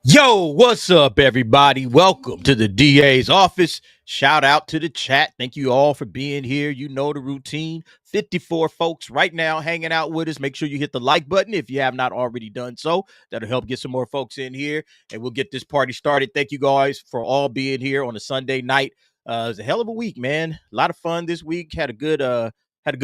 Yo, what's up, everybody? Welcome to the DA's office. Shout out to the chat. Thank you all for being here. You know the routine. 54 folks right now hanging out with us. Make sure you hit the like button if you have not already done so. That'll help get some more folks in here, and we'll get this party started. Thank you guys for all being here on a Sunday night. It was a hell of a week, man. A lot of fun this week. Had a good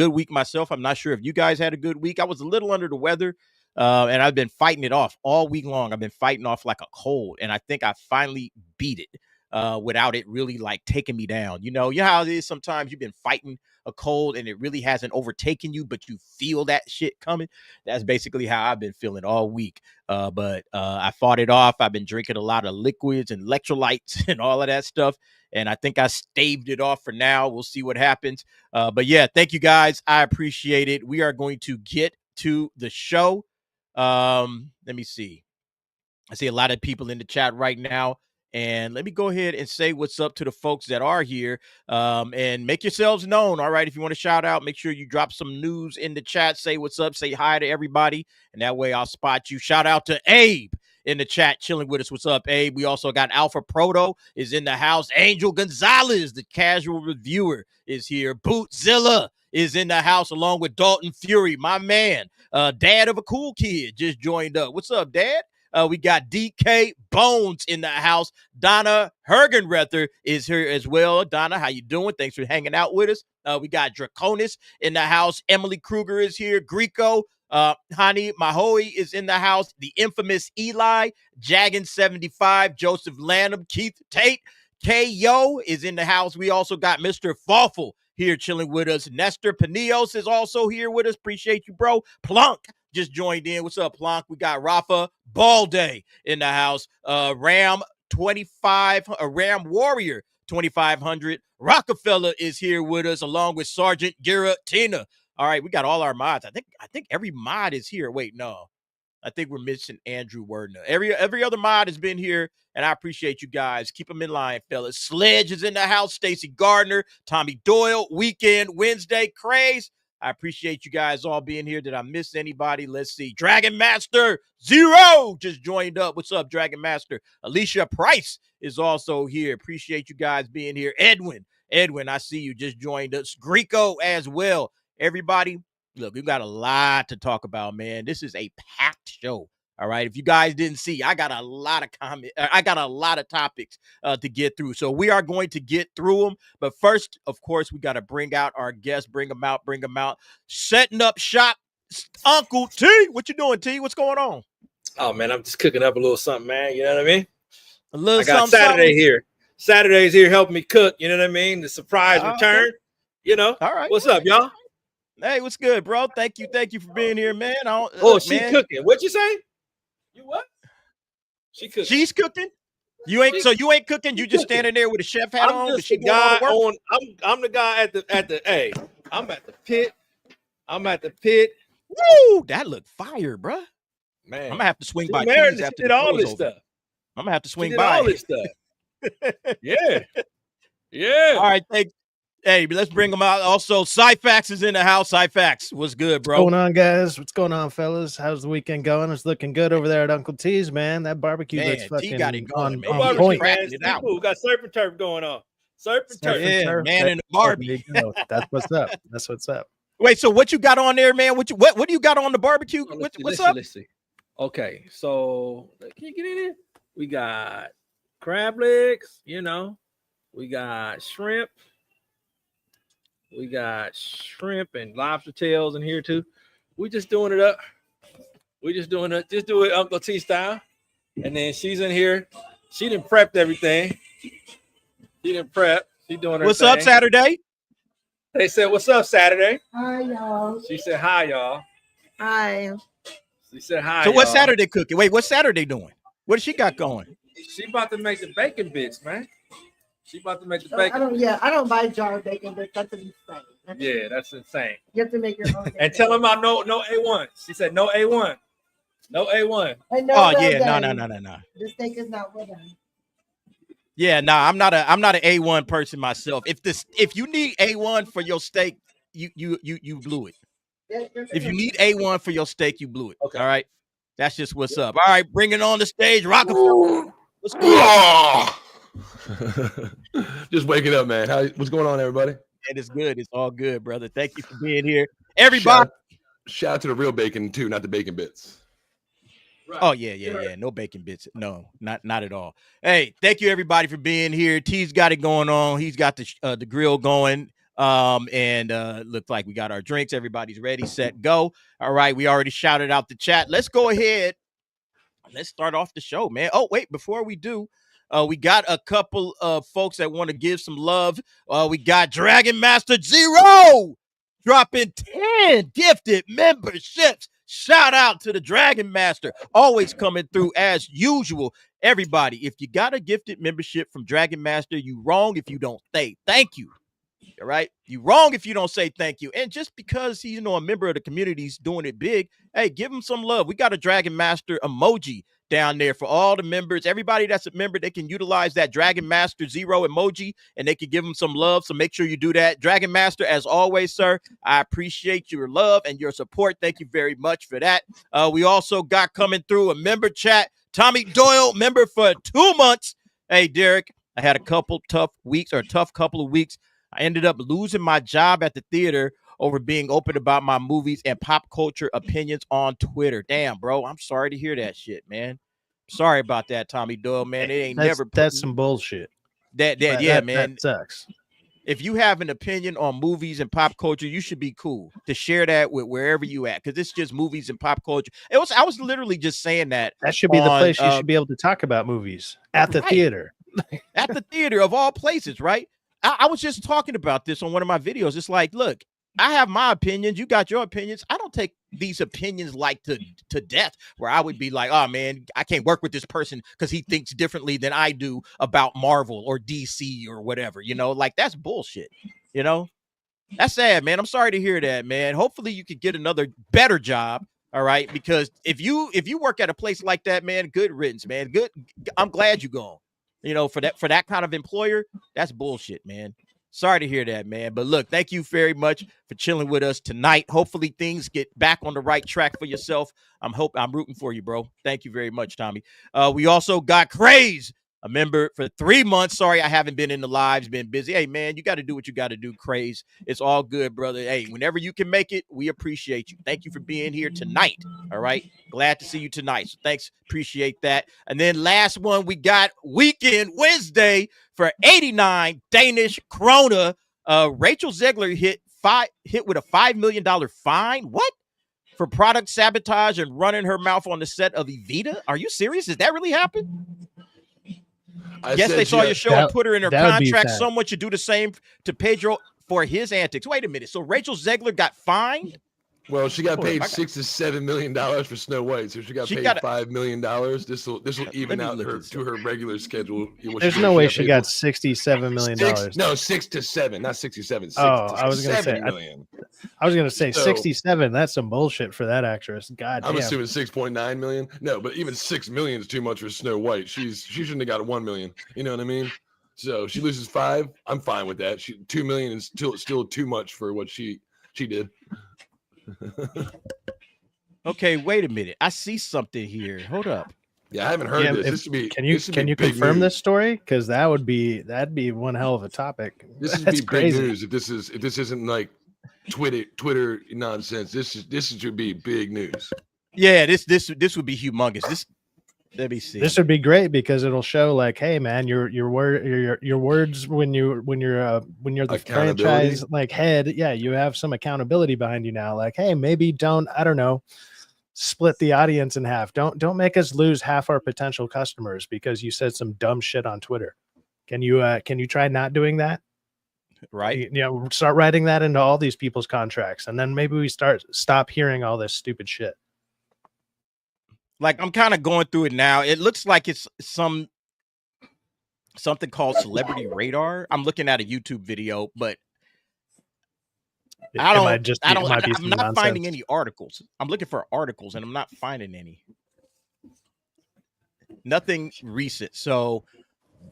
week myself. I'm not sure if you guys had a good week. I was a little under the weather. And I've been fighting it off all week long. I've been fighting off like a cold, and I think I finally beat it without it really like taking me down. You know how it is. Sometimes you've been fighting a cold and it really hasn't overtaken you, but you feel that shit coming. That's basically how I've been feeling all week. But I fought it off. I've been drinking a lot of liquids and electrolytes and all of that stuff. And I think I staved it off for now. We'll see what happens. But yeah, thank you guys. I appreciate it. We are going to get to the show. Let me see. I see a lot of people in the chat right now, and let me go ahead and say what's up to the folks that are here. And make yourselves known. All right, if you want to shout out, make sure you drop some news in the chat. Say what's up. Say hi to everybody, and that way I'll spot you. Shout out to Abe in the chat, chilling with us. What's up, Abe? We also got Alpha Proto is in the house. Angel Gonzalez, the casual reviewer, is here. Bootzilla is in the house along with Dalton Fury, my man. Dad of a cool kid just joined up. What's up, Dad? We got DK Bones in the house. Donna Hergenrether is here as well. Donna, how you doing? Thanks for hanging out with us. We got Draconis in the house. Emily Kruger is here. Greco, Hani Mahoi is in the house. The infamous Eli, Jaggin75, Joseph Lanham, Keith Tate, K.O. is in the house. We also got Mr. Fawful here chilling with us. Nestor Panios is also here with us. Appreciate you, bro. Plunk just joined in. What's up, Plunk? We got Rafa Balde in the house. Ram Warrior 2500. Rockefeller is here with us along with Sergeant Gira Tina. All right, we got all our mods. I think every mod is here. Wait, no. I think we're missing Andrew Wordner. Every other mod has been here, and I appreciate you guys. Keep them in line, fellas. Sledge is in the house. Stacy Gardner, Tommy Doyle, Weekend Wednesday, Craze. I appreciate you guys all being here. Did I miss anybody? Let's see. Dragon Master Zero just joined up. What's up, Dragon Master? Alicia Price is also here. Appreciate you guys being here. Edwin, I see you just joined us. Greco as well. Everybody, look, we've got a lot to talk about, man. This is a packed show. All right. If you guys didn't see, I got a lot of topics to get through. So we are going to get through them. But first, of course, we got to bring out our guests, bring them out. Setting up shop, Uncle T. What you doing, T? What's going on? Oh, man, I'm just cooking up a little something, man. You know what I mean? I got Saturday here. Saturday's here helping me cook. You know what I mean? The surprise return. Okay. You know? All right. What's up, y'all? Hey, what's good, bro? Thank you for being here, man. She's cooking. What you say? You what? She cooking. She's cooking. You ain't cooking. You just standing there with a chef hat on. Just the guy on. I'm the guy at the. Hey, I'm at the pit. Woo! That looked fire, bro. Man, I'm gonna have to swing by. She did all this stuff. I'm gonna have to swing by. All this stuff. Yeah. All right, thanks. Hey, let's bring them out. Also, Cyfax is in the house. Cyfax, what's good, bro? What's going on, guys? What's going on, fellas? How's the weekend going? It's looking good over there at Uncle T's, man. That barbecue looks fucking got it going, on point. Man. We got surf and turf going on. Surf and turf. Yeah, man, and the barbie. That's what's up. That's what's up. Wait, so what you got on there, man? What do you got on the barbecue? What's up? Let's see. Okay, so can you get in here? We got crab legs, we got shrimp. We got shrimp and lobster tails in here too. We just doing it up. Just do it Uncle T style. And then she's in here. She done prepped everything. She doing her What's thing. up, Saturday? They said, what's up, Saturday? Hi, y'all. She said, hi, y'all. Hi. She said, hi, So y'all. what's Saturday cooking? Wait, what's Saturday doing? What does she got going? She about to make the bacon bits, man. She about to make the bacon. I don't buy jar bacon, but that's insane. That's insane. You have to make your own. And tell them about no A1. She said no A1. No A1. No. The steak is not well done. Yeah, I'm not an A1 person myself. If you need A1 for your steak, you blew it. If you need A1 for your steak, you blew it. Okay. All right. That's just what's up. All right, bring it on the stage, Rockefeller. What's good? Just waking up, man. What's going on, everybody? It is good. It's all good, brother. Thank you for being here. Everybody. Shout out to the real bacon, too, not the bacon bits. Right. Oh, yeah. No bacon bits. No, not at all. Hey, thank you, everybody, for being here. T's got it going on. He's got the grill going. And looks like we got our drinks. Everybody's ready, set, go. All right, we already shouted out the chat. Let's go ahead. Let's start off the show, man. Oh, wait, before we do, we got a couple of folks that want to give some love. We got Dragon Master Zero dropping 10 gifted memberships. Shout out to the Dragon Master, always coming through as usual. Everybody, if you got a gifted membership from Dragon Master, you wrong if you don't say thank you. All right, you wrong if you don't say thank you. And just because he's a member of the community, he's doing it big. Hey, give him some love. We got a Dragon Master emoji down there for all the members. Everybody that's a member, they can utilize that Dragon Master Zero emoji and they can give him some love. So make sure you do that. Dragon Master, as always, sir, I appreciate your love and your support. Thank you very much for that. We also got coming through a member chat. Tommy Doyle, member for 2 months. Hey, Derek, I had a tough couple of weeks. I ended up losing my job at the theater over being open about my movies and pop culture opinions on Twitter. Damn, bro. I'm sorry to hear that shit, man. Sorry about that, Tommy Doyle, man. It ain't that's some bullshit. Man. That sucks. If you have an opinion on movies and pop culture, you should be cool to share that with wherever you at, because it's just movies and pop culture. I was literally just saying that. That should be the place you should be able to talk about movies at the theater. At the theater of all places, right? I was just talking about this on one of my videos. It's like, look, I have my opinions. You got your opinions. I don't take these opinions like to death, where I would be like, oh, man, I can't work with this person because he thinks differently than I do about Marvel or DC or whatever. Like, that's bullshit. That's sad, man. I'm sorry to hear that, man. Hopefully you could get another better job. All right. Because if you work at a place like that, man, good riddance, man. Good. I'm glad you're gone. For that kind of employer, that's bullshit, man. Sorry to hear that, man. But look, thank you very much for chilling with us tonight. Hopefully things get back on the right track for yourself. I'm rooting for you, bro. Thank you very much, Tommy. We also got Craze, a member for 3 months. Sorry, I haven't been in the lives, been busy. Hey, man, you got to do what you got to do, Craze. It's all good, brother. Hey, whenever you can make it, we appreciate you. Thank you for being here tonight. All right. Glad to see you tonight. So thanks. Appreciate that. And then last one, we got Weekend Wednesday for 89 Danish krona. Rachel Zegler hit with a $5 million fine. What? For product sabotage and running her mouth on the set of Evita? Are you serious? Did that really happen? Yes, they saw your show and put her in her contract. Someone should do the same to Pedro for his antics. Wait a minute. So Rachel Zegler got fined? Well, she got paid $6 to $7 million for Snow White, so she got paid $5 million. This will even out to her regular schedule. There's no way she got $67 million. No, 6 to 7, not 67. I was gonna say 67. That's some bullshit for that actress. God damn. I'm assuming 6.9 million. No, but even 6 million is too much for Snow White. She shouldn't have got 1 million. You know what I mean? So she loses 5. I'm fine with that. 2 million is still too much for what she did. Okay, wait a minute. I see something here. Hold up. Yeah, I haven't heard this. Can you confirm this story? Because that'd be one hell of a topic. This would be big news if this isn't like Twitter nonsense. This should be big news. Yeah, this would be humongous. Let me see. This would be great because it'll show like, hey man, your words when you're the franchise like head, yeah, you have some accountability behind you now. Like, hey, maybe don't, I don't know, split the audience in half. Don't make us lose half our potential customers because you said some dumb shit on Twitter. Can you try not doing that? Right. Start writing that into all these people's contracts, and then maybe we stop hearing all this stupid shit. Like, I'm kind of going through it now. It looks like it's something called Celebrity Radar. I'm looking at a YouTube video, but I'm not finding any articles. I'm looking for articles and I'm not finding any. Nothing recent. So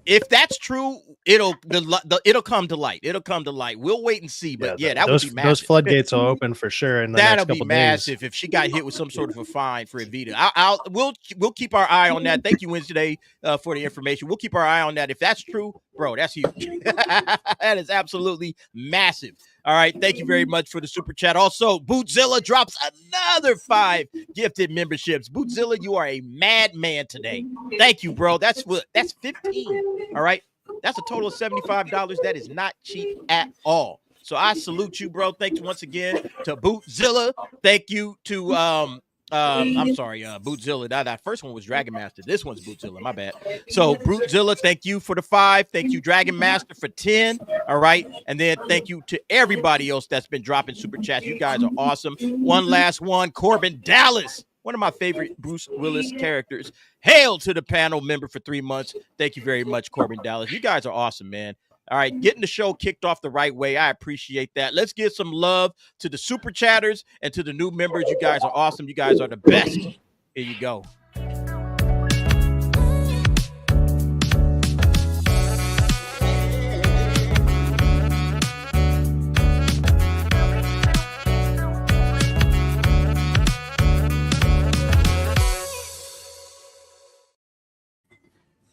If that's true, it'll come to light. It'll come to light. We'll wait and see. But yeah, that would be massive. Those floodgates will open for sure in the That'll next be couple massive days. if she got hit with some sort of a fine for Evita. We'll keep our eye on that. Thank you, Wednesday, for the information. We'll keep our eye on that. If that's true, bro, that's huge. That is absolutely massive. All right, thank you very much for the super chat. Also, Bootzilla drops another 5 gifted memberships. Bootzilla, you are a madman today. Thank you, bro. That's 15. All right, that's a total of $75. That is not cheap at all. So I salute you, bro. Thanks once again to Bootzilla. Thank you to I'm sorry, Bootzilla. That first one was Dragon Master. This one's Bootzilla. My bad. So Bootzilla, thank you for the 5. Thank you, Dragon Master, for 10. All right, and then thank you to everybody else that's been dropping super chats. You guys are awesome. One last one, Corbin Dallas, one of my favorite Bruce Willis characters. Hail to the panel member for 3 months. Thank you very much, Corbin Dallas. You guys are awesome, man. All right, getting the show kicked off the right way. I appreciate that. Let's give some love to the super chatters and to the new members. You guys are awesome. You guys are the best. Here you go.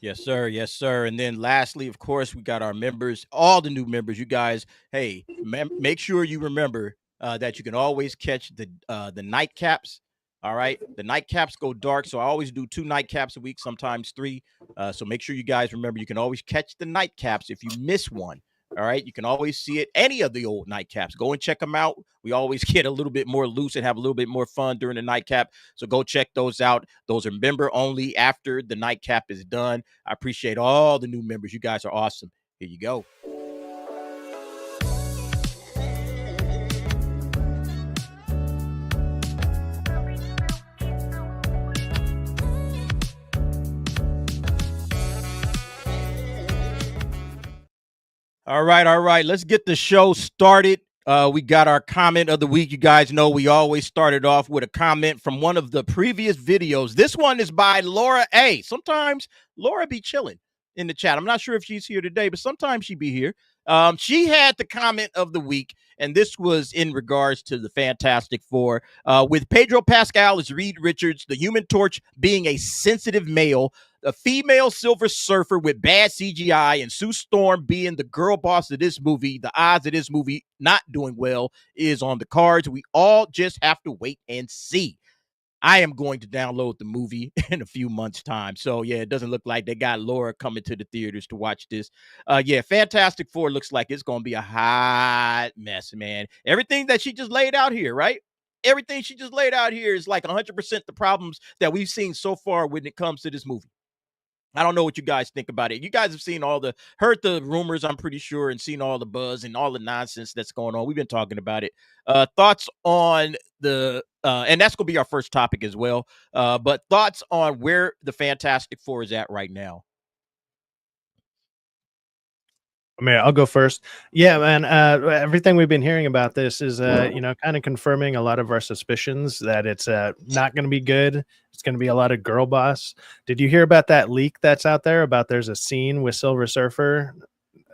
Yes, sir. Yes, sir. And then lastly, of course, we got our members, all the new members. You guys, hey, make sure you remember that you can always catch the nightcaps. All right. The nightcaps go dark. So I always do 2 nightcaps a week, sometimes 3. So make sure you guys remember you can always catch the nightcaps if you miss one. All right. You can always see it. Any of the old nightcaps. Go and check them out. We always get a little bit more loose and have a little bit more fun during the nightcap. So go check those out. Those are member only after the nightcap is done. I appreciate all the new members. You guys are awesome. Here you go. All right. Let's get the show started. We got our comment of the week. You guys know we always started off with a comment from one of the previous videos. This one is by Laura A. Sometimes Laura be chilling in the chat. I'm not sure if she's here today, but sometimes she be here. She had the comment of the week, and this was in regards to the Fantastic Four. With Pedro Pascal as Reed Richards, the Human Torch being a sensitive male, a female Silver Surfer with bad CGI, and Sue Storm being the girl boss of this movie, the odds of this movie not doing well is on the cards. We all just have to wait and see. I am going to download the movie in a few months' time. So, yeah, it doesn't look like they got Laura coming to the theaters to watch this. Yeah, Fantastic Four looks like it's going to be a hot mess, man. Everything that she just laid out here, right? Everything she just laid out here is like 100% the problems that we've seen so far when it comes to this movie. I don't know what you guys think about it. You guys have seen heard the rumors, I'm pretty sure, and seen all the buzz and all the nonsense that's going on. We've been talking about it. Thoughts on and that's going to be our first topic as well. But thoughts on where the Fantastic Four is at right now. I mean, I'll go first. Yeah, man. Everything we've been hearing about this is, kind of confirming a lot of our suspicions that it's not going to be good. It's going to be a lot of girl boss. Did you hear about that leak that's out there about there's a scene with Silver Surfer?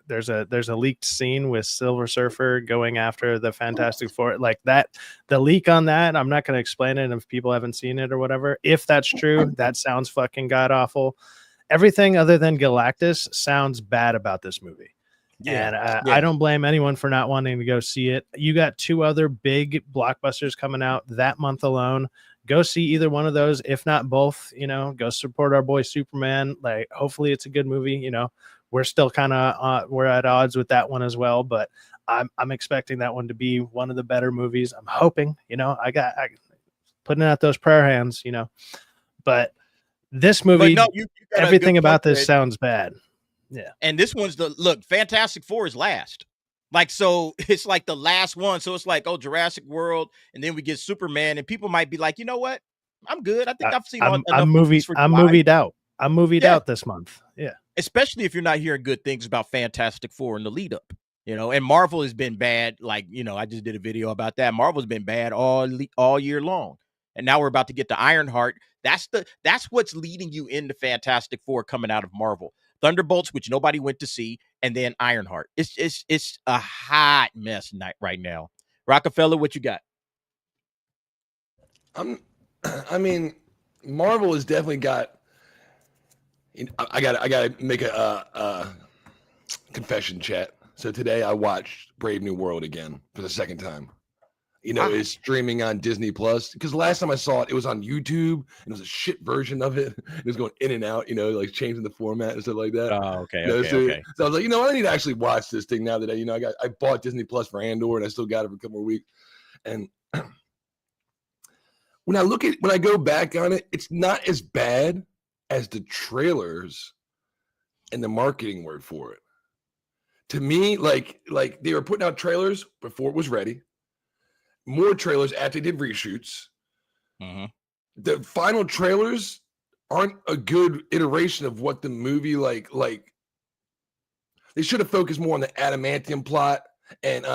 There's a leaked scene with Silver Surfer going after the Fantastic Four. Like that, the leak on that, I'm not going to explain it if people haven't seen it or whatever. If that's true, that sounds fucking god awful. Everything other than Galactus sounds bad about this movie. Yeah, and I don't blame anyone for not wanting to go see it. You got 2 other big blockbusters coming out that month alone. Go see either one of those, if not both. Go support our boy Superman. Like, hopefully it's a good movie. We're still kind of we're at odds with that one as well, but I'm expecting that one to be one of the better movies. I'm hoping. I putting out those prayer hands. But this movie, everything about this sounds bad. Yeah. And this one's Fantastic Four is last. Like, so it's like the last one. So it's like, Jurassic World. And then we get Superman. And people might be like, you know what? I'm good. I think I've seen enough movies for July. I'm movied out. I'm movied out this month. Yeah. Especially if you're not hearing good things about Fantastic Four in the lead up. And Marvel has been bad. Like, I just did a video about that. Marvel's been bad all year long. And now we're about to get to Ironheart. That's what's leading you into Fantastic Four coming out of Marvel. Thunderbolts, which nobody went to see, and then Ironheart. It's a hot mess right now. Rockefeller, what you got? I mean, Marvel has definitely got. I got to make a confession, chat. So today I watched Brave New World again for the second time. It's streaming on Disney Plus, because the last time I saw it, it was on YouTube and it was a shit version of it. It was going in and out, like changing the format and stuff like that. Oh, okay. So I was like, I need to actually watch this thing now that I bought Disney Plus for Andor and I still got it for a couple more weeks. And when I go back on it, it's not as bad as the trailers and the marketing word for it. To me, like they were putting out trailers before it was ready. More trailers after they did reshoots. Mm-hmm. The final trailers aren't a good iteration of what the movie like. They should have focused more on the adamantium plot and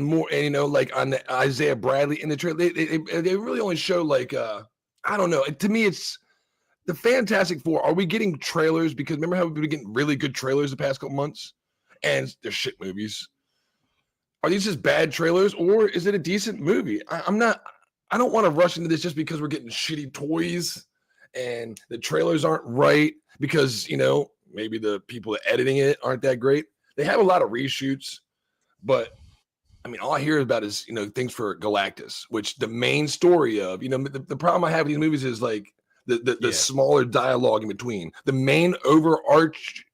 more, and like on the Isaiah Bradley in the trailer. They really only show I don't know. To me, it's the Fantastic Four. Are we getting trailers? Because remember how we've been getting really good trailers the past couple months, and they're shit movies. Are these just bad trailers, or is it a decent movie? I don't want to rush into this just because we're getting shitty toys and the trailers aren't right because, maybe the people editing it aren't that great. They have a lot of reshoots, but I mean, all I hear about is, things for Galactus, which the main story of, the problem I have with these movies is like the smaller dialogue in between. The main overarching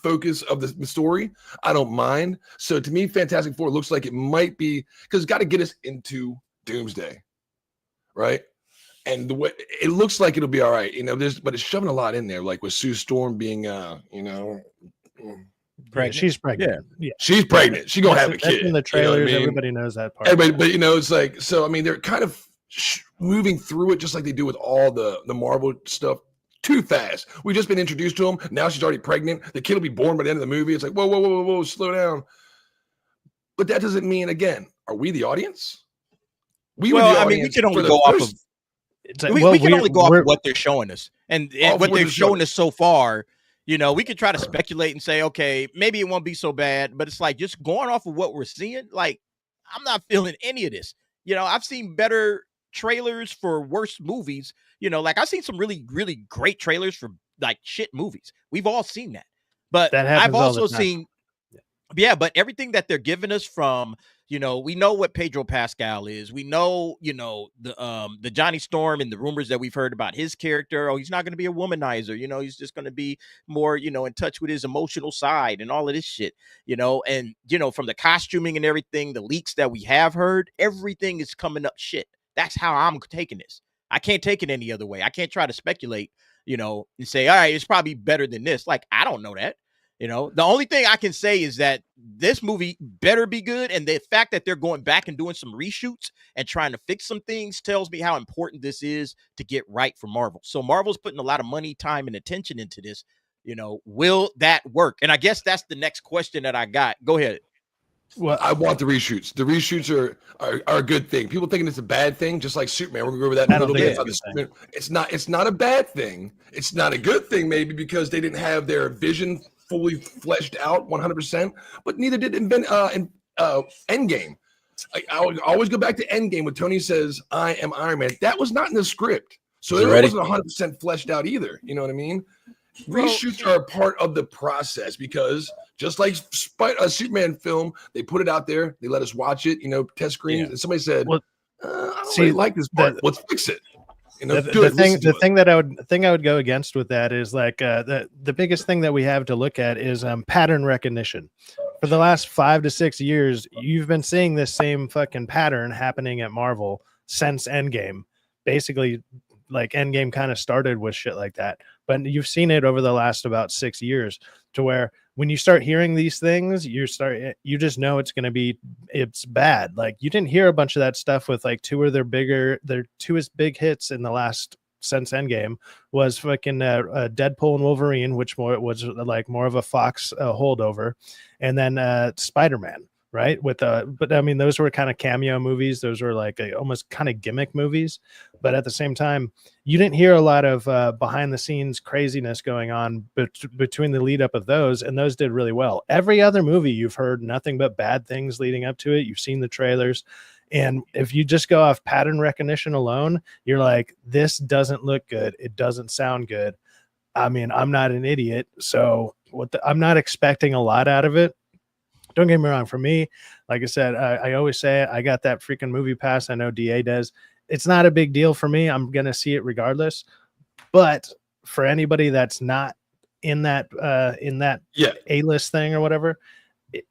focus of the story, I don't mind. So to me, Fantastic Four looks like it might be, because it's got to get us into Doomsday, right? And the way it looks like it'll be all right, but it's shoving a lot in there, like with Sue Storm being, pregnant. Yeah, she's pregnant. Yeah, she's pregnant. She's gonna have a kid. In the trailers, everybody knows that part. Everybody, but it's like, so I mean, they're kind of moving through it just like they do with all the Marvel stuff. Too fast. We've just been introduced to him. Now she's already pregnant. The kid will be born by the end of the movie. It's like, whoa, slow down. But that doesn't mean, again, are we the audience? We can only go off of. We can only go off of what they're showing us, and what they've shown us so far. We could try to speculate and say, okay, maybe it won't be so bad. But it's like just going off of what we're seeing. Like, I'm not feeling any of this. I've seen better trailers for worse movies. Like I've seen some really, really great trailers for like shit movies. We've all seen that. But I've also seen, but everything that they're giving us from, we know what Pedro Pascal is. We know, the Johnny Storm and the rumors that we've heard about his character. Oh, he's not going to be a womanizer. He's just going to be more, in touch with his emotional side and all of this shit, and, from the costuming and everything, the leaks that we have heard, everything is coming up shit. That's how I'm taking this. I can't take it any other way. I can't try to speculate, and say, all right, it's probably better than this. Like, I don't know that. The only thing I can say is that this movie better be good. And the fact that they're going back and doing some reshoots and trying to fix some things tells me how important this is to get right for Marvel. So Marvel's putting a lot of money, time, and attention into this. Will that work? And I guess that's the next question that I got. Go ahead. Well, I want the reshoots. The reshoots are a good thing. People thinking it's a bad thing, just like Superman. We're gonna go over that in a little bit. It's not a bad thing. It's not a good thing, maybe because they didn't have their vision fully fleshed out 100%. But neither did Endgame. I always go back to Endgame when Tony says, "I am Iron Man." That was not in the script, so it wasn't 100% fleshed out either. You know what I mean? Reshoots are a part of the process because just like a Superman film, they put it out there, they let us watch it, test screens, and somebody said, I don't really like this part. Let's fix it. The thing that I would go against with that is like the biggest thing that we have to look at is pattern recognition. For the last 5 to 6 years, you've been seeing this same fucking pattern happening at Marvel since Endgame. Basically, like Endgame kind of started with shit like that, but you've seen it over the last about 6 years to where when you start hearing these things, you just know it's bad. Like you didn't hear a bunch of that stuff with like two big hits in the last since Endgame was fucking Deadpool and Wolverine, which was like more of a Fox holdover, and then Spider-Man. right? But I mean, those were kind of cameo movies. Those were like almost kind of gimmick movies. But at the same time, you didn't hear a lot of behind the scenes craziness going on between the lead up of those, and those did really well. Every other movie, you've heard nothing but bad things leading up to it. You've seen the trailers. And if you just go off pattern recognition alone, you're like, this doesn't look good. It doesn't sound good. I mean, I'm not an idiot, so I'm not expecting a lot out of it. Don't get me wrong. For me, like I said, I always say it, I got that freaking movie pass. I know DA does. It's not a big deal for me. I'm going to see it regardless. But for anybody that's not in that A-list thing or whatever,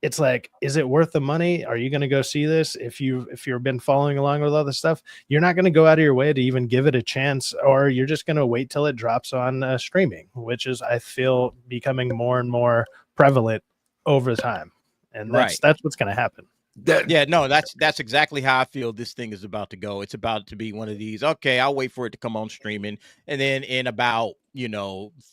it's like, is it worth the money? Are you going to go see this? If you've been following along with all this stuff, you're not going to go out of your way to even give it a chance, or you're just going to wait till it drops on streaming, which is, I feel, becoming more and more prevalent over time. And that's what's going to happen. That's exactly how I feel this thing is about to go. It's about to be one of these, okay, I'll wait for it to come on streaming, and then in about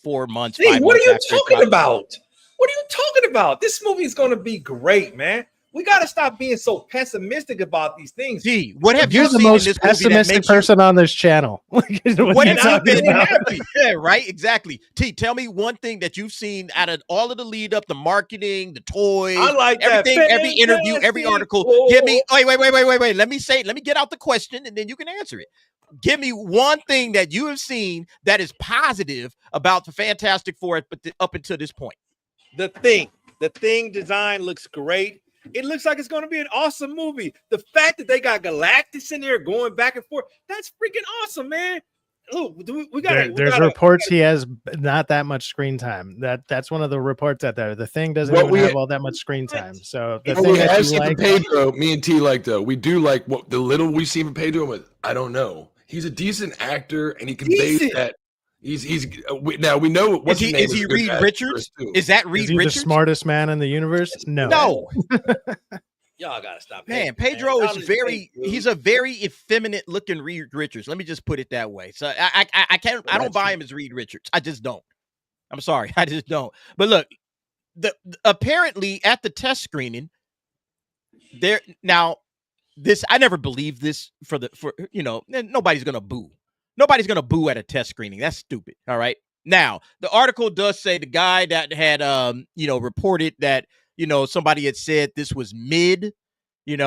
4 months, 5 what months are you talking about? What are you talking about? This movie is going to be great, man. We got to stop being so pessimistic about these things. Gee, what have You're you the seen most in this pessimistic person on this channel? What have you been happy? Yeah, right. Exactly. T, tell me one thing that you've seen out of all of the lead up, the marketing, the toys, I like everything, that. every interview, every article. Give me. Wait. Let me get out the question, and then you can answer it. Give me one thing that you have seen that is positive about the Fantastic Four up until this point. The thing design looks great. It looks like it's going to be an awesome movie. The fact that they got Galactus in there going back and forth, that's freaking awesome, man. Look, we got there's reports he has not that much screen time. That's one of the reports out there. The Thing doesn't even have all that much screen time. So the thing that you like, Pedro, me and T like though. We do like what the little we see from Pedro, but I don't know. He's a decent actor, and he conveys that. Now we know what's his name is he Reed Richards? Is that Reed Richards? The smartest man in the universe? No. Y'all gotta stop. Man, Pedro is he's a very effeminate looking Reed Richards. Let me just put it that way. So I don't buy him as Reed Richards. I just don't. I'm sorry. I just don't. But look, apparently at the test screening, I never believed this nobody's gonna boo. Nobody's going to boo at a test screening. That's stupid. All right. Now, the article does say the guy that had, reported that, somebody had said this was mid, it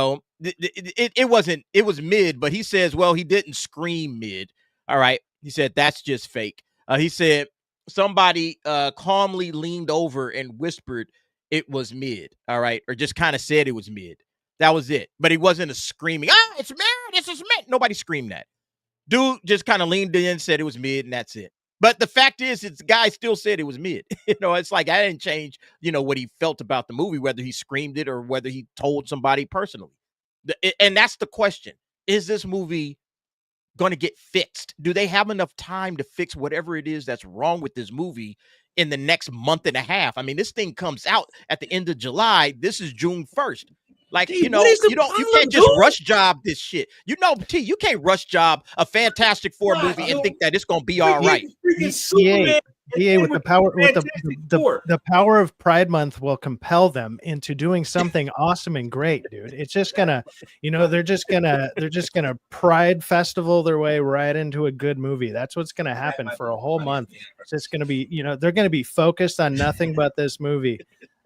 was mid, but he says, well, he didn't scream mid. All right. He said, that's just fake. He said somebody calmly leaned over and whispered it was mid. All right. Or just kind of said it was mid. That was it. But he wasn't a screaming, it's mid. This is mid. Nobody screamed that. Dude just kind of leaned in, said it was mid, and that's it. But the fact is, the guy still said it was mid. It's like I didn't change, what he felt about the movie, whether he screamed it or whether he told somebody personally. And that's the question. Is this movie going to get fixed? Do they have enough time to fix whatever it is that's wrong with this movie in the next month and a half? I mean, this thing comes out at the end of July. This is June 1st. Like, you can't just rush job this shit. You can't rush job a Fantastic Four movie and think that it's going to be all right. EA with the power of Pride Month will compel them into doing something awesome and great, dude. It's just gonna, they're just gonna Pride Festival their way right into a good movie. That's what's gonna happen for a whole month. It's just gonna be, they're gonna be focused on nothing but this movie.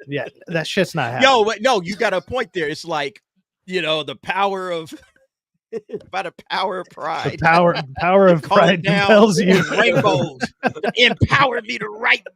Yeah, that shit's not happening. But no, you got a point there. It's like, the power of by the power of pride. The power of pride compels you. Rainbows empower me to write.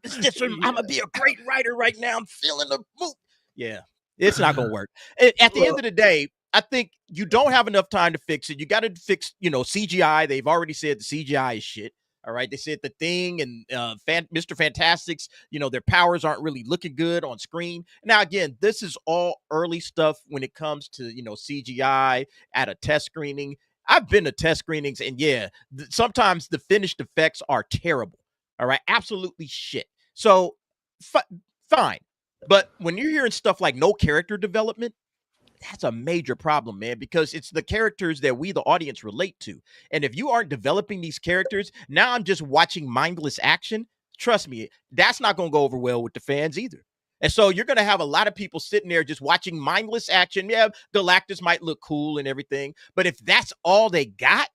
I'm gonna be a great writer right now. I'm feeling the mood. Yeah, it's not gonna work. At the end of the day, I think you don't have enough time to fix it. You got to fix, CGI. They've already said the CGI is shit. All right. They said the Thing and Mr. Fantastic's, their powers aren't really looking good on screen. Now, again, this is all early stuff when it comes to, CGI at a test screening. I've been to test screenings and sometimes the finished effects are terrible. All right. Absolutely shit. So fine. But when you're hearing stuff like no character development, that's a major problem, man, because it's the characters that we, the audience, relate to. And if you aren't developing these characters, now I'm just watching mindless action. Trust me, that's not going to go over well with the fans either. And so you're going to have a lot of people sitting there just watching mindless action. Yeah, Galactus might look cool and everything, but if that's all they got,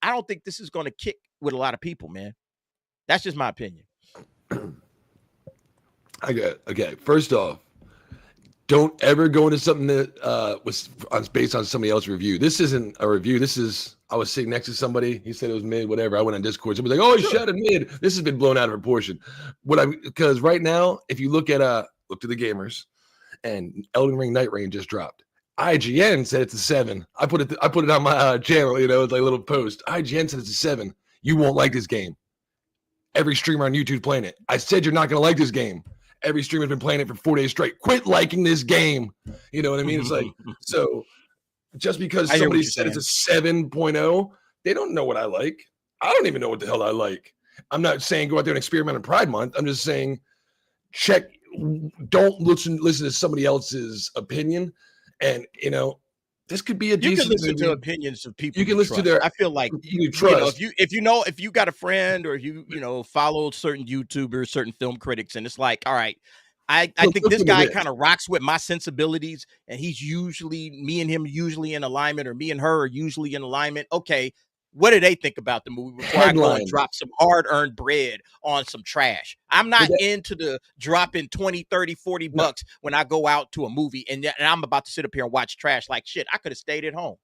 I don't think this is going to kick with a lot of people, man. That's just my opinion. Okay. First off, don't ever go into something that was based on somebody else's review. This isn't a review. I was sitting next to somebody. He said it was mid, whatever. I went on Discord. Somebody's like, "Oh, he shot it mid." This has been blown out of proportion. Because right now, if you look at look to the gamers, and Elden Ring Night Rain just dropped. IGN said it's a 7. I put it on my channel. It's like a little post. IGN said it's a 7. You won't like this game. Every streamer on YouTube playing it. I said you're not gonna like this game. Every streamer's been playing it for 4 days straight. Quit liking this game. You know what I mean? It's like, so just because somebody said it's a 7.0, they don't know what I like. I don't even know what the hell I like. I'm not saying go out there and experiment in Pride Month. I'm just saying don't listen to somebody else's opinion. And, this could be a decent. You can listen movie. to opinions of people. You can listen to their. I feel like you trust. If you got a friend or you follow certain YouTubers, certain film critics, and it's like, all right, I think this guy kind of rocks with my sensibilities, and me and him usually in alignment, or me and her are usually in alignment. Okay, what do they think about the movie before I go and drop some hard-earned bread on some trash? I'm not into the dropping 20, 30, 40 bucks when I go out to a movie and I'm about to sit up here and watch trash. Like, shit, I could have stayed at home.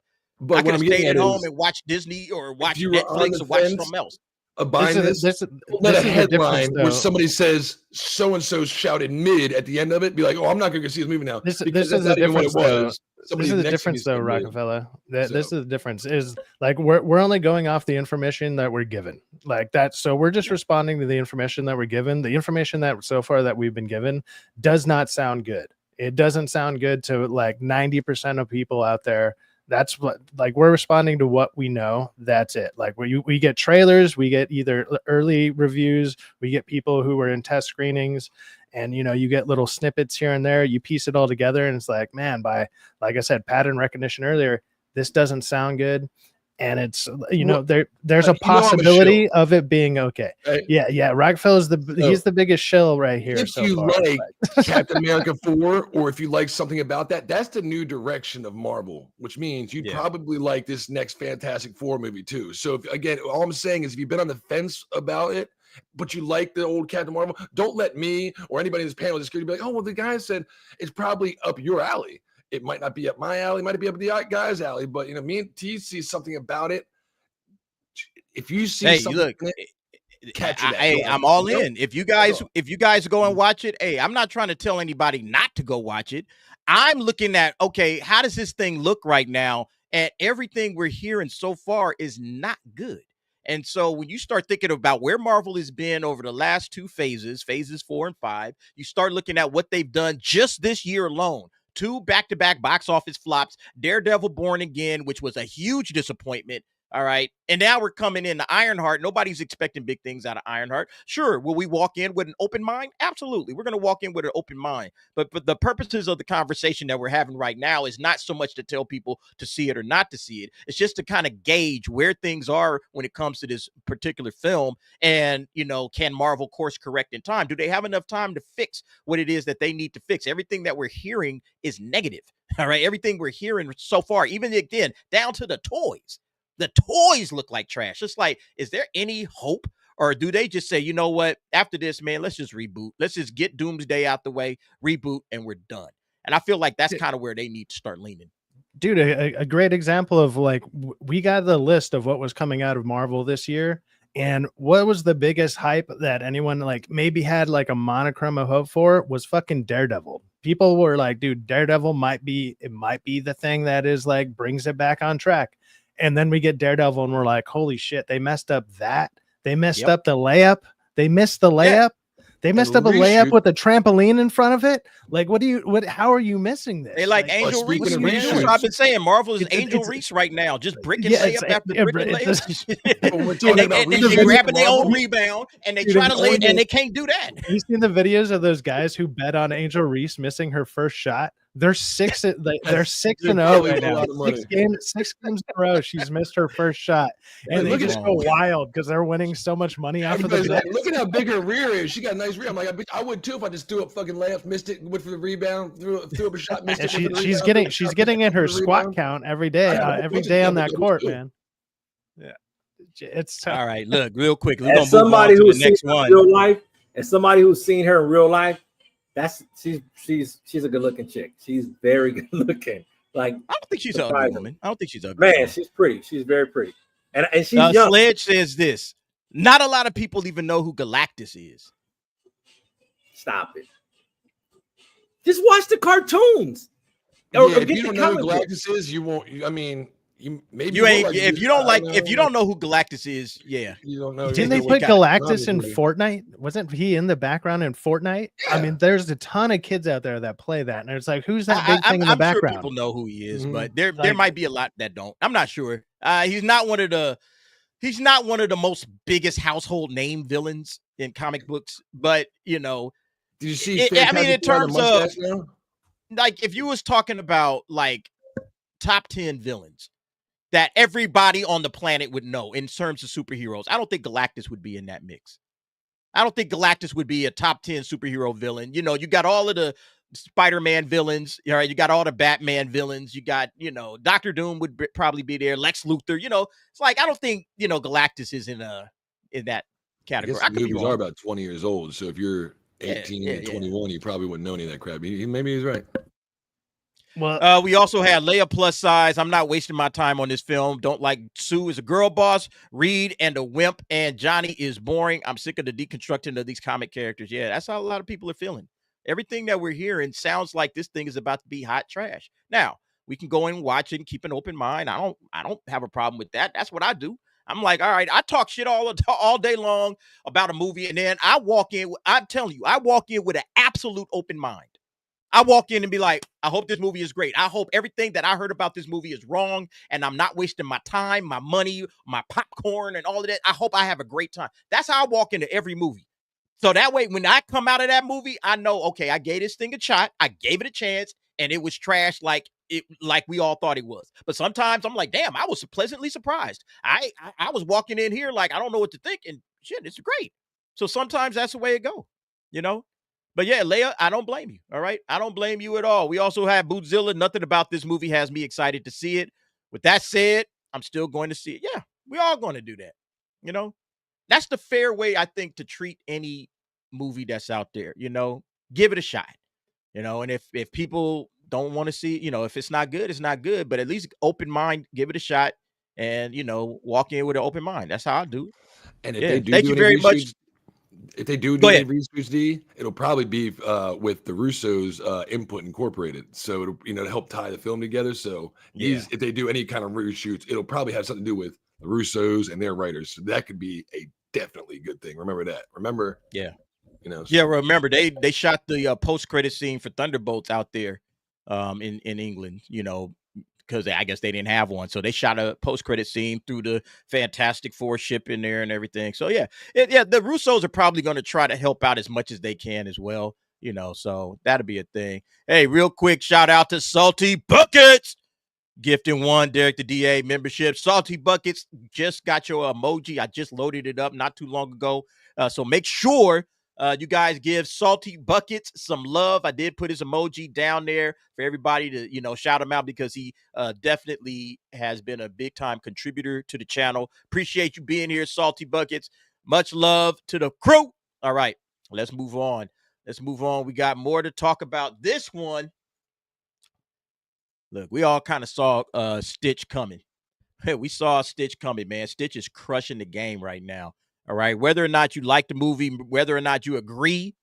I could have stayed at home and watched Disney or watched Netflix or watched something else. Buying this let a headline where somebody says so-and-so shouted mid at the end of it, be like, oh, I'm not going to go see this movie now. This is the difference, though. This is the difference, though, Rockefeller. This is the difference. Is like we're only going off the information that we're given, like that. So we're just responding to the information that we're given. The information that so far that we've been given does not sound good. It doesn't sound good to like 90% of people out there. That's what, like, we're responding to what we know. That's it. Like we get trailers, we get either early reviews, we get people who were in test screenings, and you get little snippets here and there. You piece it all together, and it's like, man, like I said, pattern recognition earlier, this doesn't sound good. And it's there's a possibility of it being okay. Right. Yeah. Rockefeller's he's the biggest shill right here. If you like Captain America 4, or if you like something about that, that's the new direction of Marvel, which means you'd probably like this next Fantastic Four movie too. So again, all I'm saying is, if you've been on the fence about it, but you like the old Captain Marvel, don't let me or anybody in this panel just be like, oh, well, the guy said it's probably up your alley. It might not be up my alley, might be up the guy's alley, but me and T see something about it. If you see something, catch it. Hey, I'm all in. If you guys go and watch it, hey, I'm not trying to tell anybody not to go watch it. I'm looking at, okay, how does this thing look right now? And everything we're hearing so far is not good. And so when you start thinking about where Marvel has been over the last two phases 4 and 5, you start looking at what they've done just this year alone. 2 back-to-back box office flops, Daredevil Born Again, which was a huge disappointment. All right. And now we're coming into Ironheart. Nobody's expecting big things out of Ironheart. Sure. Will we walk in with an open mind? Absolutely. We're going to walk in with an open mind. But the purposes of the conversation that we're having right now is not so much to tell people to see it or not to see it. It's just to kind of gauge where things are when it comes to this particular film. And, can Marvel course correct in time? Do they have enough time to fix what it is that they need to fix? Everything that we're hearing is negative. All right. Everything we're hearing so far, even again, down to the toys. The toys look like trash. It's like, is there any hope? Or do they just say, you know what, after this, man, let's just reboot. Let's just get Doomsday out the way, reboot, and we're done. And I feel like that's kind of where they need to start leaning. Dude, a great example of, like, we got the list of what was coming out of Marvel this year. And what was the biggest hype that anyone like maybe had like a monochrome of hope for was fucking Daredevil. People were like, dude, Daredevil might be the thing that is like brings it back on track. And then we get Daredevil and we're like, holy shit, they messed up that. They messed up the layup. They missed the layup. Yeah. They messed up a layup with a trampoline in front of it. Like, how are you missing this? They like Angel Reese. I've been saying Marvel is Angel Reese right now, just bricking layup after bricking layup. They're grabbing their own rebound and they try to lay it and they can't do that. You seen the videos of those guys who bet on Angel Reese missing her first shot? They're 6-0 They're right a now. lot of money. 6 games in a row. She's missed her first shot, and they just go wild because they're winning so much money off of the Everybody's bet. like, look at how big her rear is. She got a nice rear. I'm like, I would too if I just threw up fucking layups, missed it, went for the rebound, threw up a shot, missed And it. she's getting in her squat count every day on that court, man. Yeah, it's tough. All right, look, real quick. We're As gonna move on somebody to who's the seen next her in one. real life, as somebody who's seen her in real life, she's a good looking chick. She's very good looking. Like, I don't think she's an ugly woman. I don't think she's ugly. Man, she's pretty. She's very pretty. And she's young. Sledge says this. Not a lot of people even know who Galactus is. Stop it. Just watch the cartoons. If you don't know who Galactus is, you won't. I mean, if you don't know who Galactus is, yeah, you don't know. Didn't they put Galactus in Fortnite? Wasn't he in the background in Fortnite? Yeah. I mean, there's a ton of kids out there that play that, and it's like, who's that big thing in the background? Sure people know who he is, but there might be a lot that don't. I'm not sure. He's not one of the most biggest household name villains in comic books, but you know, did you see? I mean, in terms of like, if you was talking about like top 10 villains that everybody on the planet would know in terms of superheroes, I don't think Galactus would be in that mix. I don't think Galactus would be a top 10 superhero villain. You know, you got all of the Spider-Man villains, all right, you got all the Batman villains, you got, you know, Dr. Doom would probably be there, Lex Luthor, you know, it's like, I don't think, you know, Galactus is in that category. I guess the movies are about 20 years old, so if you're 18 and 21, you probably wouldn't know any of that crap. Maybe he's right. Well, we also had Leia plus size. I'm not wasting my time on this film. Don't like Sue is a girl boss. Reed and a wimp, and Johnny is boring. I'm sick of the deconstructing of these comic characters. Yeah, that's how a lot of people are feeling. Everything that we're hearing sounds like this thing is about to be hot trash. Now, we can go and watch it and keep an open mind. I don't have a problem with that. That's what I do. I'm like, all right, I talk shit all day long about a movie, and then I walk in. I'm telling you, I walk in with an absolute open mind. I walk in and be like, I hope this movie is great. I hope everything that I heard about this movie is wrong, and I'm not wasting my time, my money, my popcorn, and all of that. I hope I have a great time. That's how I walk into every movie. So that way, when I come out of that movie, I know, okay, I gave this thing a shot. I gave it a chance, and it was trash like we all thought it was. But sometimes I'm like, damn, I was pleasantly surprised. I was walking in here like, I don't know what to think, and shit, it's great. So sometimes that's the way it go, you know? But yeah, Leia, I don't blame you, all right? I don't blame you at all. We also have Bootzilla. Nothing about this movie has me excited to see it. With that said, I'm still going to see it. Yeah, we're all going to do that, you know? That's the fair way, I think, to treat any movie that's out there, you know? Give it a shot, you know? And if people don't want to see, you know, if it's not good, it's not good. But at least open mind, give it a shot, and, you know, walk in with an open mind. That's how I do it. And if they do, thank you very much. If they do any Reshoots D, it'll probably be with the Russos input incorporated. So it'll, you know, to help tie the film together. So if they do any kind of reshoots, it'll probably have something to do with the Russos and their writers. So that could be a definitely good thing. Remember that. Remember? Yeah. You know. Yeah, remember they shot the post-credit scene for Thunderbolts out there in England, you know, because I guess they didn't have one. So they shot a post-credit scene through the Fantastic Four ship in there and everything. So the Russos are probably going to try to help out as much as they can as well, you know, so that'll be a thing. Hey, real quick, shout out to Salty Buckets. Gifting one Derek the DA membership. Salty Buckets just got your emoji. I just loaded it up not too long ago. So make sure you guys give Salty Buckets some love. I did put his emoji down there for everybody to, you know, shout him out because he definitely has been a big time contributor to the channel. Appreciate you being here, Salty Buckets. Much love to the crew. All right, let's move on. We got more to talk about. This one, look, we all kind of saw Stitch coming. We saw Stitch coming, man. Stitch is crushing the game right now. All right. Whether or not you like the movie, whether or not you agree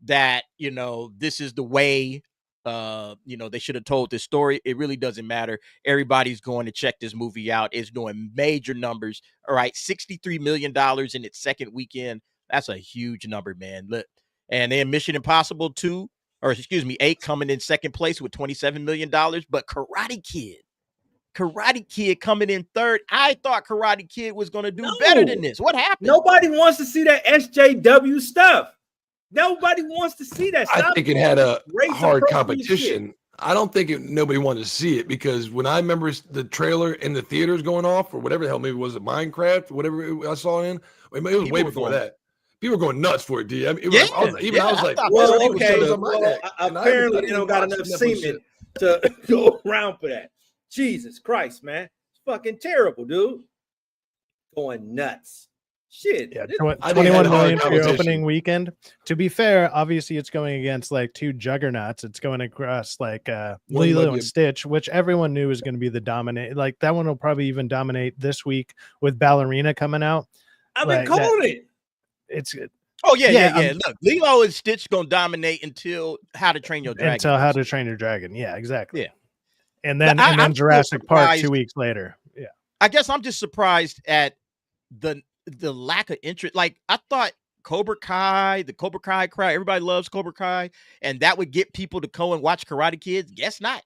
that, you know, this is the way, you know, they should have told this story, it really doesn't matter. Everybody's going to check this movie out. It's doing major numbers. All right. $63 million in its second weekend. That's a huge number, man. Look, and then Mission Impossible 8 coming in second place with $27 million. But Karate Kid coming in third. I thought Karate Kid was going to do better than this. What happened? Nobody wants to see that SJW stuff. Nobody wants to see that stuff. I think it had a hard competition I don't think nobody wanted to see it because when I remember the trailer in the theaters going off or whatever the hell, maybe was it Minecraft, whatever I saw in. It was way before that. People were going nuts for it, D. I mean, I was like, well, okay. Apparently, they don't got enough semen to go around for that. Jesus Christ, man. It's fucking terrible, dude. Going nuts. Shit. Yeah, 21 million for your opening weekend. To be fair, obviously it's going against like two juggernauts. It's going across like Lilo and Stitch, which everyone knew was going to be the dominate. Like that one will probably even dominate this week with Ballerina coming out. I've been calling it. It's Oh yeah. Look, Lilo and Stitch gonna dominate until How to Train Your Dragon. Until How to Train Your Dragon. Yeah, exactly. Yeah. And then Jurassic Park 2 weeks later. Yeah. I guess I'm just surprised at the lack of interest. Like I thought Cobra Kai, the Cobra Kai crowd, everybody loves Cobra Kai, and that would get people to go and watch Karate Kids. Guess not.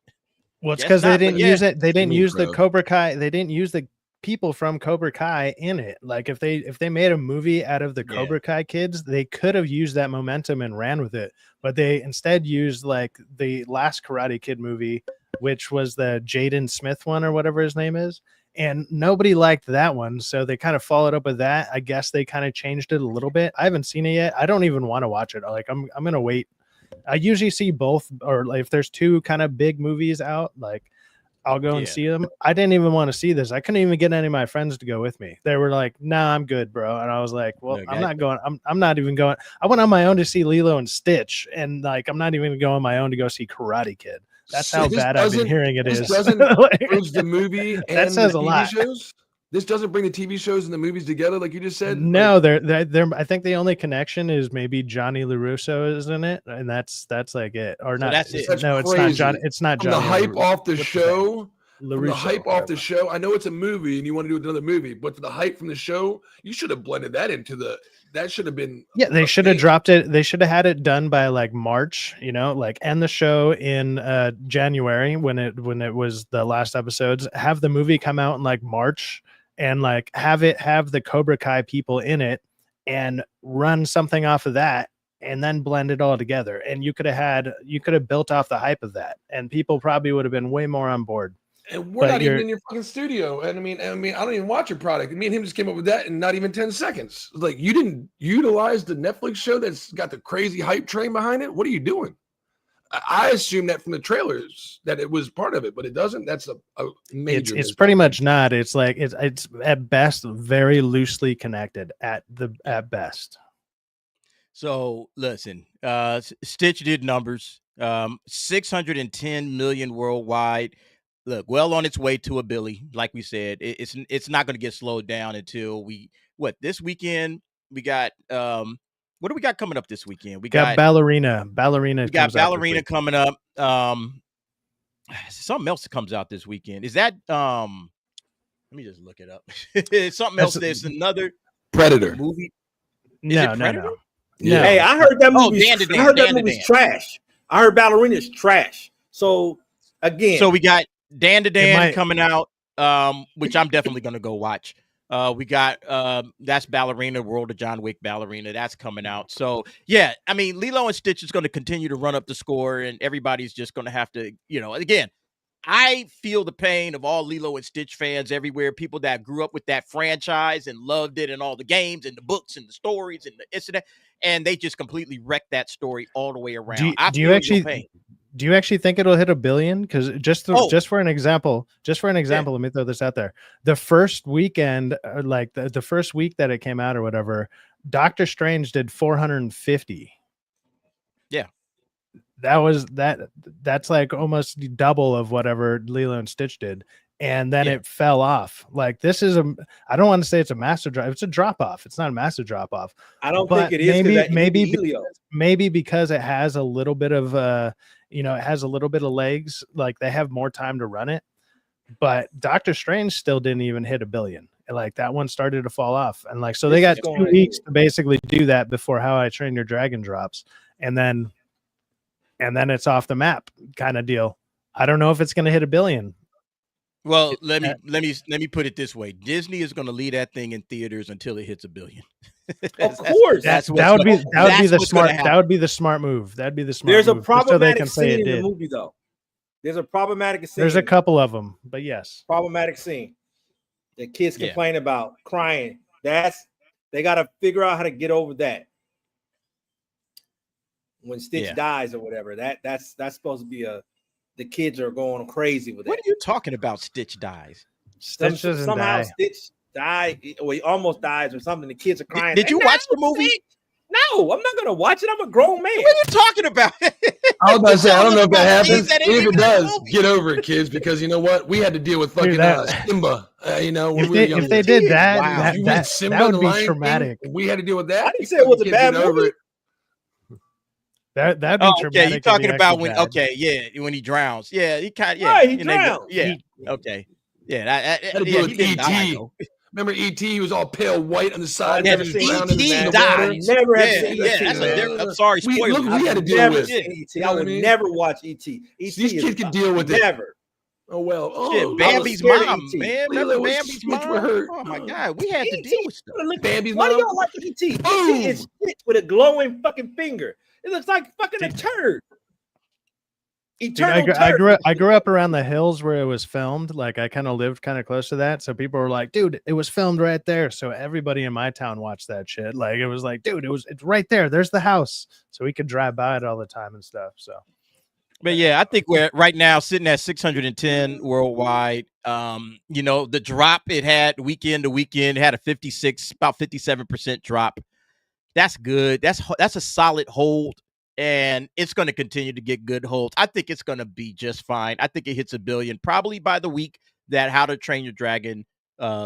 Well, it's because they didn't use it. They didn't use the Cobra Kai. They didn't use the people from Cobra Kai in it. Like if they made a movie out of the Cobra Kai kids, they could have used that momentum and ran with it. But they instead used like the last Karate Kid movie, which was the Jaden Smith one or whatever his name is. And nobody liked that one. So they kind of followed up with that. I guess they kind of changed it a little bit. I haven't seen it yet. I don't even want to watch it. Like I'm going to wait. I usually see both, or like if there's two kind of big movies out, like I'll go and see them. I didn't even want to see this. I couldn't even get any of my friends to go with me. They were like, nah, I'm good, bro. And I was like, well, I'm not going. I'm not even going. I went on my own to see Lilo and Stitch. And like, I'm not even going to go on my own to go see Karate Kid. That's how bad I've been hearing it is. Doesn't bridge the movie and that says the a TV lot. shows? This doesn't bring the TV shows and the movies together, like you just said. No, they're. I think the only connection is maybe Johnny LaRusso is in it, and that's like it. Or not? That's it. No, it's not John. It's not Johnny. The hype off the show. LaRusso, the hype off the show. I know it's a movie and you want to do another movie, but for the hype from the show, you should have blended that into the. That should have been. Yeah, they should have dropped it. They should have had it done by like March. You know, like end the show in January when it was the last episodes. Have the movie come out in like March. And like have the Cobra Kai people in it and run something off of that and then blend it all together. And you could have built off the hype of that and people probably would have been way more on board. And we're not even in your fucking studio. And I mean, I don't even watch your product. Me and him just came up with that in not even 10 seconds. Like you didn't utilize the Netflix show that's got the crazy hype train behind it. What are you doing? I assume that from the trailers that it was part of it, but it doesn't. That's a major. It's pretty much not. It's like it's at best very loosely connected at best. So listen, Stitch did numbers, 610 million worldwide. Look, well on its way to a billion. Like we said, it's not going to get slowed down until this weekend we got. What do we got coming up this weekend? We got Ballerina. We got Ballerina coming up. Something else comes out this weekend. Is that let me just look it up. Something else. There's another Predator movie. No. Yeah. Hey, I heard that movie. I heard that movie's trash. I heard Ballerina's trash. So again, we got Dan to Dan coming out, which I'm definitely gonna go watch. We got that's Ballerina, World of John Wick Ballerina. That's coming out. So yeah, I mean, Lilo and Stitch is going to continue to run up the score, and everybody's just going to have to, again, I feel the pain of all Lilo and Stitch fans everywhere, people that grew up with that franchise and loved it and all the games and the books and the stories and the incident, and they just completely wrecked that story all the way around. Do you actually think it'll hit 1 billion? Because just for an example, let me throw this out there. The first weekend, like the first week that it came out or whatever, Doctor Strange did 450. Yeah, that's like almost double of whatever Lilo and Stitch did. And then it fell off. Like this is I don't want to say it's a massive drop. It's a drop off. It's not a massive drop off. I don't think it is. Maybe because it has a little bit of it has a little bit of legs. Like they have more time to run it. But Doctor Strange still didn't even hit 1 billion. Like that one started to fall off. And like so they got 2 weeks to basically do that before How I Train Your Dragon drops. And then it's off the map kind of deal. I don't know if it's going to hit 1 billion. Well, let me put it this way: Disney is going to lead that thing in theaters until it hits 1 billion. Of course, that would be the smart move. That'd be the smart. There's move, a problematic scene in the movie, though. There's a problematic scene. There's a couple of them, but yes. Problematic scene that kids complain about, crying. They got to figure out how to get over that. When Stitch dies or whatever, that's supposed to be the kids are going crazy with it. What are you talking about? Stitch dies. Stitch doesn't somehow die. Stitch died, or he almost dies or something. The kids are crying. Did you watch the movie? No, I'm not gonna watch it. I'm a grown man. What are you talking about? I was about to say, I don't know if that happens. That ain't If even it in the does, movie. get over it, kids, because you know what? We had to deal with fucking Simba. You know, when we were younger. If they did that, Wow. You went Simba, that would the be Lion King, traumatic. we had to deal with that. I didn't say it was a Kids bad get over movie. it. That'd be Oh, traumatic. okay, you're if he talking about actually when? died. Okay, yeah, when he drowns. Yeah, he kind of. Yeah, Right, he and they go- drowned. Yeah, okay. Yeah, Had to deal yeah, with he didn't die, E.T. though. Remember E.T.? He was all pale white on the side. Yeah, and just drowned in E.T. the water. died. Never have Yeah, seen yeah, E.T., that's a man. different. I'm sorry, We- spoilers. look, we had to deal Never with. seen E.T. You know I what I would mean? never watch E.T. These E.T. kids can deal with it. Never. Oh well. Oh, Shit, was Bambi's scared of mom, E.T. man. Lilo Remember was Bambi's Switch mom? with her. Oh my god, we had to E.T. deal with stuff. Bambi's Why do mom. y'all like E.T.? E.T. Boom. is shit with a glowing fucking finger. It looks like fucking a turd. Dude, Eternal I grew up around the hills where it was filmed. Like I kind of lived kind of close to that, so people were like, "Dude, it was filmed right there." So everybody in my town watched that shit. Like it was like, "Dude, it's right there. There's the house." So we could drive by it all the time and stuff. So, But yeah, I think we're right now sitting at 610 worldwide. You know, the drop it had weekend to weekend had a 56, about 57% drop. That's good. That's a solid hold. And it's going to continue to get good holds. I think it's going to be just fine. I think it hits 1 billion probably by the week that How to Train Your Dragon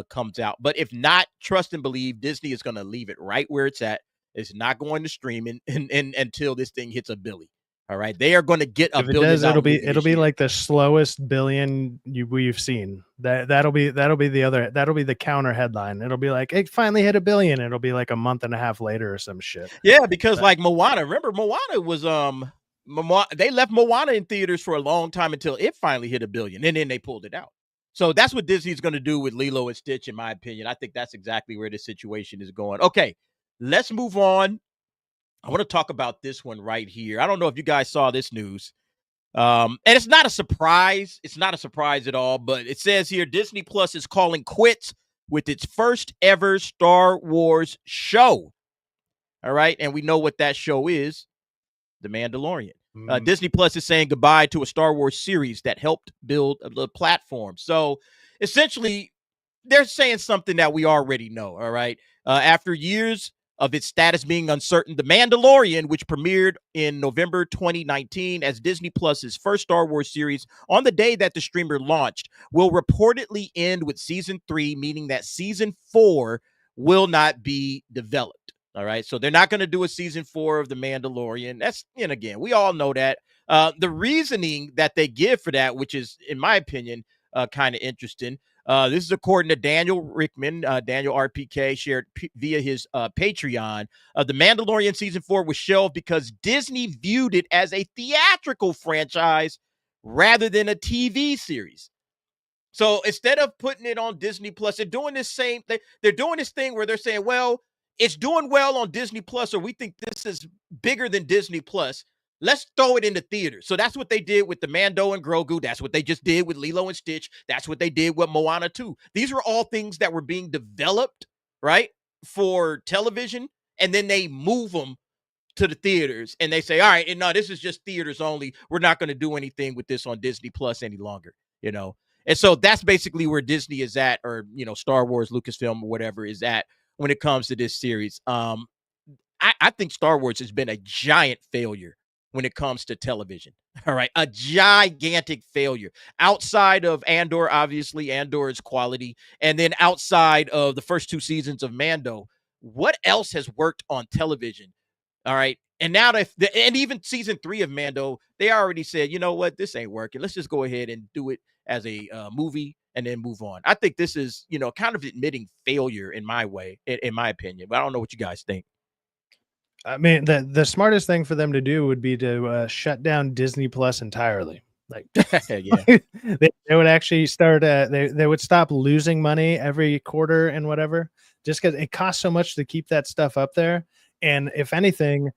comes out. But if not, trust and believe Disney is going to leave it right where it's at. It's not going to streaming and until this thing hits 1 billion. All right, they are going to get if $1 it billion. does, it'll be like the slowest billion we've seen. That'll be the counter headline. It'll be like it finally hit 1 billion. It'll be like a month and a half later or some shit. Yeah, because like Moana, remember Moana was they left Moana in theaters for a long time until it finally hit 1 billion, and then they pulled it out. So that's what Disney's going to do with Lilo and Stitch, in my opinion. I think that's exactly where this situation is going. Okay, let's move on. I want to talk about this one right here. I don't know if you guys saw this news. And it's not a surprise. It's not a surprise at all, but it says here Disney Plus is calling quits with its first ever Star Wars show. All right. And we know what that show is. The Mandalorian. Disney Plus is saying goodbye to a Star Wars series that helped build the platform. So essentially, they're saying something that we already know. All right. After years of its status being uncertain, The Mandalorian, which premiered in November 2019 as Disney Plus's first Star Wars series on the day that the streamer launched, will reportedly end with season 3, meaning that season 4 will not be developed. All right, so they're not going to do a season 4 of The Mandalorian. That's, and again, we all know that. The reasoning that they give for that, which is, in my opinion, kind of interesting. This is according to Daniel Rickman, Daniel RPK, shared via his Patreon. The Mandalorian season 4 was shelved because Disney viewed it as a theatrical franchise rather than a TV series. So instead of putting it on Disney Plus, they're doing this same thing. They're doing this thing where they're saying, well, it's doing well on Disney Plus, or we think this is bigger than Disney Plus. Let's throw it into theaters. So that's what they did with the Mando and Grogu. That's what they just did with Lilo and Stitch. That's what they did with Moana 2. These were all things that were being developed, right, for television, and then they move them to the theaters, and they say, all right, and no, this is just theaters only. We're not going to do anything with this on Disney Plus any longer, you know? And so that's basically where Disney is at, or, you know, Star Wars, Lucasfilm, or whatever is at when it comes to this series. I think Star Wars has been a giant failure when it comes to television. All right. A gigantic failure outside of Andor. Obviously Andor is quality. And then outside of the first 2 seasons of Mando, what else has worked on television? All right. And now and even season 3 of Mando, they already said, you know what, this ain't working. Let's just go ahead and do it as a movie and then move on. I think this is, you know, kind of admitting failure in my opinion, but I don't know what you guys think. I mean, the smartest thing for them to do would be to shut down Disney Plus entirely. Like, yeah, they would actually start. They would stop losing money every quarter and whatever, just because it costs so much to keep that stuff up there. And if anything,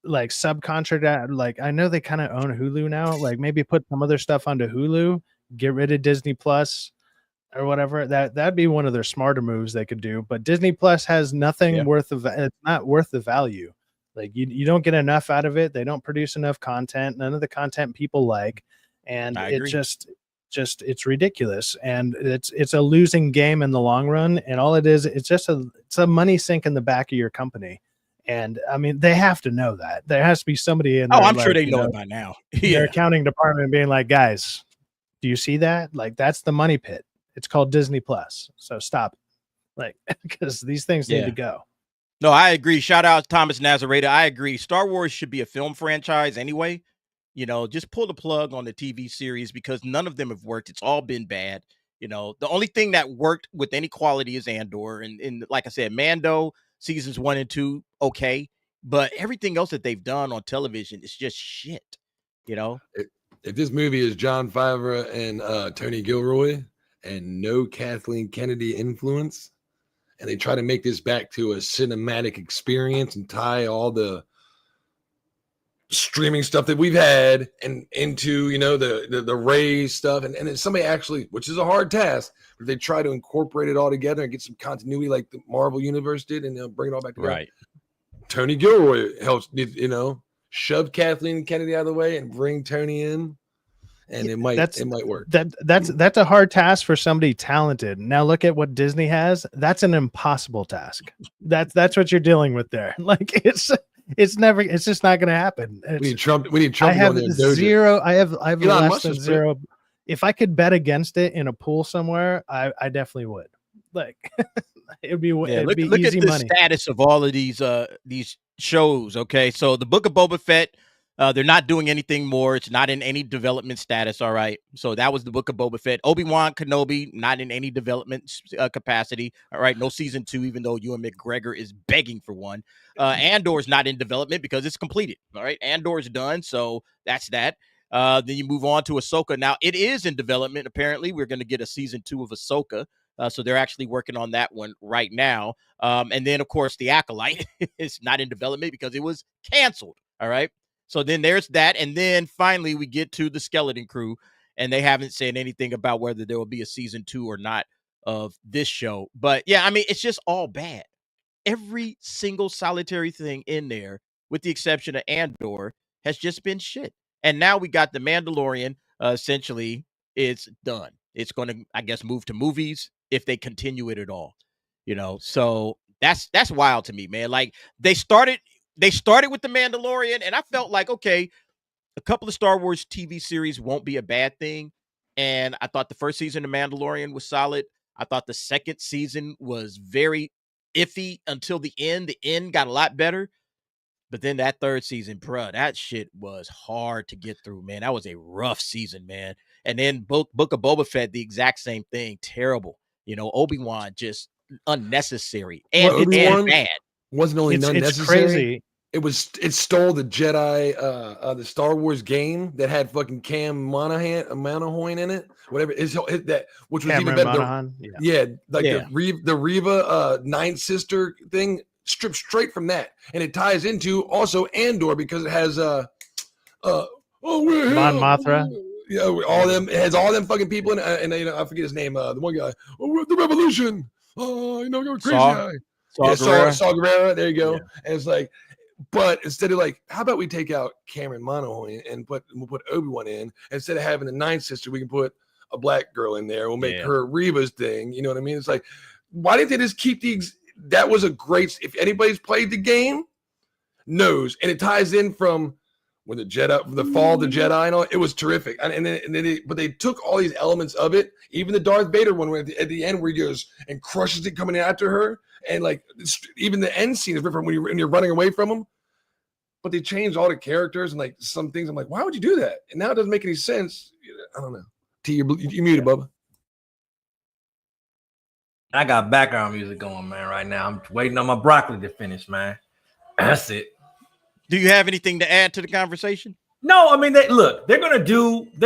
like subcontract, like I know they kind of own Hulu now, like maybe put some other stuff onto Hulu, get rid of Disney Plus or whatever. That'd be one of their smarter moves they could do. But Disney Plus has nothing worth of, it's not worth the value. Like you don't get enough out of it. They don't produce enough content, none of the content people like, and it just it's ridiculous, and it's a losing game in the long run. And all it is, it's a money sink in the back of your company. And I mean, they have to know that. There has to be somebody in there. I'm sure they know it by now. Their accounting department being like, guys, do you see that? Like, that's the money pit. It's called Disney Plus. So stop it. Like, because these things need to go. No, I agree. Shout out to Thomas Nazareta. I agree. Star Wars should be a film franchise anyway. You know, just pull the plug on the TV series because none of them have worked. It's all been bad. You know, the only thing that worked with any quality is Andor. And like I said, Mando seasons 1 and 2, okay. But everything else that they've done on television is just shit. You know, if this movie is John Favreau and Tony Gilroy and no Kathleen Kennedy influence, and they try to make this back to a cinematic experience and tie all the streaming stuff that we've had and into, you know, the Ray stuff, and if somebody actually, which is a hard task, but they try to incorporate it all together and get some continuity like the Marvel universe did, and bring it all back together. Right. Tony Gilroy helps, you know, shove Kathleen Kennedy out of the way and bring Tony in, and it might work. That's a hard task for somebody talented. Now look at what Disney has. That's an impossible task. That's what you're dealing with there. Like it's just not going to happen. We need Trump. I have zero. I have less than zero. If I could bet against it in a pool somewhere, I definitely would. Like it'd be look easy at the money. status of all of these shows. Okay, so the Book of Boba Fett, they're not doing anything more. It's not in any development status. All right, so that was the Book of Boba Fett. Obi-Wan Kenobi, not in any development capacity. All right, no season 2, even though Ewan McGregor is begging for one. Andor's not in development because it's completed. All right, Andor's done, so that's that. Then you move on to Ahsoka. Now it is in development. Apparently, we're going to get a season 2 of Ahsoka. So they're actually working on that one right now. And then, of course, The Acolyte is not in development because it was canceled. All right. So then there's that. And then finally, we get to the Skeleton Crew, and they haven't said anything about whether there will be a season 2 or not of this show. But yeah, I mean, it's just all bad. Every single solitary thing in there, with the exception of Andor, has just been shit. And now we got the Mandalorian. Essentially, it's done. It's going to, I guess, move to movies if they continue it at all, you know. So that's wild to me, man. Like they started with the Mandalorian, and I felt like, okay, a couple of Star Wars TV series won't be a bad thing. And I thought the first season of Mandalorian was solid. I thought the second season was very iffy until the end. The end got a lot better. But then that third season, bruh, that shit was hard to get through, man. That was a rough season, man. And then Book of Boba Fett, the exact same thing. Terrible. You know, Obi-Wan just unnecessary and bad. Wasn't only unnecessary. It's crazy. It stole the Jedi, the Star Wars game that had fucking Cam Monahan in it. Whatever is that, which was Cameron even better. Monaghan. The Reva Ninth Sister thing. Stripped straight from that, and it ties into also Andor because it has Mon Mothra. Yeah, all them. It has all them fucking people in it, and you know, I forget his name. The one guy. Oh, the Revolution. Oh, you know, you're crazy guy. Saw Gerrera. There you go. Yeah. And it's like, but instead of like, how about we take out Cameron Monaghan and we'll put Obi-Wan in instead of having the Ninth Sister, we can put a black girl in there. We'll make her Reva's thing. You know what I mean? It's like, why didn't they just keep that was a great, if anybody's played the game, knows, and it ties in from when the fall of the Jedi and all, it was terrific. But they took all these elements of it, even the Darth Vader one at the end where he goes and crushes it coming after her, and like even the end scene is different when you're running away from him. But they changed all the characters and like some things. I'm like, why would you do that? And now it doesn't make any sense. I don't know. T, you're muted, Bubba. I got background music going, man, right now. I'm waiting on my broccoli to finish, man. That's it. Do you have anything to add to the conversation? No, I mean, they're gonna do what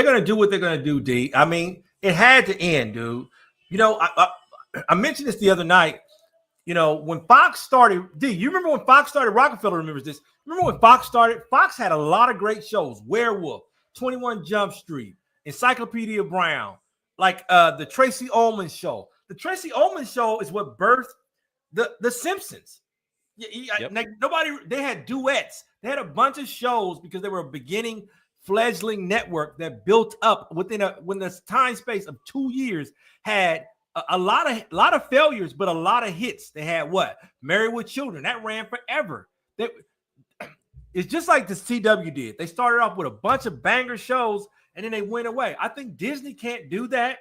they're gonna do, D. I mean, it had to end, dude. You know, I mentioned this the other night. You know, when Fox started, you remember when Fox started? Rockefeller remembers this. Remember when Fox started? Fox had a lot of great shows. Werewolf, 21 Jump Street, Encyclopedia Brown, like the Tracy Ullman Show. The Tracy Ullman Show is what birthed the Simpsons. Like nobody, they had duets. They had a bunch of shows because they were a beginning fledgling network that built up when the time space of 2 years had a lot of failures, but a lot of hits. They had what? Married with Children. That ran forever. It's just like the CW did. They started off with a bunch of banger shows and then they went away. I think Disney can't do that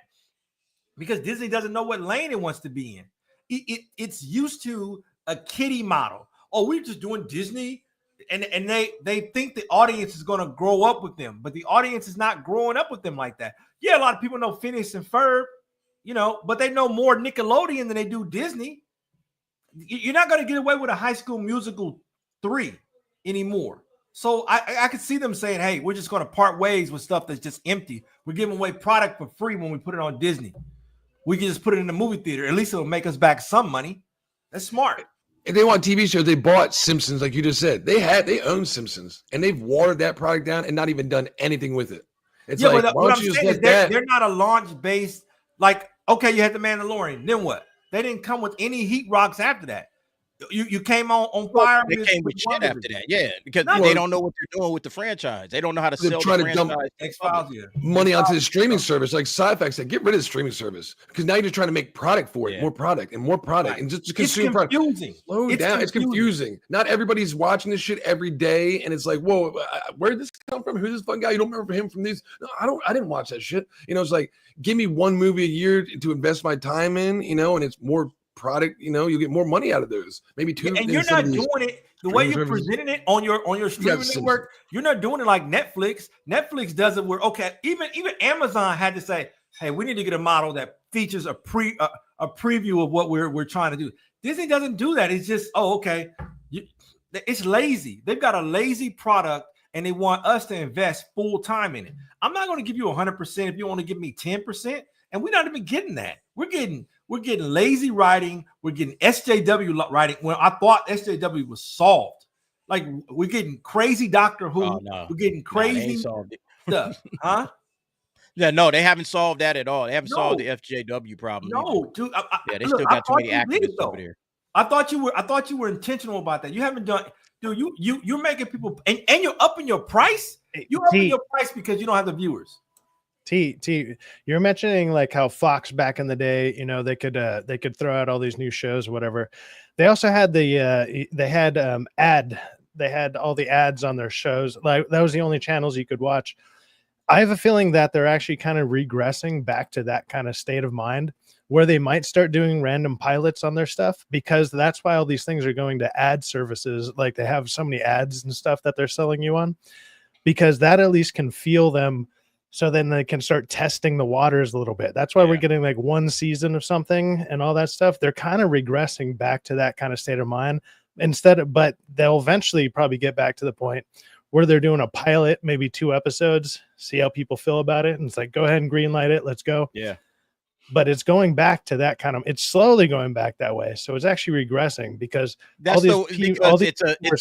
because Disney doesn't know what lane it wants to be in. It's used to a kiddie model. Oh, we're just doing Disney. And they think the audience is going to grow up with them, but the audience is not growing up with them like that. Yeah, a lot of people know Phineas and Ferb, you know, but they know more Nickelodeon than they do Disney. You're not going to get away with a High School Musical 3 anymore. So I could see them saying, hey, we're just going to part ways with stuff that's just empty. We're giving away product for free when we put it on Disney. We can just put it in the movie theater. At least it'll make us back some money. That's smart. If they want TV shows, they bought Simpsons, like you just said. They own Simpsons, and they've watered that product down and not even done anything with it. It's like, but what I'm saying is they're not a launch-based, like, okay, you had the Mandalorian, then what? They didn't come with any heat rocks after that. You came on fire. They came with shit after that, yeah, because they don't know what they're doing with the franchise. They don't know how to sell the franchise. Dump money onto the streaming service, like Sci-Fi said. Get rid of the streaming service because now you're just trying to make product for it, more product and more product, and just consume product. Slow down. It's confusing. Not everybody's watching this shit every day, and it's like, whoa, where did this come from? Who's this fucking guy? You don't remember him from these? No, I didn't watch that shit. You know, it's like, give me one movie a year to invest my time in. You know, and it's more product, you know, you get more money out of those. Maybe two. And you're not doing it the way you're presenting it on your streaming network. You're not doing it like Netflix. Netflix does it where, okay, even Amazon had to say, hey, we need to get a model that features a preview of what we're trying to do. Disney doesn't do that. It's just, oh, okay. It's lazy. They've got a lazy product and they want us to invest full time in it. I'm not going to give you 100% if you want to give me 10%. And we're not even getting that. We're getting lazy writing. We're getting SJW writing when I thought SJW was solved. Like, we're getting crazy Doctor Who. Oh, no. We're getting crazy stuff. Huh? Yeah, no, they haven't solved that at all. They haven't solved the FJW problem. No, dude. They still got too many activists over there. I thought you were intentional about that. You haven't done, dude. You're making people and you're upping your price. You're upping your price because you don't have the viewers. You're mentioning like how Fox back in the day, you know, they could throw out all these new shows or whatever. They also had they had all the ads on their shows. Like, that was the only channels you could watch. I have a feeling that they're actually kind of regressing back to that kind of state of mind where they might start doing random pilots on their stuff, because that's why all these things are going to ad services. Like, they have so many ads and stuff that they're selling you on, because that at least can feel them. So then they can start testing the waters a little bit. That's why we're getting like one season of something and all that stuff. They're kind of regressing back to that kind of state of mind but they'll eventually probably get back to the point where they're doing a pilot, maybe 2 episodes, see how people feel about it. And it's like, go ahead and green light it. Let's go. Yeah. But it's going back to that kind of, it's slowly going back that way. So it's actually regressing because it's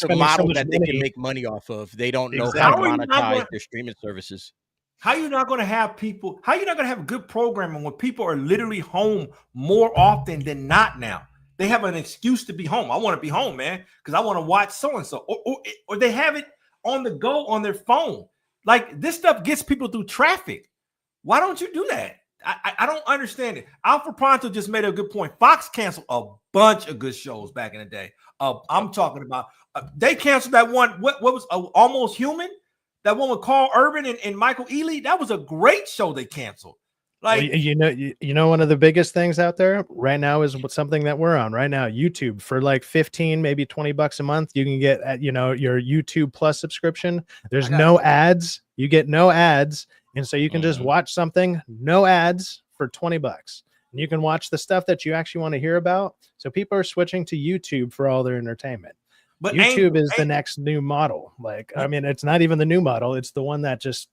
a model that they can make money off of. They don't know how to monetize their streaming services. How you not going to have people? How you not going to have good programming when people are literally home more often than not now? They have an excuse to be home. I want to be home, man, because I want to watch so and so, or they have it on the go on their phone. Like, this stuff gets people through traffic. Why don't you do that? I don't understand it. Alfred Pronto just made a good point. Fox canceled a bunch of good shows back in the day. I'm talking about they canceled that one. What was Almost Human? That one with Carl Urban and Michael Ealy, that was a great show they canceled. Like, you know, one of the biggest things out there right now is something that we're on right now, YouTube. For like 15, maybe $20 a month, you can get, you know, your YouTube Plus subscription. There's no ads. You get no ads. And so you can just watch something, no ads, for $20. And you can watch the stuff that you actually want to hear about. So people are switching to YouTube for all their entertainment. But YouTube is the next new model. Like, I mean, it's not even the new model. It's the one that just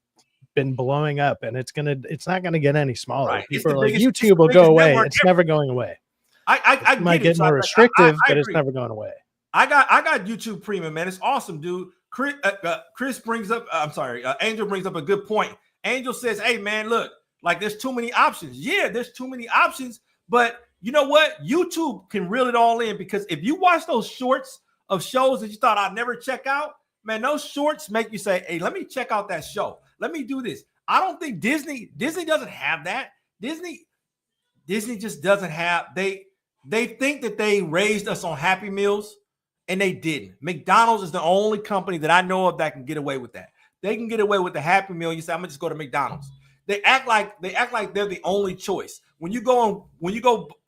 been blowing up, and it's not gonna get any smaller. Right. People are like, YouTube will go away. It's never going away. I might get it. get more I restrictive, but it's agree. never going away. I got YouTube Premium, man. It's awesome, dude. Chris brings up, Angel brings up a good point. Angel says, hey, man, look, like there's too many options. Yeah, there's too many options. But you know what? YouTube can reel it all in, because if you watch those shorts of shows that you thought I'd never check out, man, those shorts make you say, hey, let me check out that show. Let me do this. I don't think Disney doesn't have that. Disney just doesn't have, they think that they raised us on Happy Meals, and they didn't. McDonald's is the only company that I know of that can get away with that. They can get away with the Happy Meal. You say, I'm gonna just go to McDonald's. They act like they're the only choice. When you go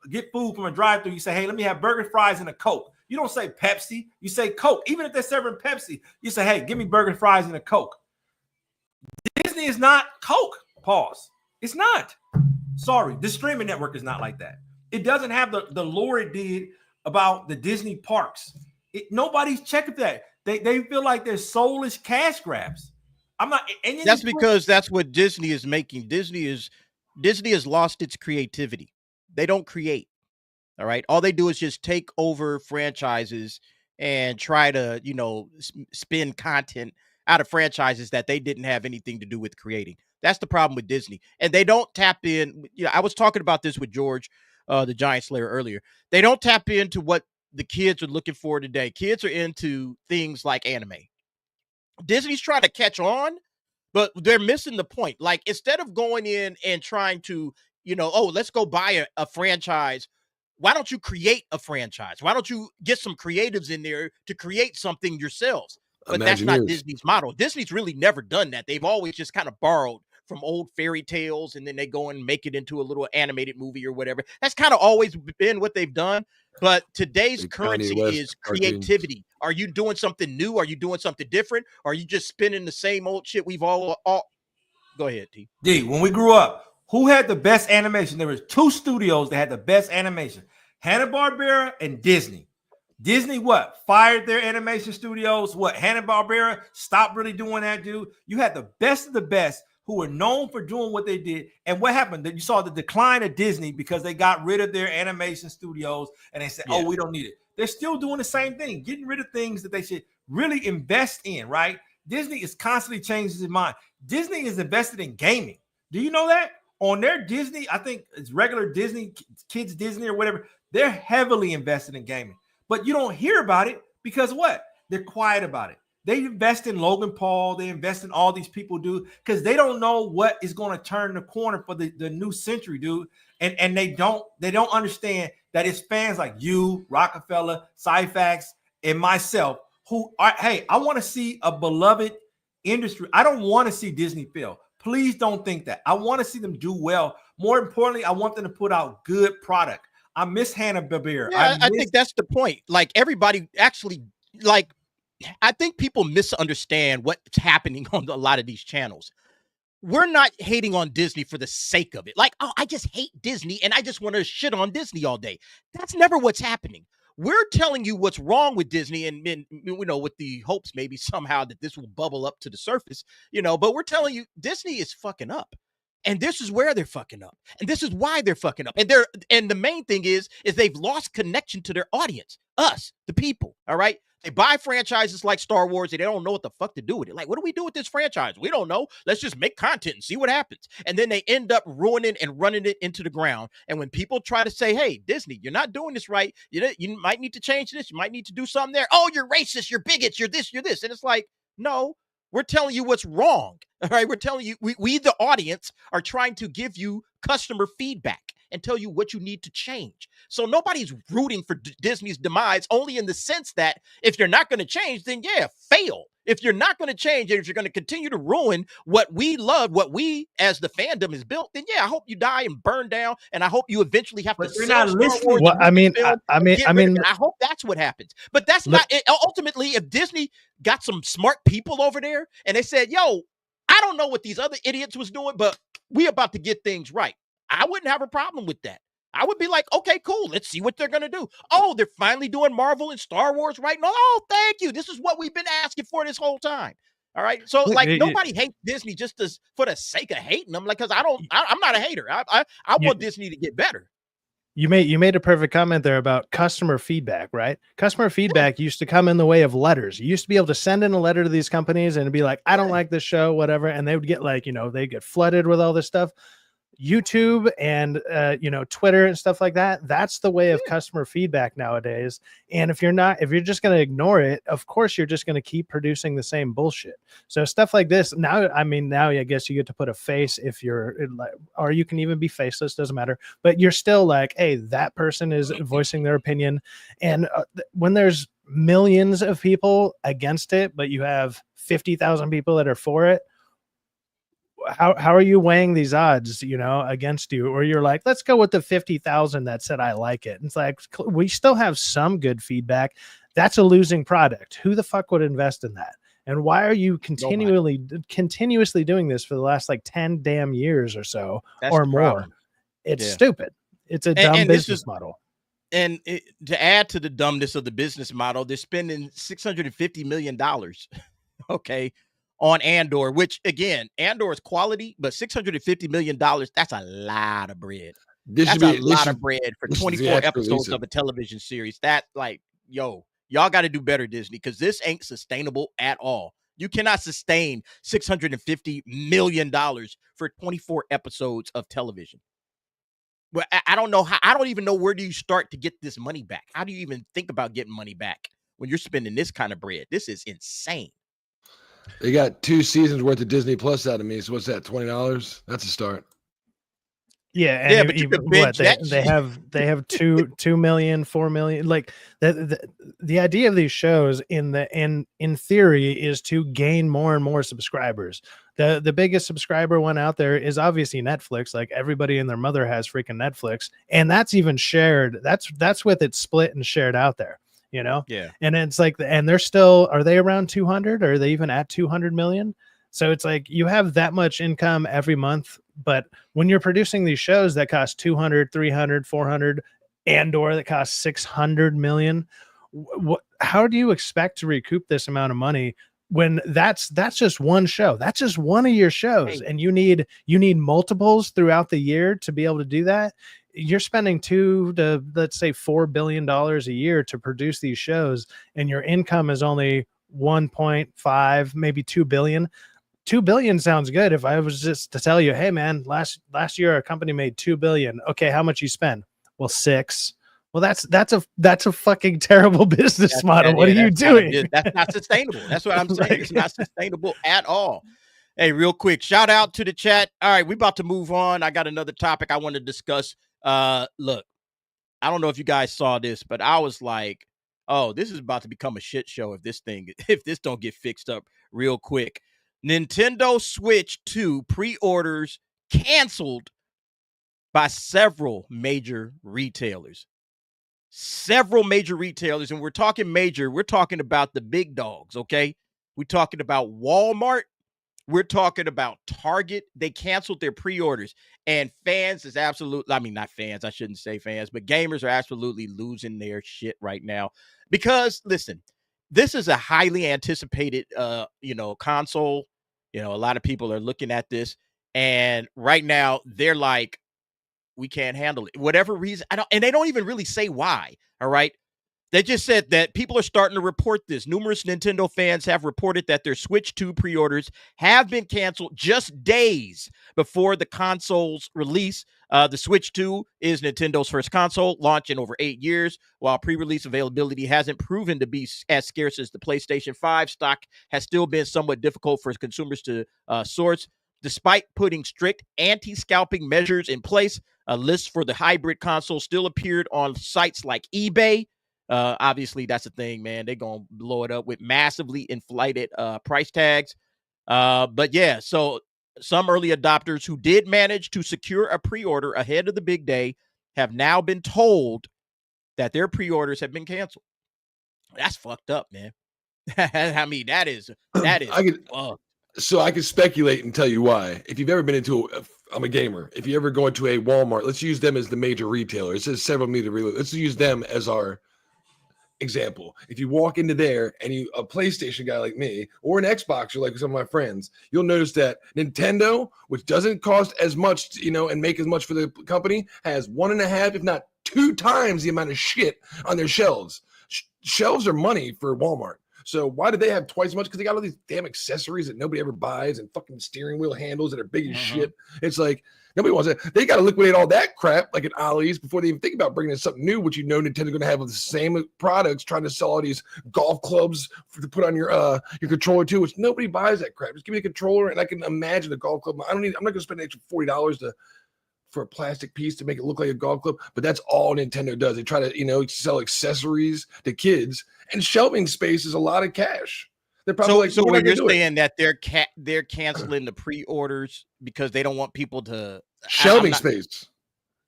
get food from a drive-thru, you say, hey, let me have burger, fries, and a Coke. You don't say Pepsi, you say Coke. Even if they're serving Pepsi, you say, hey, give me burger, fries, and a Coke. Disney is not Coke. Pause. It's not. Sorry, the streaming network is not like that. It doesn't have the lore it did about the Disney parks. Nobody's checking that. They feel like they're soulless cash grabs. I'm not. And that's because that's what Disney is making. Disney has lost its creativity. They don't create. All right. All they do is just take over franchises and try to, spin content out of franchises that they didn't have anything to do with creating. That's the problem with Disney. And they don't tap in. I was talking about this with George, the Giant Slayer, earlier. They don't tap into what the kids are looking for today. Kids are into things like anime. Disney's trying to catch on, but they're missing the point. Like, instead of going in and trying to, let's go buy a franchise, why don't you create a franchise? Why don't you get some creatives in there to create something yourselves? But that's not Disney's model. Disney's really never done that. They've always just kind of borrowed from old fairy tales, and then they go and make it into a little animated movie or whatever. That's kind of always been what they've done. But today's currency is creativity. Are you doing something new? Are you doing something different? Or are you just spinning the same old shit we've all Go ahead, T. D, when we grew up, who had the best animation? There was two studios that had the best animation, Hanna-Barbera and Disney. Disney, fired their animation studios. Hanna-Barbera stopped really doing that, dude. You had the best of the best who were known for doing what they did. And what happened? That you saw the decline of Disney because they got rid of their animation studios and they said, oh, we don't need it. They're still doing the same thing, getting rid of things that they should really invest in, right? Disney is constantly changing its mind. Disney is invested in gaming. Do you know that? On their Disney, I think it's regular Disney, Kids Disney or whatever, they're heavily invested in gaming. But you don't hear about it because what? They're quiet about it. They invest in Logan Paul. They invest in all these people, dude, because they don't know what is going to turn the corner for the new century, dude. And they don't understand that it's fans like you, Rockefeller, Cyfax, and myself who are, hey, I want to see a beloved industry. I don't want to see Disney fail. Please don't think that. I want to see them do well. More importantly, I want them to put out good product. I miss Hanna-Barbera. Yeah, I think that's the point. Like, everybody actually, like, I think people misunderstand what's happening on a lot of these channels. We're not hating on Disney for the sake of it. Like, oh, I just hate Disney and I just want to shit on Disney all day. That's never what's happening. We're telling you what's wrong with Disney and with the hopes maybe somehow that this will bubble up to the surface, but we're telling you Disney is fucking up. And this is where they're fucking up. And this is why they're fucking up. And the main thing is they've lost connection to their audience, us, the people. All right. They buy franchises like Star Wars and they don't know what the fuck to do with it. Like, what do we do with this franchise? We don't know. Let's just make content and see what happens. And then they end up ruining and running it into the ground. And when people try to say, hey, Disney, you're not doing this right. You might need to change this. You might need to do something there. Oh, you're racist. You're bigots. You're this, you're this. And it's like, no, we're telling you what's wrong. All right. We're telling you, we the audience, are trying to give you customer feedback and tell you what you need to change. So nobody's rooting for Disney's demise, only in the sense that if you're not going to change, then yeah, fail. If you're not going to change, and if you're going to continue to ruin what we love, what we as the fandom has built, then yeah, I hope you die and burn down, and I hope you eventually have to. They're not listening. Well, I mean, I hope that's what happens. But that's not it. Ultimately, if Disney got some smart people over there and they said, "Yo, I don't know what these other idiots was doing, but we about to get things right," I wouldn't have a problem with that. I would be like, okay, cool. Let's see what they're going to do. Oh, they're finally doing Marvel and Star Wars right now. Oh, thank you. This is what we've been asking for this whole time. All right. So nobody hates Disney just for the sake of hating them. Like, cause I'm not a hater. I want Disney to get better. You made a perfect comment there about customer feedback, right? Customer feedback used to come in the way of letters. You used to be able to send in a letter to these companies and it'd be like, I don't like this show, whatever. And they would get like, they get flooded with all this stuff. YouTube and Twitter and stuff like that. That's the way of customer feedback nowadays. And if you're just going to ignore it, of course you're just going to keep producing the same bullshit. So stuff like this now, I guess you get to put a face if you're, or you can even be faceless, doesn't matter. But you're still like, hey, that person is voicing their opinion. And when there's millions of people against it, but you have 50,000 people that are for it, how are you weighing these odds, against you? Or you're like, let's go with the 50,000 that said I like it. And it's like, we still have some good feedback. That's a losing product. Who the fuck would invest in that? And why are you continuously doing this for the last like 10 damn years or so? That's or more? Problem. It's stupid. It's a dumb business model. And to add to the dumbness of the business model, they're spending $650 million. Okay. On Andor, which again, Andor is quality, but $650 million, that's a lot of bread. That's a lot of bread for 24 episodes of a television series. That y'all got to do better, Disney, because this ain't sustainable at all. You cannot sustain $650 million for 24 episodes of television. Well, I don't know how, I don't even know where do you start to get this money back? How do you even think about getting money back when you're spending this kind of bread? This is insane. They got 2 seasons worth of Disney Plus out of me. So what's that? $20? That's a start. Yeah, and but they have 2 million, 4 million. Like the idea of these shows in theory is to gain more and more subscribers. The biggest subscriber one out there is obviously Netflix. Like everybody and their mother has freaking Netflix, and that's even shared. That's with it split and shared out there. Yeah. And it's like, and are they around 200? Or are they even at 200 million? So it's like you have that much income every month. But when you're producing these shows that cost 200, 300, 400, Andor that costs 600 million, how do you expect to recoup this amount of money when that's just one show? That's just one of your shows. And you need multiples throughout the year to be able to do that. You're spending $2 to let's say $4 billion a year to produce these shows, and your income is only 1.5, maybe 2 billion. 2 billion sounds good. If I was just to tell you, hey man, last year a company made 2 billion. Okay, how much you spend? Well, 6. Well, that's a fucking terrible business model. What are you doing? That's not sustainable. That's what I'm saying. It's not sustainable at all. Hey, real quick, shout out to the chat. All right, we're about to move on. I got another topic I want to discuss. Look, I don't know if you guys saw this, but I was like, oh, this is about to become a shit show if this don't get fixed up real quick. Nintendo Switch 2 pre-orders canceled by several major retailers. And we're talking major, we're talking about the big dogs, okay? We're talking about Walmart. We're talking about Target. They canceled their pre-orders, and fans is not fans. I shouldn't say fans, but gamers are absolutely losing their shit right now because listen, this is a highly anticipated, console. A lot of people are looking at this, and right now they're like, we can't handle it. Whatever reason, and they don't even really say why. All right. They just said that people are starting to report this. Numerous Nintendo fans have reported that their Switch 2 pre-orders have been canceled just days before the console's release. The Switch 2 is Nintendo's first console, launched in over 8 years. While pre-release availability hasn't proven to be as scarce as the PlayStation 5, stock has still been somewhat difficult for consumers to source. Despite putting strict anti-scalping measures in place, a list for the hybrid console still appeared on sites like eBay. Obviously, that's the thing, man. They're going to blow it up with massively inflated price tags. But yeah, so some early adopters who did manage to secure a pre-order ahead of the big day have now been told that their pre-orders have been canceled. That's fucked up, man. I mean, that is So I can speculate and tell you why. If you've ever been I'm a gamer. If you ever go into a Walmart, let's use them as the major retailer. It says several meter. Let's use them as our example. If you walk into there and a PlayStation guy like me or an Xboxer like some of my friends, you'll notice that Nintendo, which doesn't cost as much, and make as much for the company, has 1.5, if not 2 times the amount of shit on their shelves. Shelves are money for Walmart. So why do they have twice as much? Because they got all these damn accessories that nobody ever buys and fucking steering wheel handles that are big as shit. It's like nobody wants it. They got to liquidate all that crap like at Ollie's before they even think about bringing in something new, which Nintendo's going to have with the same products, trying to sell all these golf clubs to put on your controller too, which nobody buys that crap. Just give me a controller and I can imagine a golf club. I'm not going to spend an extra $40 for a plastic piece to make it look like a golf club, but that's all Nintendo does. They try to, sell accessories to kids, and shelving space is a lot of cash. They're probably so when you're saying that they're canceling the pre-orders because they don't want people to shelving space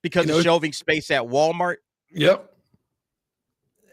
because of shelving space at Walmart. Yep.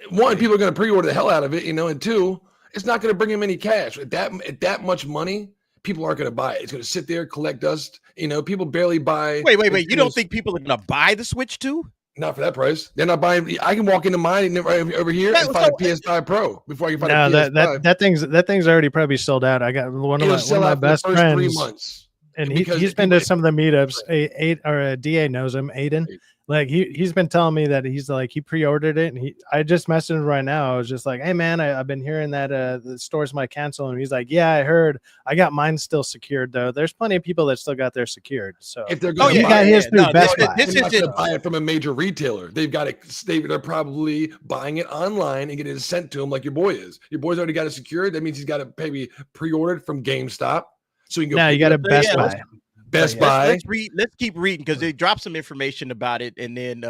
One, people are going to pre-order the hell out of it, and 2, it's not going to bring them any cash at that much money. People aren't going to buy it. It's going to sit there, collect dust. People barely buy. Wait. You don't think people are going to buy the Switch 2? Not for that price. They're not buying. I can walk into mine right over here and find a PS5 Pro before I can find a PS5. that thing's already probably sold out. I got one of my best friends. 3 months. And he's been to some of the meetups. DA knows him, Aiden. Like he's been telling me that he's like he pre-ordered it, and I just messaged him right now. I was just like, hey man, I've been hearing that the stores might cancel, and he's like, yeah, I heard. I got mine still secured though. There's plenty of people that still got theirs secured. So if they're going to buy his through Best Buy, they're not going to buy it from a major retailer. They've got it. They're probably buying it online and getting it sent to him like your boy is. Your boy's already got it secured. That means he's got it maybe pre-ordered from GameStop. So you can go. Now you got a Best Buy. Best Buy. Let's keep reading because they dropped some information about it, and then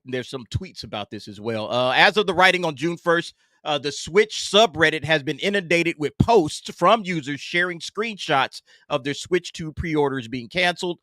there's some tweets about this as well. As of the writing on June 1st, the Switch subreddit has been inundated with posts from users sharing screenshots of their Switch 2 pre-orders being canceled.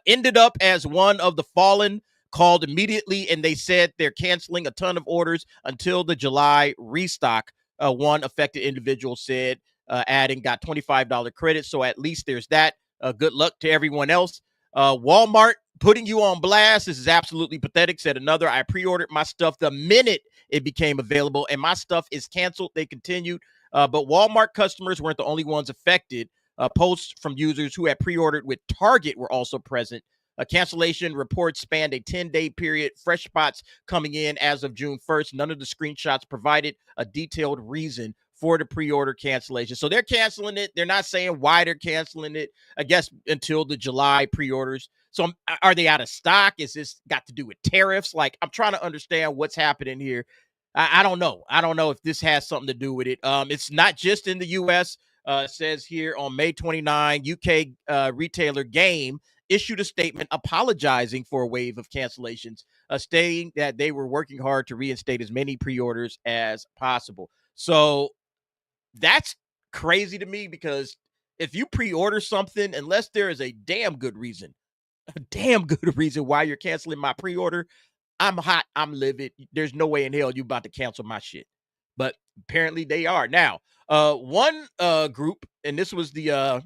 Ended up as one of the fallen called immediately, and they said they're canceling a ton of orders until the July restock. One affected individual said, adding, got $25 credit, so at least there's that. Good luck to everyone else. Walmart putting you on blast. This is absolutely pathetic, said another. I pre-ordered my stuff the minute it became available, and my stuff is canceled. They continued. But Walmart customers weren't the only ones affected. Posts from users who had pre-ordered with Target were also present. Cancellation reports spanned a 10-day period. Fresh spots coming in as of June 1st. None of the screenshots provided a detailed reason for the pre-order cancellation. So they're canceling it. They're not saying why they're canceling it, I guess, until the July pre-orders. So are they out of stock? Is this got to do with tariffs? Like, I'm trying to understand what's happening here. I don't know. I don't know if this has something to do with it. It's not just in the U.S. It says here on May 29, UK retailer Game issued a statement apologizing for a wave of cancellations, stating that they were working hard to reinstate as many pre-orders as possible. So that's crazy to me, because if you pre-order something, unless there is a damn good reason why you're canceling my pre-order, I'm hot, I'm livid. There's no way in hell you about to cancel my shit. But apparently they are. Now, one group, and this was the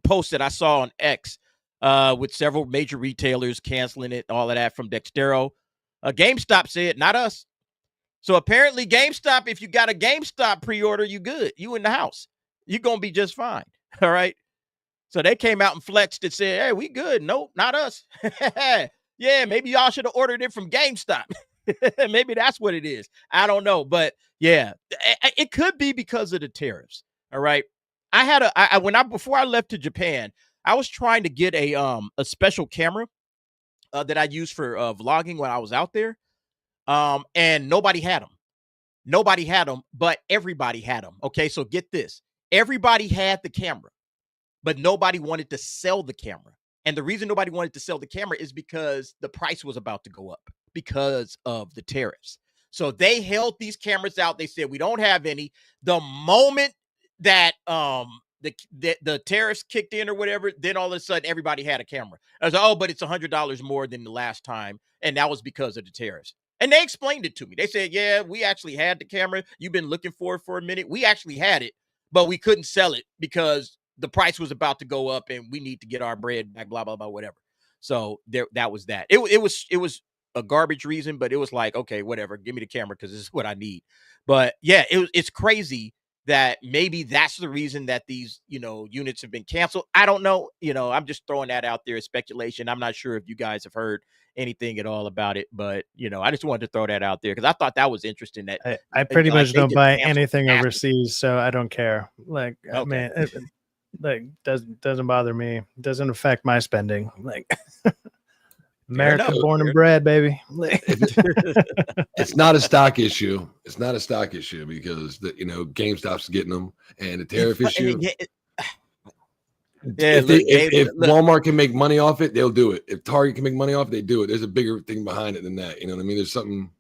post that I saw on X with several major retailers canceling it, all of that from Dextero. GameStop said, not us. So apparently GameStop, if you got a GameStop pre-order, you good. You in the house. You're going to be just fine. All right. So they came out and flexed and said, hey, we good. Nope, not us. Yeah, maybe y'all should have ordered it from GameStop. Maybe that's what it is. I don't know. But yeah, it could be because of the tariffs. All right. I had before I left to Japan, I was trying to get a special camera that I used for vlogging when I was out there. And nobody had them, but everybody had them. Okay. So get this. Everybody had the camera, but nobody wanted to sell the camera. And the reason nobody wanted to sell the camera is because the price was about to go up because of the tariffs. So they held these cameras out. They said, we don't have any. The moment that the tariffs kicked in or whatever, then all of a sudden everybody had a camera. I was like, oh, but it's $100 more than the last time. And that was because of the tariffs. And they explained it to me. They said, yeah, we actually had the camera. You've been looking for it for a minute. We actually had it, but we couldn't sell it because the price was about to go up and we need to get our bread back, blah, blah, blah, whatever. So that was that. It was a garbage reason, but it was like, okay, whatever. Give me the camera because this is what I need. But yeah, it's crazy that maybe that's the reason that these, units have been canceled. I don't know. I'm just throwing that out there as speculation. I'm not sure if you guys have heard anything at all about it, but I just wanted to throw that out there because I thought that was interesting. That I pretty much they don't just buy canceled anything after. overseas, so I don't care. Like, I Okay. mean, like doesn't bother me. Doesn't affect my spending. Like, America, enough. born Fair and bred, baby. It's not a stock issue. It's not a stock issue because GameStop's getting them, and the tariff issue. If Walmart can make money off it, they'll do it. If Target can make money off it, they do it. There's a bigger thing behind it than that. You know what I mean? There's something.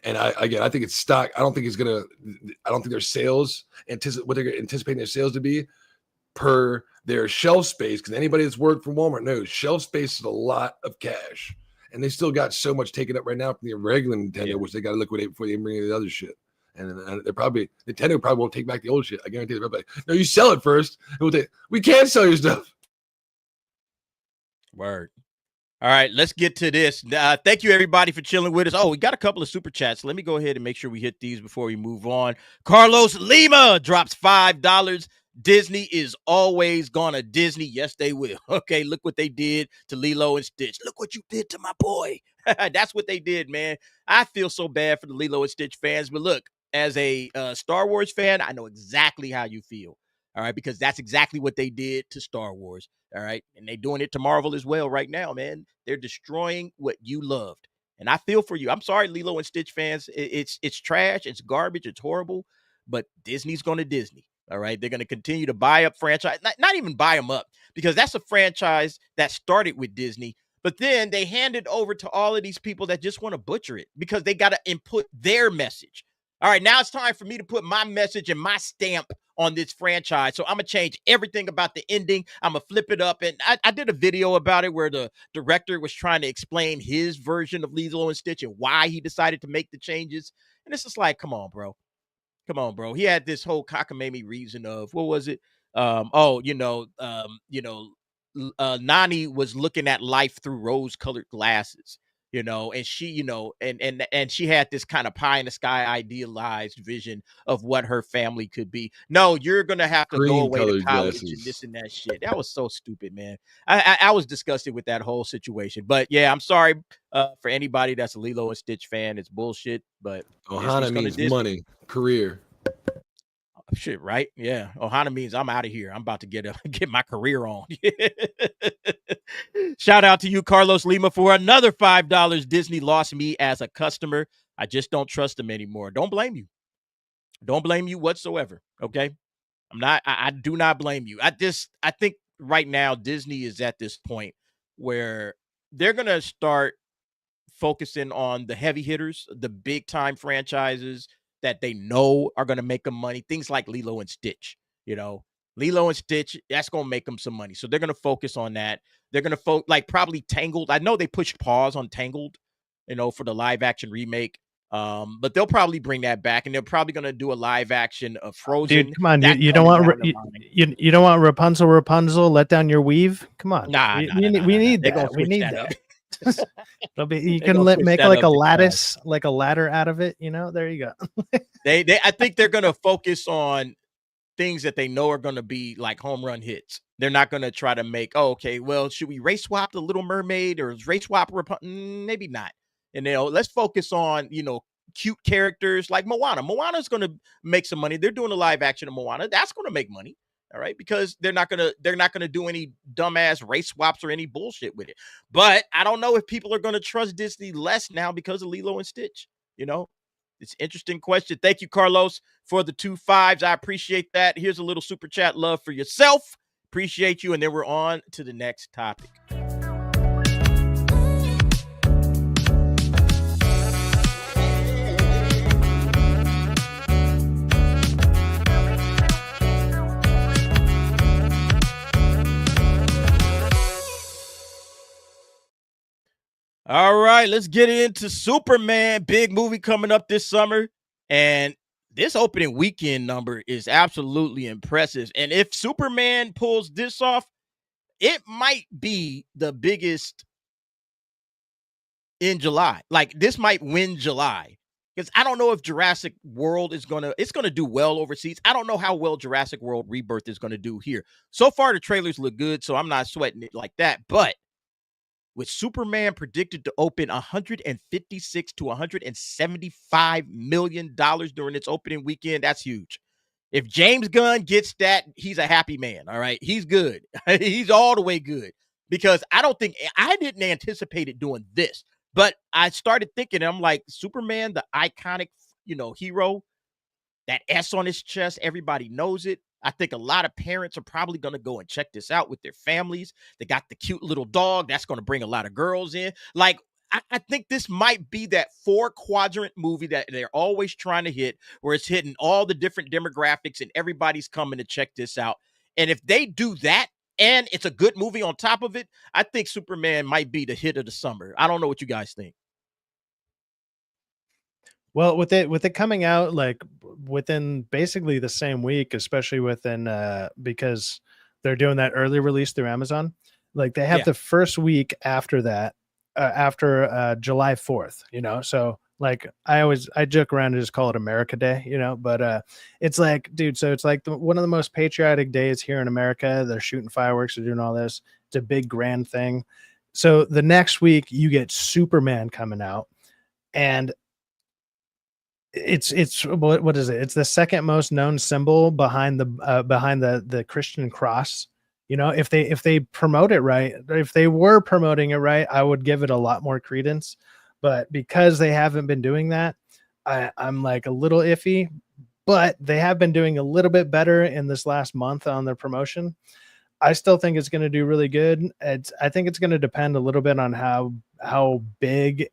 And I think it's stock. I don't think their sales what they're anticipating their sales to be per their shelf space. Because anybody that's worked for Walmart knows shelf space is a lot of cash, and they still got so much taken up right now from the regular Nintendo, which they got to liquidate before they bring any of the other shit. And Nintendo probably won't take back the old shit. I guarantee they're like, no, you sell it first. We can't sell your stuff. Word. All right, let's get to this. Thank you, everybody, for chilling with us. Oh, we got a couple of super chats. Let me go ahead and make sure we hit these before we move on. Carlos Lima drops $5. Disney is always gonna Disney. Yes, they will. Okay, look what they did to Lilo and Stitch. Look what you did to my boy. That's what they did, man. I feel so bad for the Lilo and Stitch fans, but look, as a Star Wars fan, I know exactly how you feel. All right, because that's exactly what they did to Star Wars. All right, and they're doing it to Marvel as well right now, man. They're destroying what you loved, and I feel for you. I'm sorry, Lilo and Stitch fans. It's trash. It's garbage. It's horrible. But Disney's going to Disney. All right, they're going to continue to buy up franchise, not even buy them up, because that's a franchise that started with Disney. But then they hand it over to all of these people that just want to butcher it because they got to input their message. All right, now it's time for me to put my message and my stamp on this franchise. So I'm going to change everything about the ending. I'm going to flip it up. And I did a video about it where the director was trying to explain his version of Lilo and Stitch and why he decided to make the changes. And it's just like, come on, bro. Come on, bro. He had this whole cockamamie reason of, what was it? Nani was looking at life through rose-colored glasses. And she, and she had this kind of pie in the sky idealized vision of what her family could be. No, you're gonna have to go away to college and this and that shit. That was so stupid, man. I was disgusted with that whole situation. But yeah, I'm sorry for anybody that's a Lilo and Stitch fan. It's bullshit. But Ohana means money, career. Shit, right? Yeah. Ohana means I'm out of here. I'm about to get my career on. Shout out to you, Carlos Lima, for another $5. Disney lost me as a customer. I just don't trust them anymore. Don't blame you. Don't blame you whatsoever. Okay. I do not blame you. I think right now Disney is at this point where they're going to start focusing on the heavy hitters, the big time franchises that they know are going to make them money. Things like Lilo and Stitch, Lilo and Stitch, that's going to make them some money. So they're going to focus on that. They're going to like probably Tangled. I know they pushed pause on Tangled, for the live action remake. But they'll probably bring that back, and they're probably going to do a live action of Frozen. Dude, come on. You don't want you don't want Rapunzel, let down your weave? Come on. We need that. We need that. You can make like a lattice, like a ladder out of it. There you go. I think they're going to focus on things that they know are going to be like home run hits. They're not going to try to make, should we race swap the Little Mermaid or race swap maybe not. And let's focus on, cute characters like Moana. Moana's going to make some money. They're doing a live action of Moana. That's going to make money. All right, because they're not gonna do any dumbass race swaps or any bullshit with it. But I don't know if people are gonna trust Disney less now because of Lilo and Stitch. It's an interesting question. Thank you, Carlos, for the 2 5s. I appreciate that. Here's a little super chat love for yourself. Appreciate you. And then we're on to the next topic. All right, let's get into Superman. Big movie coming up this summer. And this opening weekend number is absolutely impressive. And if Superman pulls this off, it might be the biggest in July. Like, this might win July. because I don't know if Jurassic World it's gonna do well overseas. I don't know how well Jurassic World Rebirth is gonna do here. So far, the trailers look good, so I'm not sweating it like that. But with Superman predicted to open $156 to $175 million during its opening weekend, that's huge. If James Gunn gets that, he's a happy man. All right, he's good. He's all the way good, because I didn't anticipate it doing this. But I started thinking, I'm like, Superman, the iconic, hero, that S on his chest, everybody knows it. I think a lot of parents are probably going to go and check this out with their families. They got the cute little dog. That's going to bring a lot of girls in. Like, I think this might be that 4-quadrant movie that they're always trying to hit, where it's hitting all the different demographics and everybody's coming to check this out. And if they do that, and it's a good movie on top of it, I think Superman might be the hit of the summer. I don't know what you guys think. Well, with it coming out like within basically the same week, especially within because they're doing that early release through Amazon. Like they have the first week after that, after July 4th, so like I joke around and just call it America Day, but it's like, dude, so it's like one of the most patriotic days here in America. They're shooting fireworks, they're doing all this. It's a big grand thing. So the next week you get Superman coming out, and it's what is it? It's the second most known symbol behind the Christian cross. If they promote it right, if they were promoting it right, I would give it a lot more credence. But because they haven't been doing that, I'm like a little iffy. But they have been doing a little bit better in this last month on their promotion. I still think it's going to do really good. I think it's going to depend a little bit on how big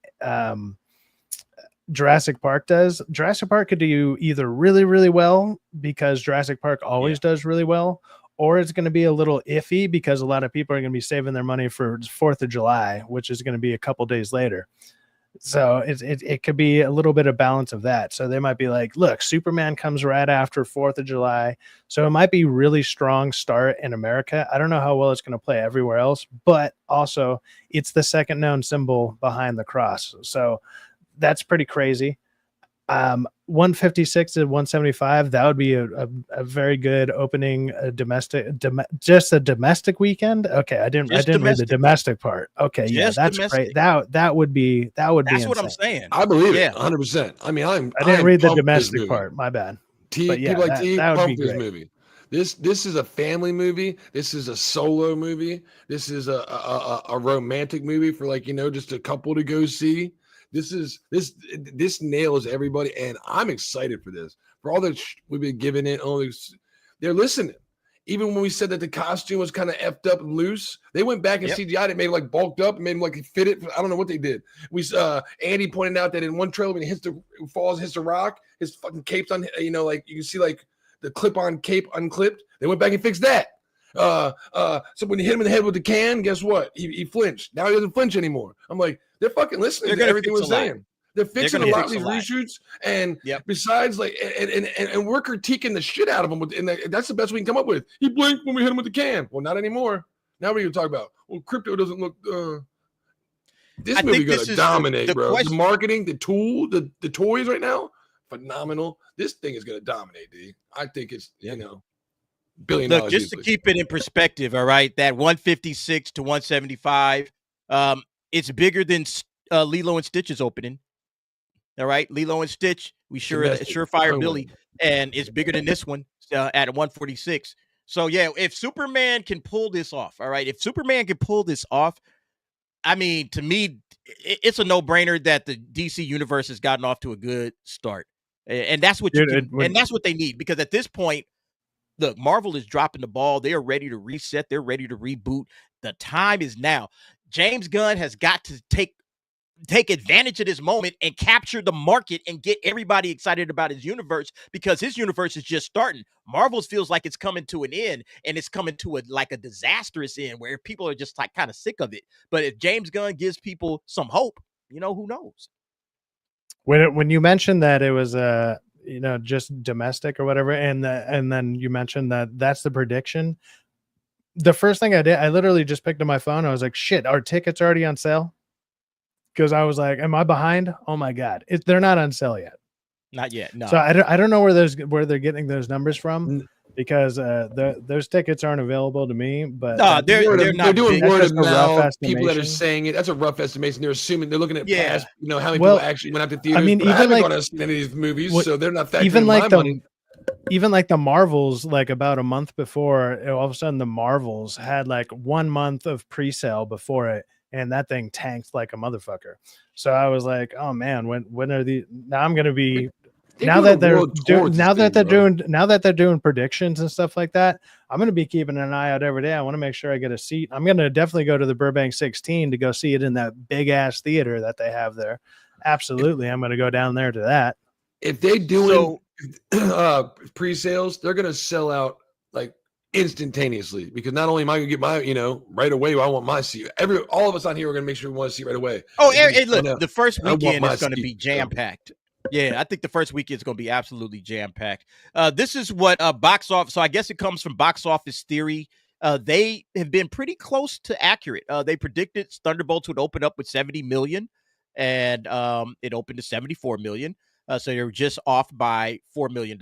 Jurassic Park does. Jurassic Park could do either really, really well, because Jurassic Park always does really well, or it's going to be a little iffy because a lot of people are going to be saving their money for 4th of July, which is going to be a couple days later. So it could be a little bit of balance of that. So they might be like, look, Superman comes right after 4th of July. So it might be really strong start in America. I don't know how well it's going to play everywhere else, but also it's the second known symbol behind the cross. So that's pretty crazy. 156 to 175, that would be a very good opening, just a domestic weekend. Okay, I didn't read the domestic part. Okay, just that's domestic. Great. That would be That's insane. what I'm saying. I believe it 100%. I mean, I didn't read the domestic part. My bad. People like T pump this movie. This is a family movie. This is a solo movie. This is a romantic movie for just a couple to go see. This nails everybody, and I'm excited for this. For all that we've been giving it, they're listening. Even when we said that the costume was kind of effed up and loose, they went back and CGI'd it, made it bulked up, and made him fit it. I don't know what they did. Andy pointed out that in one trailer when he hits the rock, his fucking cape's on. You can see the clip-on cape unclipped. They went back and fixed that. So when you hit him in the head with the can, guess what? He flinched. Now he doesn't flinch anymore. I'm like, they're fucking listening to everything we're saying. They're fixing a lot of these reshoots, and besides, and we're critiquing the shit out of them. And that's the best we can come up with. He blinked when we hit him with the can. Well, not anymore. Now what are you talking about? Well, crypto doesn't look. This movie gonna dominate, bro. The marketing, the toys right now, phenomenal. This thing is gonna dominate, D. I think it's $1 billion. Look, just to keep it in perspective, all right, that 156 to 175, it's bigger than Lilo and Stitch's opening. All right, Lilo and Stitch, Surefire Billy, and it's bigger than this one at 146. So if Superman can pull this off, all right, I mean, to me, it's a no-brainer that the DC universe has gotten off to a good start, and that's what that's what they need, because at this point, look, Marvel is dropping the ball. They are ready to reset. They're ready to reboot. The time is now. James Gunn has got to take advantage of this moment and capture the market and get everybody excited about his universe, because his universe is just starting. Marvel's feels like it's coming to an end, and it's coming to a disastrous end where people are just kind of sick of it. But if James Gunn gives people some hope, who knows? When you mentioned that it was just domestic or whatever, and then you mentioned that that's the prediction. The first thing I did, I literally just picked up my phone. I was like, shit, our tickets already on sale. because I was like, am I behind? Oh my God. They're not on sale yet. Not yet. No. So I don't know where they're getting those numbers from, N- because those tickets aren't available to me. But No, that's- they're They're not doing big. That's word just of a rough mouth. People that are estimation. saying it. That's a rough estimation. They're assuming they're looking at Yeah. past. You know how many Well, people actually went out to theaters. mean, but I even haven't like- gone to see any of these movies, what- so they're not factoring even in like my the money. even like the Marvels, like about a month before, all of a sudden the Marvels had like 1 month of pre-sale before it, and that thing tanked like a motherfucker. So I was like, oh man, when are the now I'm gonna be now that they're doing predictions and stuff like that, I'm going to be keeping an eye out every day. I want to make sure I get a seat. I'm going to definitely go to the Burbank 16 to go see it in that big ass theater that they have there. Absolutely. I'm going to go down there to that. If they doing pre-sales, they're gonna sell out like instantaneously, because not only am I gonna get my, right away, I want my seat. All of us on here are gonna make sure we want to see right away. Oh, They're gonna hey, look, sell out. the first I want weekend my is going to seat, be so. jam packed. Yeah, I think the first weekend is going to be absolutely jam packed. This is what box office. So I guess it comes from Box Office Theory. They have been pretty close to accurate. They predicted Thunderbolts would open up with 70 million, and it opened to 74 million. So they were just off by $4 million.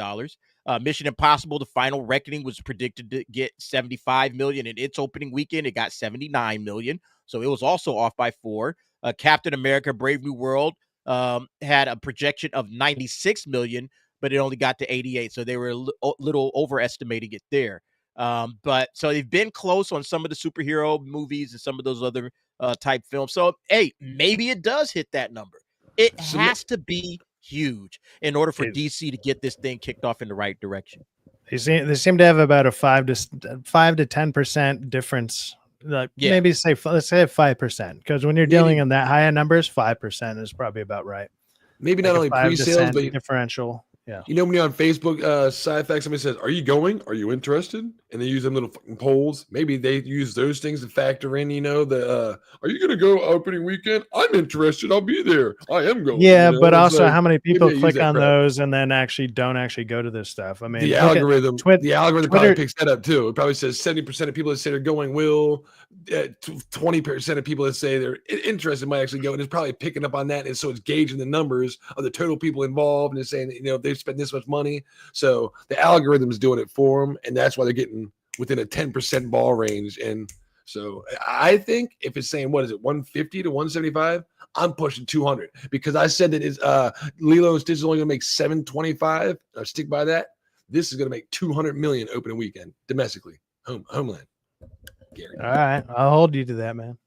Mission Impossible: The Final Reckoning was predicted to get 75 million in its opening weekend. It got 79 million, so it was also off by 4. Captain America: Brave New World had a projection of 96 million, but it only got to 88. So they were a little overestimating it there. But so they've been close on some of the superhero movies and some of those other type films. So, hey, maybe it does hit that number. It has to be huge in order for DC to get this thing kicked off in the right direction. They seem to have about a 5 to 10% difference. Like maybe let's say 5%, because when you're dealing in that high end numbers, 5% is probably about right. Maybe like not only pre-sales, but differential. Yeah. When you're on Facebook, sci-fi, somebody says, "Are you going? Are you interested?" And they use them little fucking polls. Maybe they use those things to factor in. The "Are you going to go opening weekend? I'm interested. I'll be there. I am going." Yeah, but also how many people use click that on crap. those and then don't actually go to this stuff? I mean, The algorithm Twitter probably picks that up too. It probably says 70% of people that say they're going will, 20% of people that say they're interested might actually go, and it's probably picking up on that. And so it's gauging the numbers of the total people involved, and it's saying that, they spend this much money. So the algorithm's doing it for them, and that's why they're getting within a 10% ball range. And so I think if it's saying, what is it, 150 to 175, I'm pushing 200, because I said that it's Lilo and Stitch is only going to make 725. I stick by that. This is going to make 200 million opening weekend domestically, homeland. Gary. All right, I'll hold you to that, man.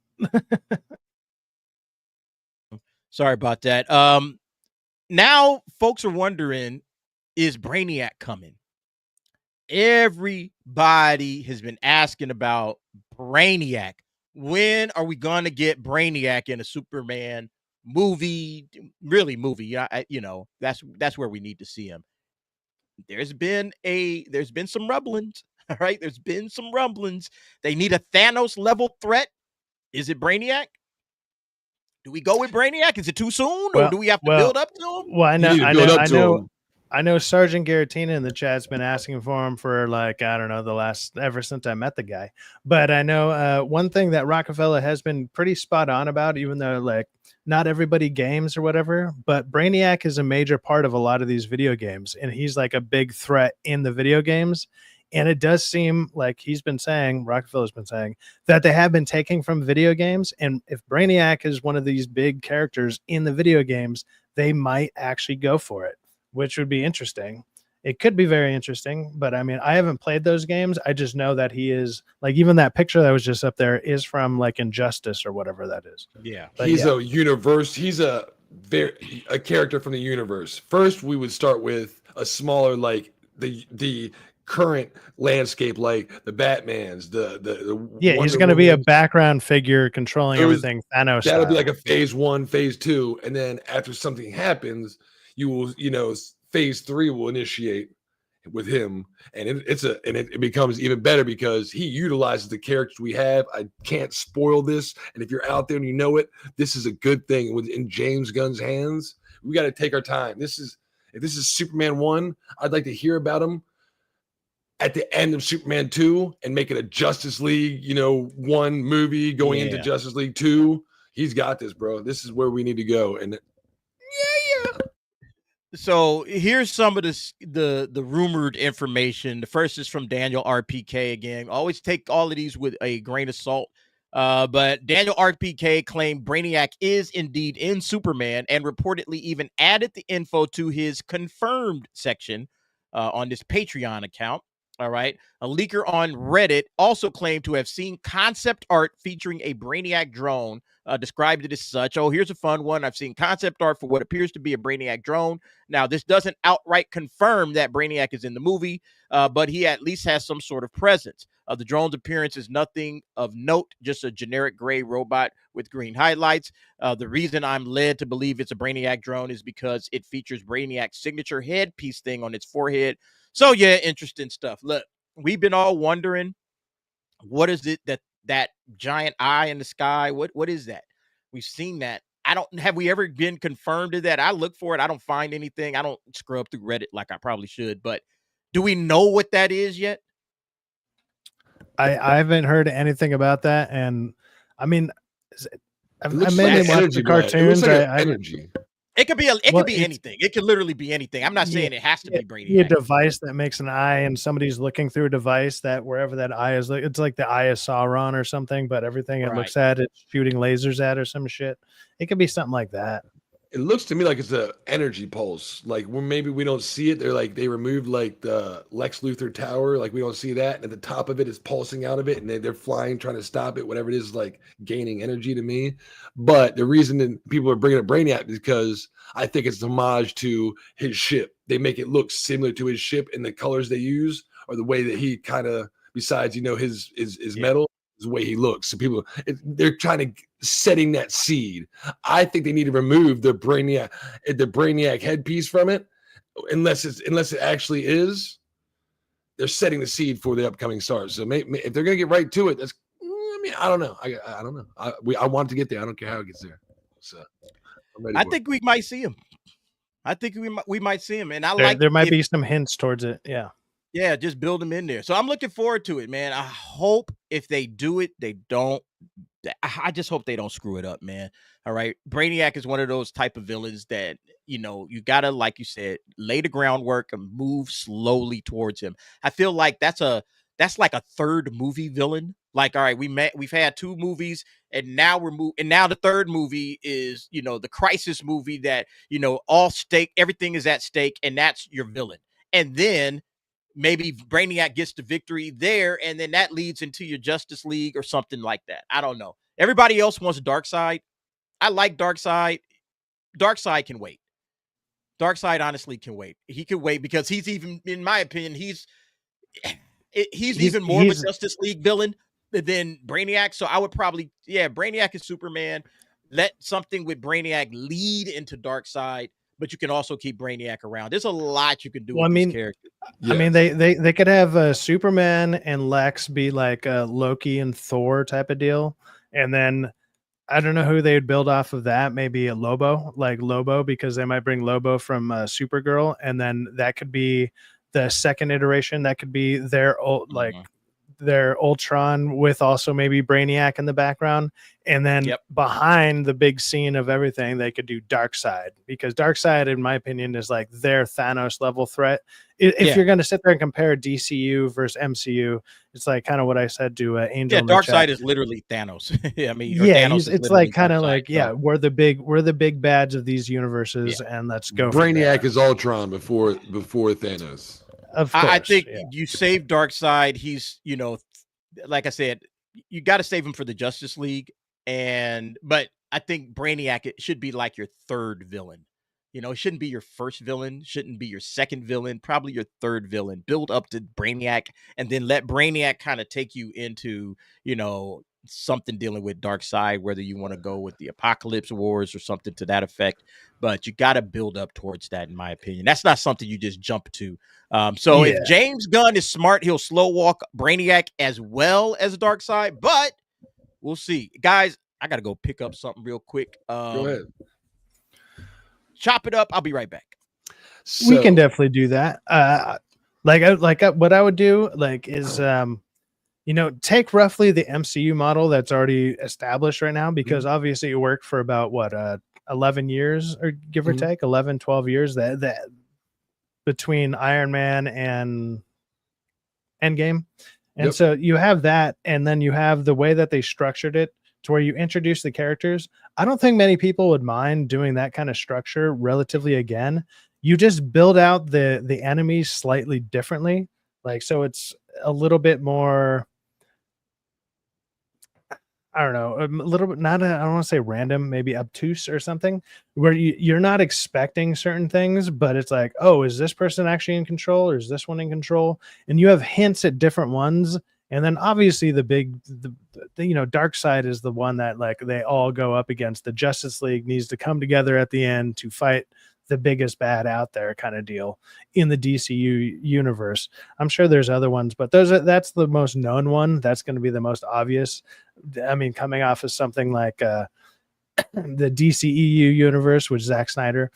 Sorry about that. Now folks are wondering, is Brainiac coming? Everybody has been asking about Brainiac. When are we going to get Brainiac in a Superman movie? Really movie. Yeah, that's where we need to see him. There's been some rumblings. All right, there's been some rumblings. They need a Thanos level threat. Is it Brainiac? Do we go with Brainiac? Is it too soon, or do we have to build up to him? Well, I know Sergeant Garatina in the chat's been asking for him for ever since I met the guy. But I know one thing that Rockefeller has been pretty spot on about, even though not everybody games or whatever, but Brainiac is a major part of a lot of these video games, and he's like a big threat in the video games. And it does seem like Rockefeller's been saying that they have been taking from video games. And if Brainiac is one of these big characters in the video games, they might actually go for it, which would be interesting. It could be very interesting, but I mean, I haven't played those games. I just know that he is even that picture that was just up there is from Injustice or whatever that is. Yeah. But he's a universe. He's a character from the universe. First, we would start with a smaller, the current landscape, like the Batmans, he's going to be a background figure controlling everything Thanos that'll style. be like a phase 1, phase 2, and then after something happens, you will phase 3 will initiate with him, and it becomes even better because he utilizes the characters we have. I can't spoil this, and if you're out there and you know it, this is a good thing. In James Gunn's hands, we got to take our time. If this is Superman 1, I'd like to hear about him at the end of Superman 2 and make it a Justice League, 1 movie going into Justice League 2. He's got this, bro. This is where we need to go. And So here's some of the rumored information. The first is from Daniel RPK again. Always take all of these with a grain of salt. But Daniel RPK claimed Brainiac is indeed in Superman and reportedly even added the info to his confirmed section on this Patreon account. All right. A leaker on Reddit also claimed to have seen concept art featuring a Brainiac drone, described it as such. Oh, here's a fun one. I've seen concept art for what appears to be a Brainiac drone. Now, this doesn't outright confirm that Brainiac is in the movie, but he at least has some sort of presence. The drone's appearance is nothing of note, just a generic gray robot with green highlights. The reason I'm led to believe it's a Brainiac drone is because it features Brainiac's signature headpiece thing on its forehead. So, yeah, interesting stuff. Look, we've been all wondering, what is it that giant eye in the sky? What is that? We've seen that. Have we ever been confirmed to that? I look for it. I don't find anything. I don't scrub through Reddit like I probably should. But do we know what that is yet? I haven't heard anything about that. And I mean, I mainly like watch energy, the cartoons. like energy. It could be anything. It could literally be anything. I'm not saying it has to be Brainiac. A device that makes an eye, and somebody's looking through a device that wherever that eye is, it's like the eye of Sauron or something. But everything it looks at, it's shooting lasers at or some shit. It could be something like that. It looks to me like it's a energy pulse. Like when maybe we don't see it. They're like they removed like the Lex Luthor tower. Like we don't see that. And at the top of it is pulsing out of it, and they're flying, trying to stop it. Whatever it is, like gaining energy to me. But the reason that people are bringing up Brainiac is because I think it's an homage to his ship. They make it look similar to his ship, and the colors they use or the way that he kind of, besides his metal. The way he looks, so people they're trying to setting that seed. I think they need to remove the Brainiac headpiece from it, unless it actually is. They're setting the seed for the upcoming stars. So if they're gonna get right to it, that's. I mean, I don't know. I don't know. I want to get there. I don't care how it gets there. So I think we might see him. I think we might see him, and there might be some hints towards it. Yeah. Yeah, just build them in there. So I'm looking forward to it, man. I hope if they do it, they don't. I just hope they don't screw it up, man. All right. Brainiac is one of those type of villains that, you got to, like you said, lay the groundwork and move slowly towards him. I feel like that's like a third movie villain. Like, all right, we've had 2 movies, and now now the third movie is, the crisis movie that, everything is at stake, and that's your villain. And then maybe Brainiac gets the victory there, and then that leads into your Justice League or something like that. I don't know. Everybody else wants Darkseid. I like Darkseid. Darkseid can wait. Darkseid honestly can wait. He can wait because he's even, in my opinion, he's even more of a Justice League villain than Brainiac. So I would probably, Brainiac is Superman. Let something with Brainiac lead into Darkseid, but you can also keep Brainiac around. There's a lot you can do with these characters. I mean, they could have Superman and Lex be like a Loki and Thor type of deal. And then I don't know who they would build off of that. Maybe a Lobo, because they might bring Lobo from Supergirl. And then that could be the second iteration. That could be their old, their Ultron with also maybe Brainiac in the background. And then behind the big scene of everything, they could do Darkseid, because Darkseid, in my opinion, is like their Thanos level threat. If you're going to sit there and compare DCU versus MCU, it's like kind of what I said to Angel. Yeah, Darkseid is literally Thanos. I mean, it's like kind of like, we're the big bads of these universes, and let's go. Brainiac is Ultron before Thanos. Of course, I think you save Darkseid. He's, like I said, you got to save him for the Justice League. But I think Brainiac, it should be like your third villain. It shouldn't be your first villain, shouldn't be your second villain, probably your third villain. Build up to Brainiac, and then let Brainiac kind of take you into, something dealing with Darkseid, whether you want to go with the Apocalypse Wars or something to that effect. But you got to build up towards that, in my opinion. That's not something you just jump to. If James Gunn is smart, he'll slow walk Brainiac as well as Darkseid, but we'll see. Guys, I got to go pick up something real quick. Go ahead. Chop it up. I'll be right back. We can definitely do that. What I would do is take roughly the MCU model that's already established right now, because obviously it worked for about 11 years, or give or take 11, 12 years that between Iron Man and Endgame. And so you have that, and then you have the way that they structured it to where you introduce the characters. I don't think many people would mind doing that kind of structure relatively again. You just build out the enemies slightly differently. Like, so it's a little bit more, I don't know, a little bit, I don't want to say random, maybe obtuse or something, where you're not expecting certain things, but it's like, oh, is this person actually in control, or is this one in control? And you have hints at different ones. And then obviously the Darkseid is the one that, like, they all go up against. The Justice League needs to come together at the end to fight the biggest bad out there, kind of deal, in the DCU universe. I'm sure there's other ones, but that's the most known one. That's going to be the most obvious. I mean, coming off of something like the DCEU universe with Zack Snyder,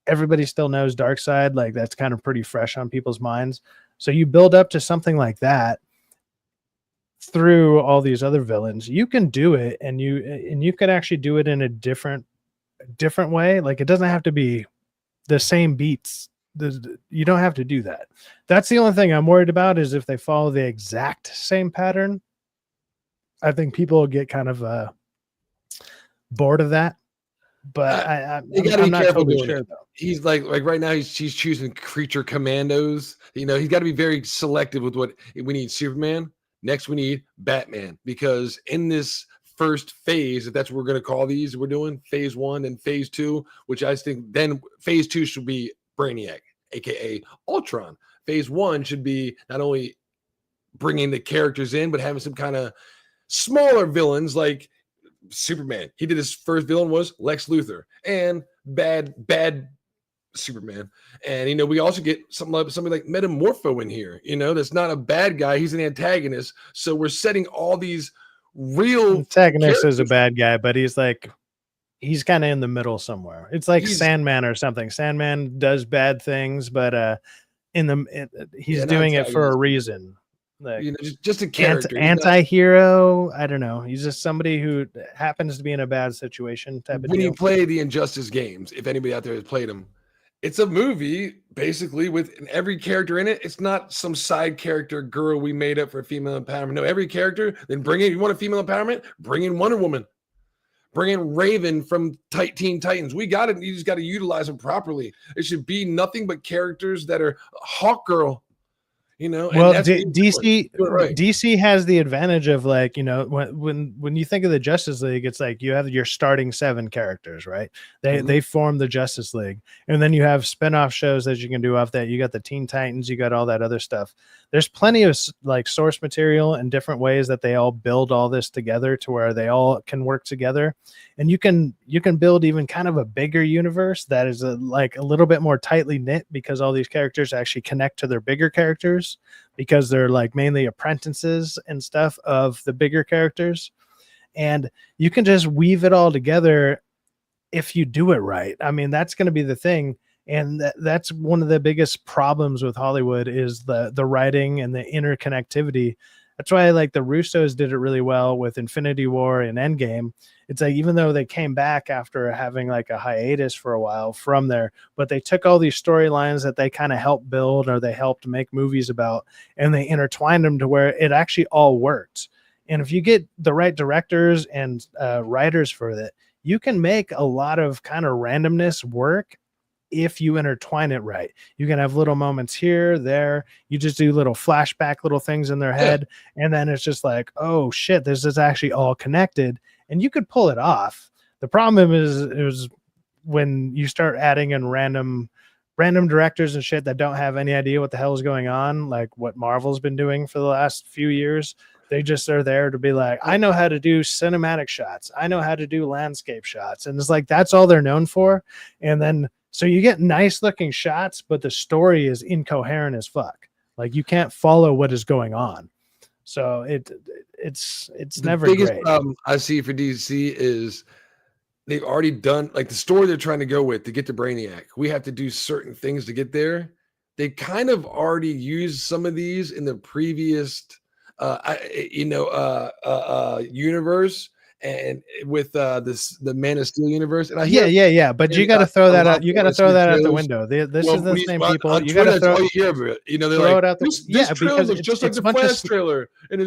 everybody still knows Darkseid. Like, that's kind of pretty fresh on people's minds. So you build up to something like that through all these other villains. You can do it, and you can actually do it in a different way. Like, it doesn't have to be the same beats. You don't have to do that. That's the only thing I'm worried about, is if they follow the exact same pattern. I think people will get kind of bored of that. But I'm not totally sure, though. He's like right now he's choosing creature commandos. He's got to be very selective with what we need. Superman. Next, we need Batman, because in this first phase, if that's what we're going to call these, we're doing phase 1 and phase 2, which I think then phase 2 should be Brainiac, aka Ultron. Phase 1 should be not only bringing the characters in, but having some kind of smaller villains like Superman. He did his first villain was Lex Luthor, and bad Superman. And we also get somebody like Metamorpho in here. That's not a bad guy, he's an antagonist. So we're setting all these real antagonist is a bad guy, but he's kind of in the middle somewhere. It's like Sandman or something. Sandman does bad things, but he's doing it for a reason. Like, just a character, anti-hero. I don't know. He's just somebody who happens to be in a bad situation type of when deal. you play the Injustice games, if anybody out there has played them, it's a movie basically with every character in it. It's not some side character girl we made up for female empowerment. No, every character. Then bring in. You want a female empowerment? Bring in Wonder Woman. Bring in Raven from Teen Titans. We got it. You just got to utilize them properly. It should be nothing but characters that are Hawkgirl. Well, DC has the advantage of, like, when you think of the Justice League, it's like you have your starting 7 characters, right? They form the Justice League, and then you have spin-off shows that you can do off that. You got the Teen Titans, you got all that other stuff. There's plenty of like source material and different ways that they all build all this together to where they all can work together, and you can build even kind of a bigger universe that is a little bit more tightly knit, because all these characters actually connect to their bigger characters, because they're like mainly apprentices and stuff of the bigger characters. And you can just weave it all together if you do it right. I mean, that's going to be the thing. And that's one of the biggest problems with Hollywood, is the writing and the interconnectivity. That's why, like, the Russos did it really well with Infinity War and Endgame. It's like, even though they came back after having like a hiatus for a while from there, but they took all these storylines that they kind of helped build, or they helped make movies about, and they intertwined them to where it actually all worked. And if you get the right directors and writers for it, you can make a lot of kind of randomness work. If you intertwine it right, you can have little moments here, there. You just do little flashback, little things in their head. And then it's just like, oh shit, this is actually all connected, and you could pull it off. The problem is when you start adding in random directors and shit that don't have any idea what the hell is going on, like what Marvel's been doing for the last few years. They just are there to be like, I know how to do cinematic shots. I know how to do landscape shots. And it's like, that's all they're known for. And then, so you get nice looking shots, but the story is incoherent as fuck. Like, you can't follow what is going on. So it's never great. The biggest problem I see for DC is they've already done, like, the story they're trying to go with to get to Brainiac. We have to do certain things to get there. They kind of already used some of these in the previous universe and with the Man of Steel universe. And I yeah. But you got to throw that out. You got to throw that out the window. This is the same people. On You got to Twitter, throw. all you hear of it. They're throw like, it out the, this trailer looks just like it's the Flash trailer. And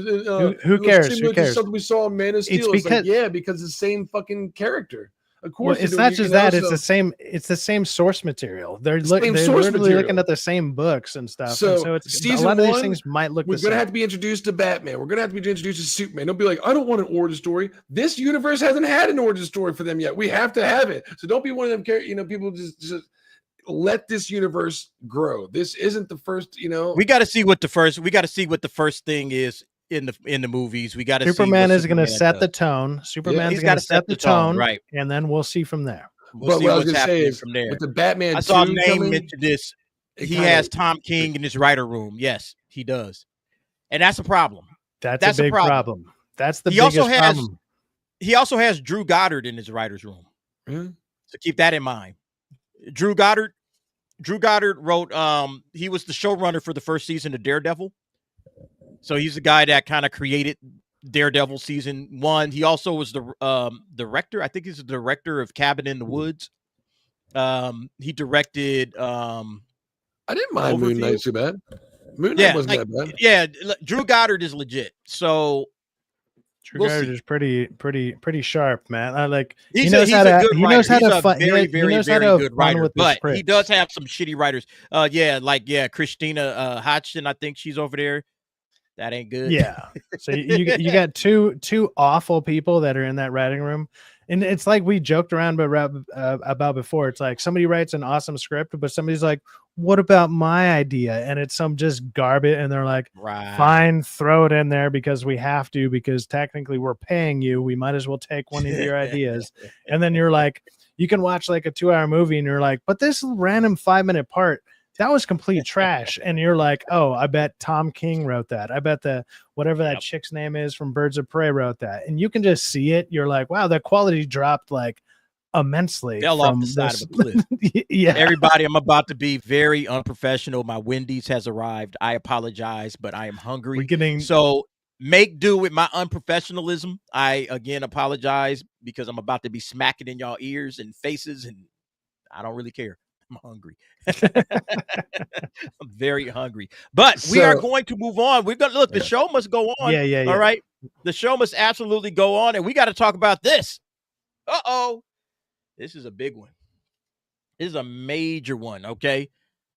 who cares? Who cares? Something we saw in Man of Steel. It's because because it's the same fucking character. Of course, it's not just that. It's the same. It's the same source material. They're literally looking at the same books and stuff. So it's a lot of these things might look. We're gonna have to be introduced to Batman. We're gonna have to be introduced to Superman. Don't be like, I don't want an origin story. This universe hasn't had an origin story for them yet. We have to have it. So don't be one of them. People just let this universe grow. This isn't the first. We got to see what the first. We got to see what the first thing is. In the movies, we got to. Superman is going to set the tone. Superman's going to set the tone, right? And then we'll see from there. We'll see what's happening from there. With the Batman, I saw him mention this. He has Tom King in his writer room. Yes, he does, and that's a problem. That's a big problem. That's the biggest problem. He also has Drew Goddard in his writer's room. Mm-hmm. So keep that in mind. Drew Goddard wrote. He was the showrunner for the first season of Daredevil. So he's the guy that kind of created Daredevil season 1. He also was the director. I think he's the director of Cabin in the Woods. He directed. I didn't mind Moon Knight too bad. Moon Knight wasn't that bad. Yeah, Drew Goddard is legit. So Drew Goddard is pretty sharp, man. He knows how to very good writer, but he does have some shitty writers. Christina Hodgson, I think she's over there. That ain't good. Yeah. So you got two awful people that are in that writing room. And it's like we joked around about before. It's like somebody writes an awesome script, but somebody's like, what about my idea? And it's some just garbage. And they're like, fine, throw it in there because we have to, because technically we're paying you. We might as well take one of your ideas. And then you're like, you can watch like a 2-hour movie and you're like, but this random 5-minute part, that was complete trash. And you're like, oh, I bet Tom King wrote that. I bet whatever that chick's name is from Birds of Prey wrote that. And you can just see it. You're like, wow, the quality dropped like immensely. Fell off the side of a cliff. Yeah. Everybody, I'm about to be very unprofessional. My Wendy's has arrived. I apologize, but I am hungry. So make do with my unprofessionalism. I again apologize because I'm about to be smacking in y'all ears and faces, and I don't really care. I'm hungry. I'm very hungry. But we are going to move on. We're gonna look, the show must go on. Yeah. All right. The show must absolutely go on, and we got to talk about this. This is a big one. This is a major one, okay?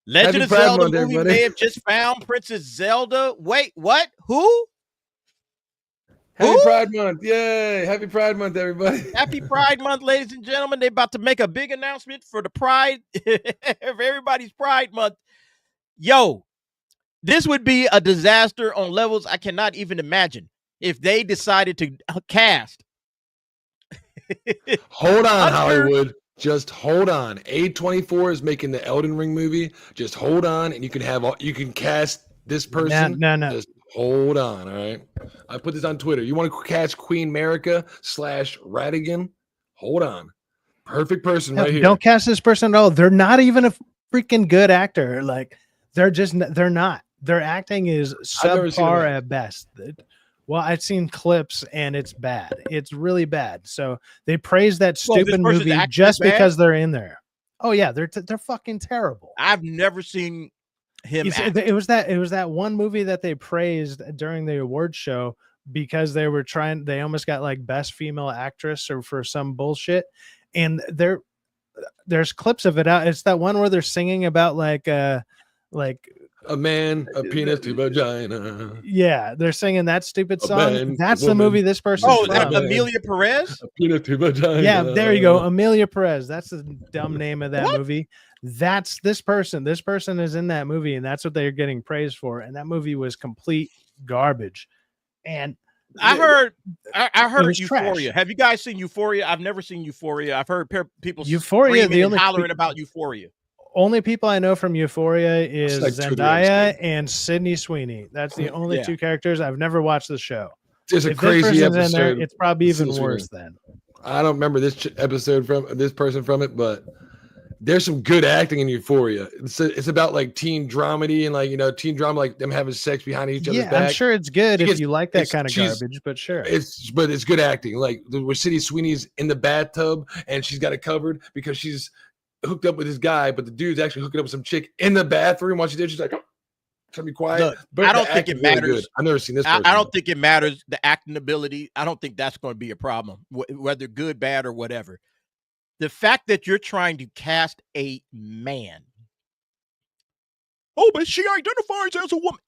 Legend of Zelda movie may have just found Princess Zelda. Wait, what? Who? Happy Pride Month. Yay. Happy Pride Month, everybody. Happy Pride Month, ladies and gentlemen. They're about to make a big announcement for the Pride, for everybody's Pride Month. Yo, this would be a disaster on levels I cannot even imagine if they decided to cast. Hold on, Hollywood. Just hold on. A24 is making the Elden Ring movie. Just hold on, and you can cast this person. No. Just hold on, all right? I put this on Twitter. You want to cast Queen America / Hold on. Perfect person right here. Don't cast this person at all. They're not even a freaking good actor. Like, they're not. Their acting is subpar at best. Well, I've seen clips and it's bad. It's really bad. So they praise that stupid movie just because they're in there. Oh yeah, they're fucking terrible. I've never seen him act. It was that one movie that they praised during the award show because they almost got like best female actress or for some bullshit. And there's clips of it out. It's that one where they're singing about like a man, a penis to vagina. Yeah, they're singing that stupid song. That's the movie this person. Oh, that's Amelia Perez? A penis to vagina. Yeah, there you go. Amelia Perez. That's the dumb name of that movie. That's this person. This person is in that movie, and that's what they're getting praised for. And that movie was complete garbage. And I heard Euphoria. Trash. Have you guys seen Euphoria? I've never seen Euphoria. I've heard people Euphoria, screaming and hollering about Euphoria. Only people I know from Euphoria is like Zendaya and Sydney Sweeney. That's the only two characters. I've never watched the show. There's a crazy episode. In there, it's probably even worse then. I don't remember this episode from this person from it, but there's some good acting in Euphoria. It's about like teen dramedy and like, you know, teen drama, like them having sex behind each other's back. I'm sure it's good if She gets- you like that it's- kind of she's- garbage, but sure. But it's good acting. Like where City Sweeney's in the bathtub and she's got it covered because she's hooked up with this guy, but the dude's actually hooking up with some chick in the bathroom while she's there. She's like, oh, trying to be quiet. Look, But I the don't think it acting's really matters. good. I've never seen this. I person. don't think it matters the acting ability. I don't think that's going to be a problem, whether good, bad, or whatever. The fact that you're trying to cast a man. Oh, but she identifies as a woman.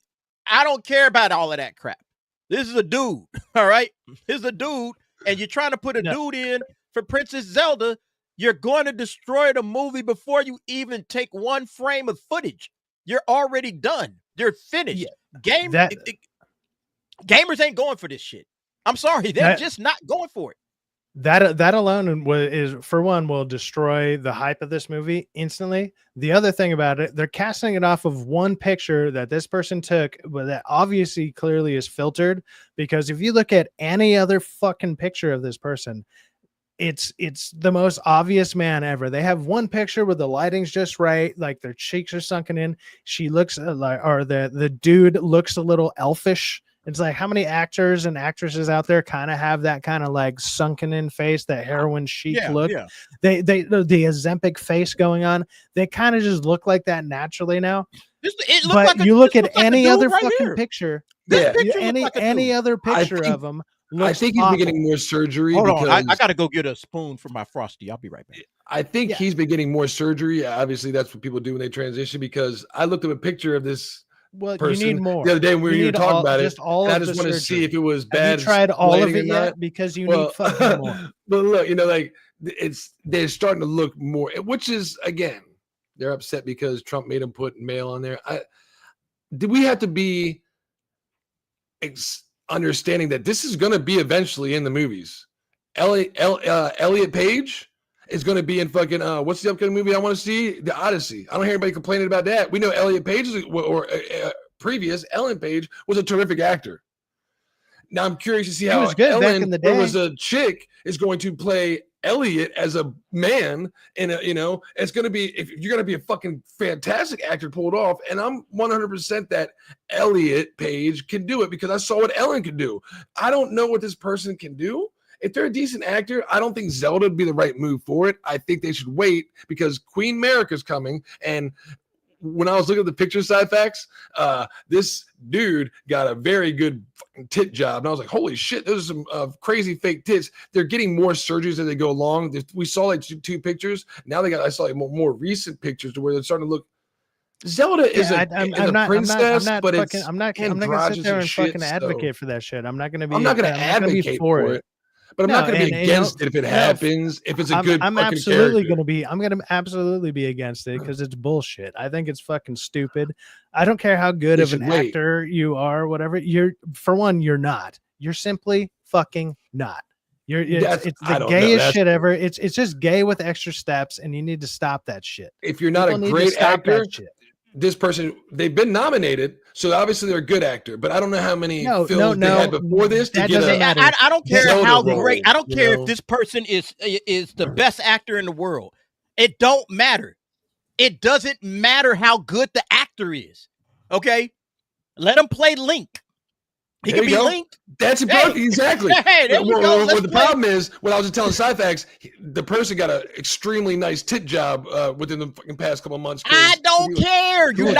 I don't care about all of that crap. This is a dude, all right? This is a dude, and you're trying to put a dude in for Princess Zelda. You're going to destroy the movie before you even take one frame of footage. You're already done. You're finished. Yeah, Gamers ain't going for this shit. I'm sorry. They're just not going for it. That alone is, for one, will destroy the hype of this movie instantly. The other thing about it, they're casting it off of one picture that this person took, but that obviously clearly is filtered, because if you look at any other fucking picture of this person, it's the most obvious man ever. They have one picture where the lighting's just right, like their cheeks are sunken in. She looks like, or the dude looks a little elfish. It's like, how many actors and actresses out there kind of have that kind of like sunken in face, that heroin chic look? Yeah. The Ozempic face going on. They kind of just look like that naturally now. But you look at any other fucking picture. Any other picture of them. I think he's been getting more surgery. Hold on, I got to go get a spoon for my Frosty. I'll be right back. I think he's been getting more surgery. Obviously, that's what people do when they transition, because I looked at a picture of this person you need more. the other day when we were talking about it. All I just want to see if it was bad. Have you tried all of it yet? Because you need fucking more. But look, you know, like they're starting to look more, which is, again, they're upset because Trump made them put male on there. Do we have to be understanding that this is going to be eventually in the movies? Elliot Page is going to be in fucking what's the upcoming movie I want to see? The Odyssey. I don't hear anybody complaining about that. We know Elliot Page previous Ellen Page was a terrific actor. Now I'm curious to see how Ellen, back in the day, who was a chick, is going to play Elliot as a man. And it's going to be, if you're going to be a fucking fantastic actor, pulled off. And I'm 100% that Elliot Page can do it, because I saw what Ellen could do. I don't know what this person can do. If they're a decent actor, I don't think Zelda would be the right move for it. I think they should wait, because Queen America's coming. And when I was looking at the picture side facts, this dude got a very good fucking tit job. And I was like, holy shit, those are some crazy fake tits. They're getting more surgeries as they go along. We saw like two pictures. Now I saw like more recent pictures to where they're starting to look. Zelda is a princess, but I'm not going to sit there and fucking advocate for that shit. I'm not going to be. I'm not going to advocate for it. But I'm not going to be against it if it happens. If it's a good, I'm absolutely going to be. I'm going to absolutely be against it, because it's bullshit. I think it's fucking stupid. I don't care how good of an actor you are, whatever. For one, you're not. You're simply fucking not. It's the gayest shit ever. It's just gay with extra steps, and you need to stop that shit. If you're not a great actor, this person, they've been nominated, so obviously they're a good actor, but I don't know how many films they had before this to get I don't care how great. I don't care if this person is the best actor in the world. It don't matter. It doesn't matter how good the actor is. Okay, let him play Link. He can be Link. That's exactly. Hey, there you go. The problem is, when I was just telling Cyfax, the person got an extremely nice tit job within the fucking past couple of months. I don't care. You could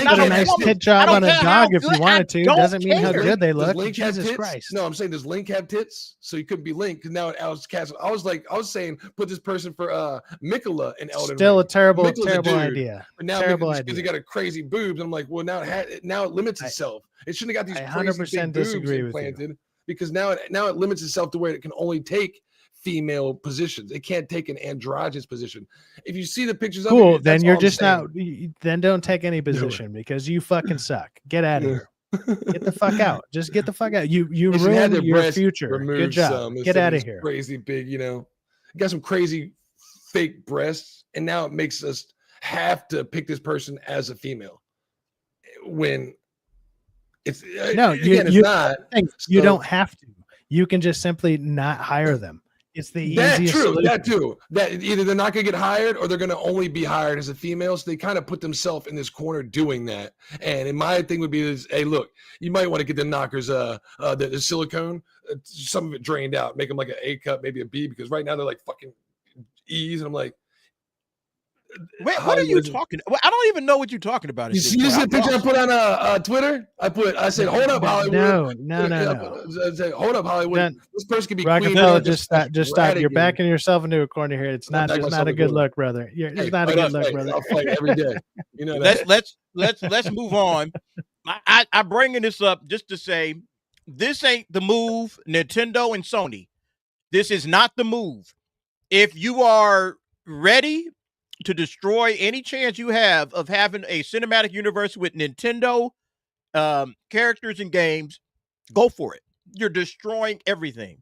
put a nice tit job on a dog if you wanted to. Doesn't mean how good they look. Jesus Christ. No, I'm saying, does Link have tits? So he couldn't be Link, because now I was saying, put this person for Mikola and Elden Ring. Still a terrible idea. But now because he got a crazy boobs, and I'm like, well, now it limits itself. It shouldn't have got these crazy big boobs implanted, because now it limits itself to where it can only take female positions. It can't take an androgynous position. If you see the pictures of it, then you're just not. Then don't take any position, because you fucking suck. Get out of here. Get the fuck out. Just get the fuck out. You ruined your future. Good job. Get out of here. Crazy big, you got some crazy fake breasts, and now it makes us have to pick this person as a female when. It's no, it's not. You don't have to. You can just simply not hire them. It's the That easiest true. solution. That too. That either they're not going to get hired or they're going to only be hired as a female. So they kind of put themselves in this corner doing that. And in my thing would be, is, hey, look, you might want to get the knockers, the silicone, some of it drained out, make them like an A cup, maybe a B, because right now they're like fucking E's, and I'm like, Wait, what are you talking? Well, I don't even know what you're talking about. You see this picture I put on Twitter? I said, hold up, Hollywood. No. I said, hold up, Hollywood. This person could be Rockefeller. Just stop. You're backing yourself into a corner here. It's not a good look, brother. It's not a good look, brother. I'll fight every day. You know. Let's move on. I'm bringing this up just to say this ain't the move, Nintendo and Sony. This is not the move. If you are ready to destroy any chance you have of having a cinematic universe with Nintendo characters and games, go for it. You're destroying everything.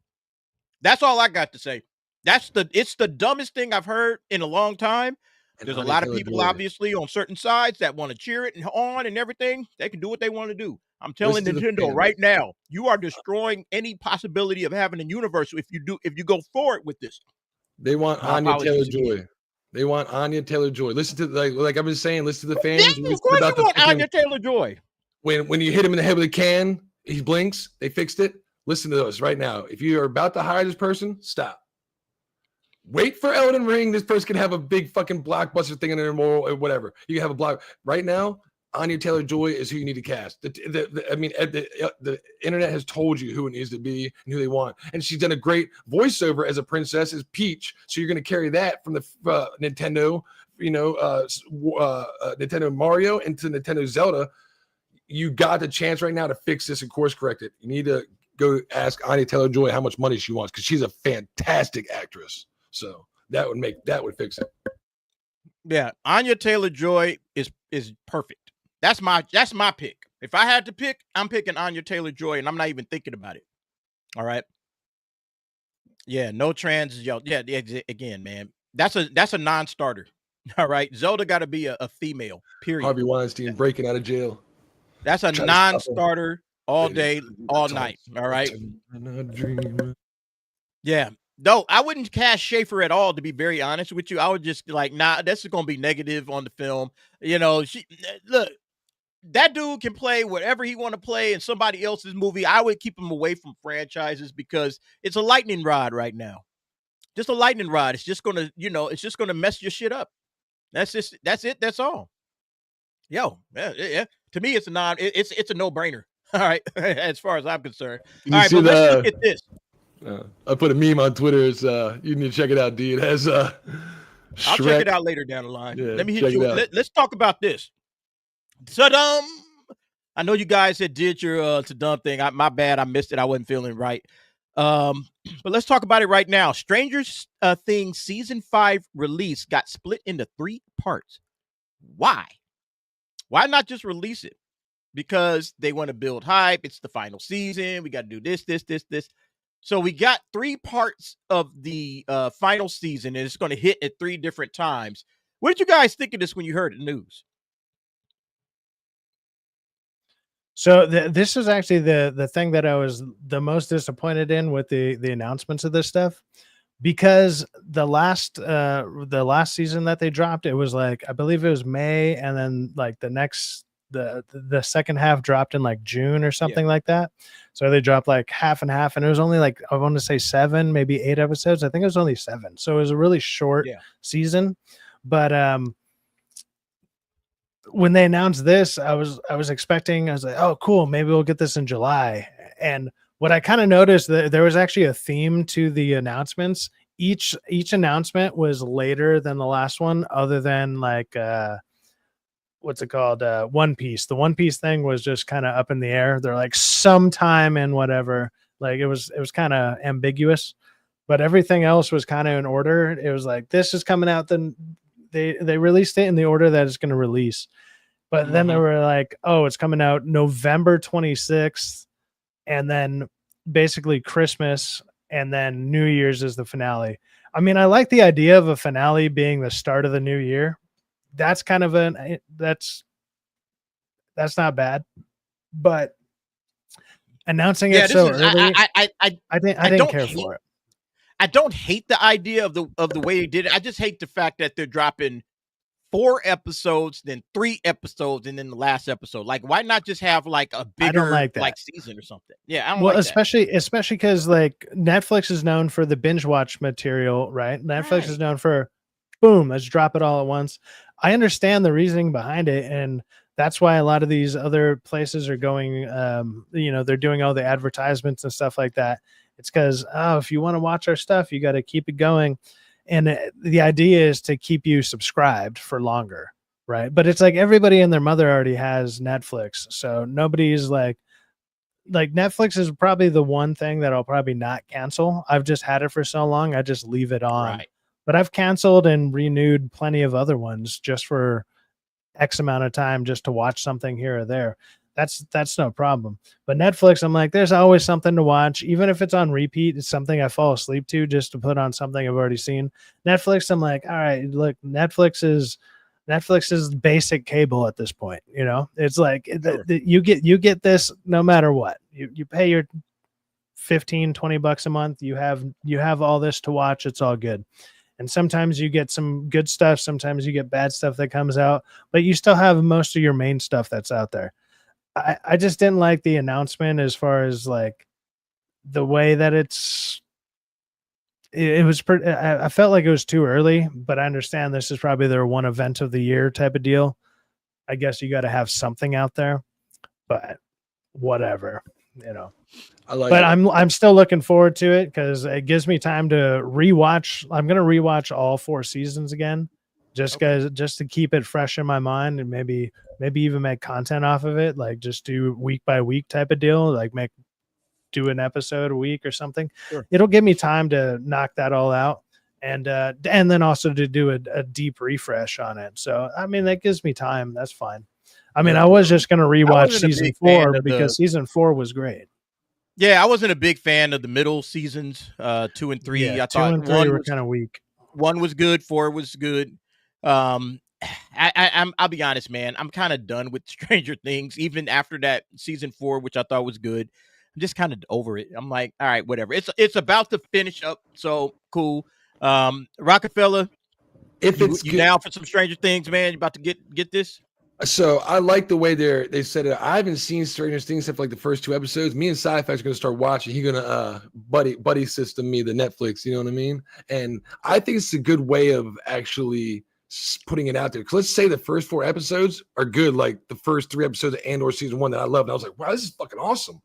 That's all I got to say. It's the dumbest thing I've heard in a long time. There's a lot of people, obviously, on certain sides that want to cheer it and on and everything. They can do what they want to do. I'm telling Nintendo right now, you are destroying any possibility of having a universe if you go forward with this. They want Anya Taylor-Joy. They want Anya Taylor-Joy. Listen to like I've been saying. Listen to the fans. Yeah, of course you want Anya Taylor-Joy. When you hit him in the head with a can, he blinks. They fixed it. Listen to this right now. If you are about to hire this person, stop. Wait for Elden Ring. This person can have a big fucking blockbuster thing in their moral or whatever. You can have a block right now. Anya Taylor-Joy is who you need to cast. The internet has told you who it needs to be and who they want, and she's done a great voiceover as a princess, as Peach. So you're going to carry that from the Nintendo, Nintendo Mario into Nintendo Zelda. You got the chance right now to fix this and course correct it. You need to go ask Anya Taylor-Joy how much money she wants because she's a fantastic actress. So that would fix it. Yeah, Anya Taylor-Joy is perfect. That's my pick. If I had to pick, I'm picking Anya Taylor-Joy, and I'm not even thinking about it. All right. Yeah, no trans. Yeah. Again, man, that's a non-starter. All right, Zelda got to be a female. Period. Harvey Weinstein breaking out of jail. That's a non-starter all day, all night. All right. Yeah. No, I wouldn't cast Schafer at all, to be very honest with you. I would just like, nah, this is going to be negative on the film. Look, that dude can play whatever he want to play in somebody else's movie. I would keep him away from franchises because it's a lightning rod right now. Just a lightning rod. It's just going to, it's just going to mess your shit up. That's it. That's all. Yo, yeah. To me, it's a no-brainer. All right. As far as I'm concerned. All right, but let's look at this. I put a meme on Twitter. It's you need to check it out, D. It has I'll check it out later down the line. Yeah, let me hit you. Let's talk about this. Ta-dum! I know you guys had did your ta-dum thing. My bad, I missed it. I wasn't feeling right. But let's talk about it right now. Stranger Things season 5 release got split into 3 parts. Why? Why not just release it? Because they want to build hype. It's the final season. We got to do this. So we got 3 parts of the final season, and it's going to hit at 3 different times. What did you guys think of this when you heard the news? So this is actually the thing that I was the most disappointed in with the announcements of this stuff, because the last season that they dropped, it was like, I believe it was May, and then like the second half dropped in like June or something like that. So they dropped like half and half, and it was only like, I want to say 7, maybe 8 episodes. I think it was only 7. So it was a really short season. But when they announced this, I was expecting, I was like, oh, cool, maybe we'll get this in July. And what I kind of noticed, that there was actually a theme to the announcements. Each announcement was later than the last one, other than like what's it called? One Piece. The One Piece thing was just kind of up in the air. They're like sometime in whatever. Like it was kind of ambiguous, but everything else was kind of in order. It was like, this is coming out. Then they released it in the order that it's going to release. But then they were like, oh, it's coming out November 26th, and then basically Christmas, and then New Year's is the finale. I mean, I like the idea of a finale being the start of the new year. That's kind of that's not bad, but announcing it so early, I didn't care for it. I don't hate the idea of the way they did it. I just hate the fact that they're dropping 4 episodes, then 3 episodes, and then the last episode. Like, why not just have like a bigger I don't like that. like season or something? Yeah, I don't Well, like that. especially because like Netflix is known for the binge watch material, right? Netflix is known for boom, let's drop it all at once. I understand the reasoning behind it, and that's why a lot of these other places are going. They're doing all the advertisements and stuff like that. It's because if you want to watch our stuff, you got to keep it going. And the idea is to keep you subscribed for longer, right? But it's like everybody and their mother already has Netflix, so nobody's like Netflix is probably the one thing that I'll probably not cancel. I've just had it for so long, I just leave it on. Right. But I've canceled and renewed plenty of other ones just for X amount of time, just to watch something here or there. That's no problem. But Netflix, I'm like, there's always something to watch. Even if it's on repeat, it's something I fall asleep to just to put on something I've already seen. Netflix, I'm like, all right, look, Netflix is basic cable at this point. You know, it's like you get this no matter what. You pay your $15-20 a month. You have all this to watch. It's all good. And sometimes you get some good stuff. Sometimes you get bad stuff that comes out, but you still have most of your main stuff that's out there. I just didn't like the announcement as far as like the way that it was. I felt like it was too early, but I understand this is probably their one event of the year type of deal. I guess you got to have something out there, but whatever, you know. But I'm still looking forward to it because it gives me time to rewatch. I'm gonna rewatch all 4 seasons again, just to keep it fresh in my mind, and maybe even make content off of it, like just do week by week type of deal, like do an episode a week or something. Sure. It'll give me time to knock that all out, and then also to do a deep refresh on it. So I mean, that gives me time. That's fine. I mean, I was just gonna rewatch season 4 because season 4 was great. Yeah, I wasn't a big fan of the middle seasons, 2 and 3. Yeah, I 2 thought and 3 were kind of weak. 1 was good, 4 was good. I'll be honest, man. I'm kind of done with Stranger Things, even after that season 4, which I thought was good. I'm just kind of over it. I'm like, all right, whatever. It's about to finish up, so cool. Rockefeller, If it's you down for some Stranger Things, man? You about to get this? So I like the way they said it. I haven't seen Stranger Things except for like the first 2 episodes. Me and Sci-Fi's gonna start watching. He's gonna buddy system me the Netflix. You know what I mean? And I think it's a good way of actually putting it out there. Because let's say the first 4 episodes are good, like the first 3 episodes of Andor season 1 that I loved. And I was like, wow, this is fucking awesome.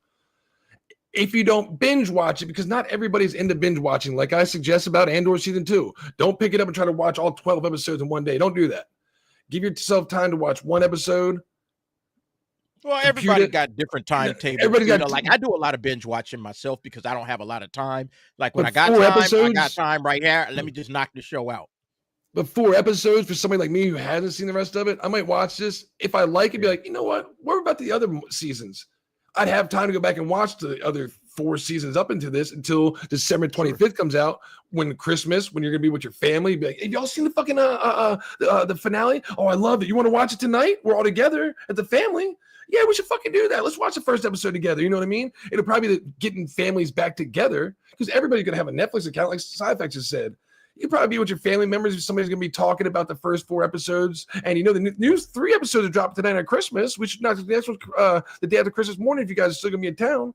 If you don't binge watch it, because not everybody's into binge watching, like I suggest about Andor season 2, don't pick it up and try to watch all 12 episodes in one day. Don't do that. Give yourself time to watch 1 episode. Well, everybody got different timetables. Everybody got like I do a lot of binge watching myself because I don't have a lot of time. Like when I got time, I got time right here. Let me just knock the show out. But 4 episodes for somebody like me who hasn't seen the rest of it, I might watch this. If I like it, be like, you know what? What about the other seasons? I'd have time to go back and watch the other 4 seasons up into this until December 25th comes out, when Christmas, when you're gonna be with your family. Be like, have y'all seen the fucking the finale? Oh, I love it. You want to watch it tonight? We're all together at the family. Yeah, we should fucking do that. Let's watch the first episode together. You know what I mean? It'll probably be getting families back together because everybody's gonna have a Netflix account, like Sci-Fi just said. You'll probably be with your family members if somebody's going to be talking about the first 4 episodes. And you know, the new 3 episodes are dropped tonight on Christmas. We should not the next one, the day after Christmas morning, if you guys are still going to be in town.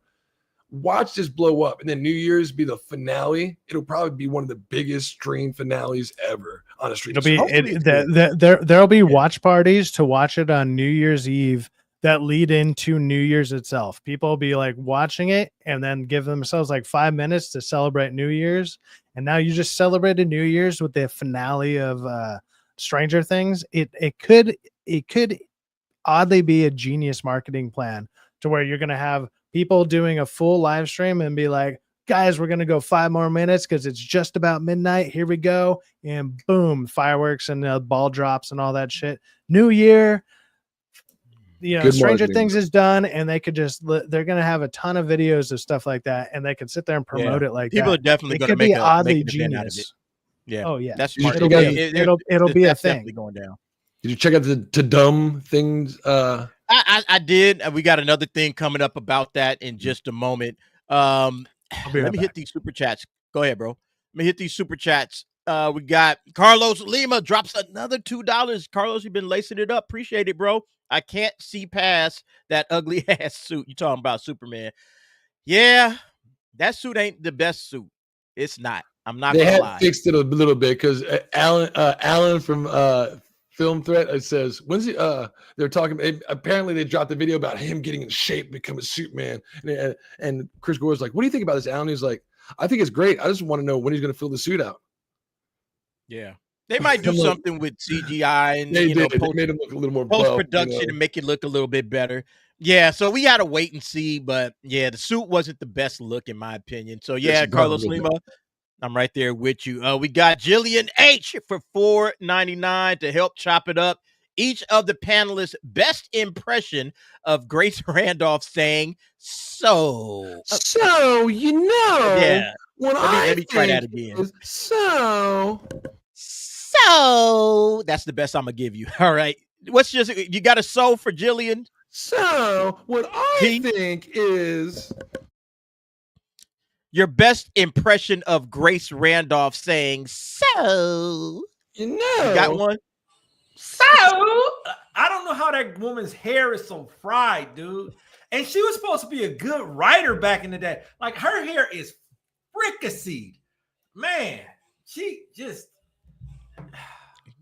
Watch this blow up. And then New Year's be the finale. It'll probably be one of the biggest stream finales ever on a stream. There'll be watch parties to watch it on New Year's Eve that lead into New Year's itself. People will be like watching it and then give themselves like 5 minutes to celebrate New Year's. And now you just celebrated New Year's with the finale of Stranger Things. It could oddly be a genius marketing plan to where you're going to have people doing a full live stream and be like, guys, we're going to go 5 more minutes because it's just about midnight. Here we go. And boom, fireworks and ball drops and all that shit. New Year. You know, Stranger Things is done, and they could they're going to have a ton of videos of stuff like that, and they can sit there and promote it like people that. are definitely going to make an oddly genius. Yeah. Oh yeah. That's smart. It'll be a thing going down. Did you check out the dumb things? I did. We got another thing coming up about that in just a moment. Let me hit these super chats. Go ahead, bro. me hit these super chats. We got Carlos Lima drops another $2. Carlos, you've been lacing it up. Appreciate it, bro. I can't see past that ugly ass suit. You talking about Superman? Yeah, that suit ain't the best suit. It's not. I'm not They gonna had lie. fixed it a little bit because Alan from Film Threat says when's he? They're talking. Apparently, they dropped the video about him getting in shape, becoming Superman, and Chris Gore's like, "What do you think about this, Alan?" He's like, "I think it's great. I just want to know when he's going to fill the suit out." Yeah, they might do something with CGI and they made him look a little more post production and make it look a little bit better. Yeah, so we gotta wait and see. But yeah, the suit wasn't the best look in my opinion. So yeah, Carlos Lima, I'm right there with you. We got Jillian H for $4.99 to help chop it up. Each of the panelists' best impression of Grace Randolph saying "so." Yeah. Let me try that again. So that's the best I'm gonna give you. All right. What's just you got a "so" for Jillian? So what I think is your best impression of Grace Randolph saying "so." You got one? So I don't know how that woman's hair is so fried, dude. And she was supposed to be a good writer back in the day. Like her hair is fricasseed. Man, she just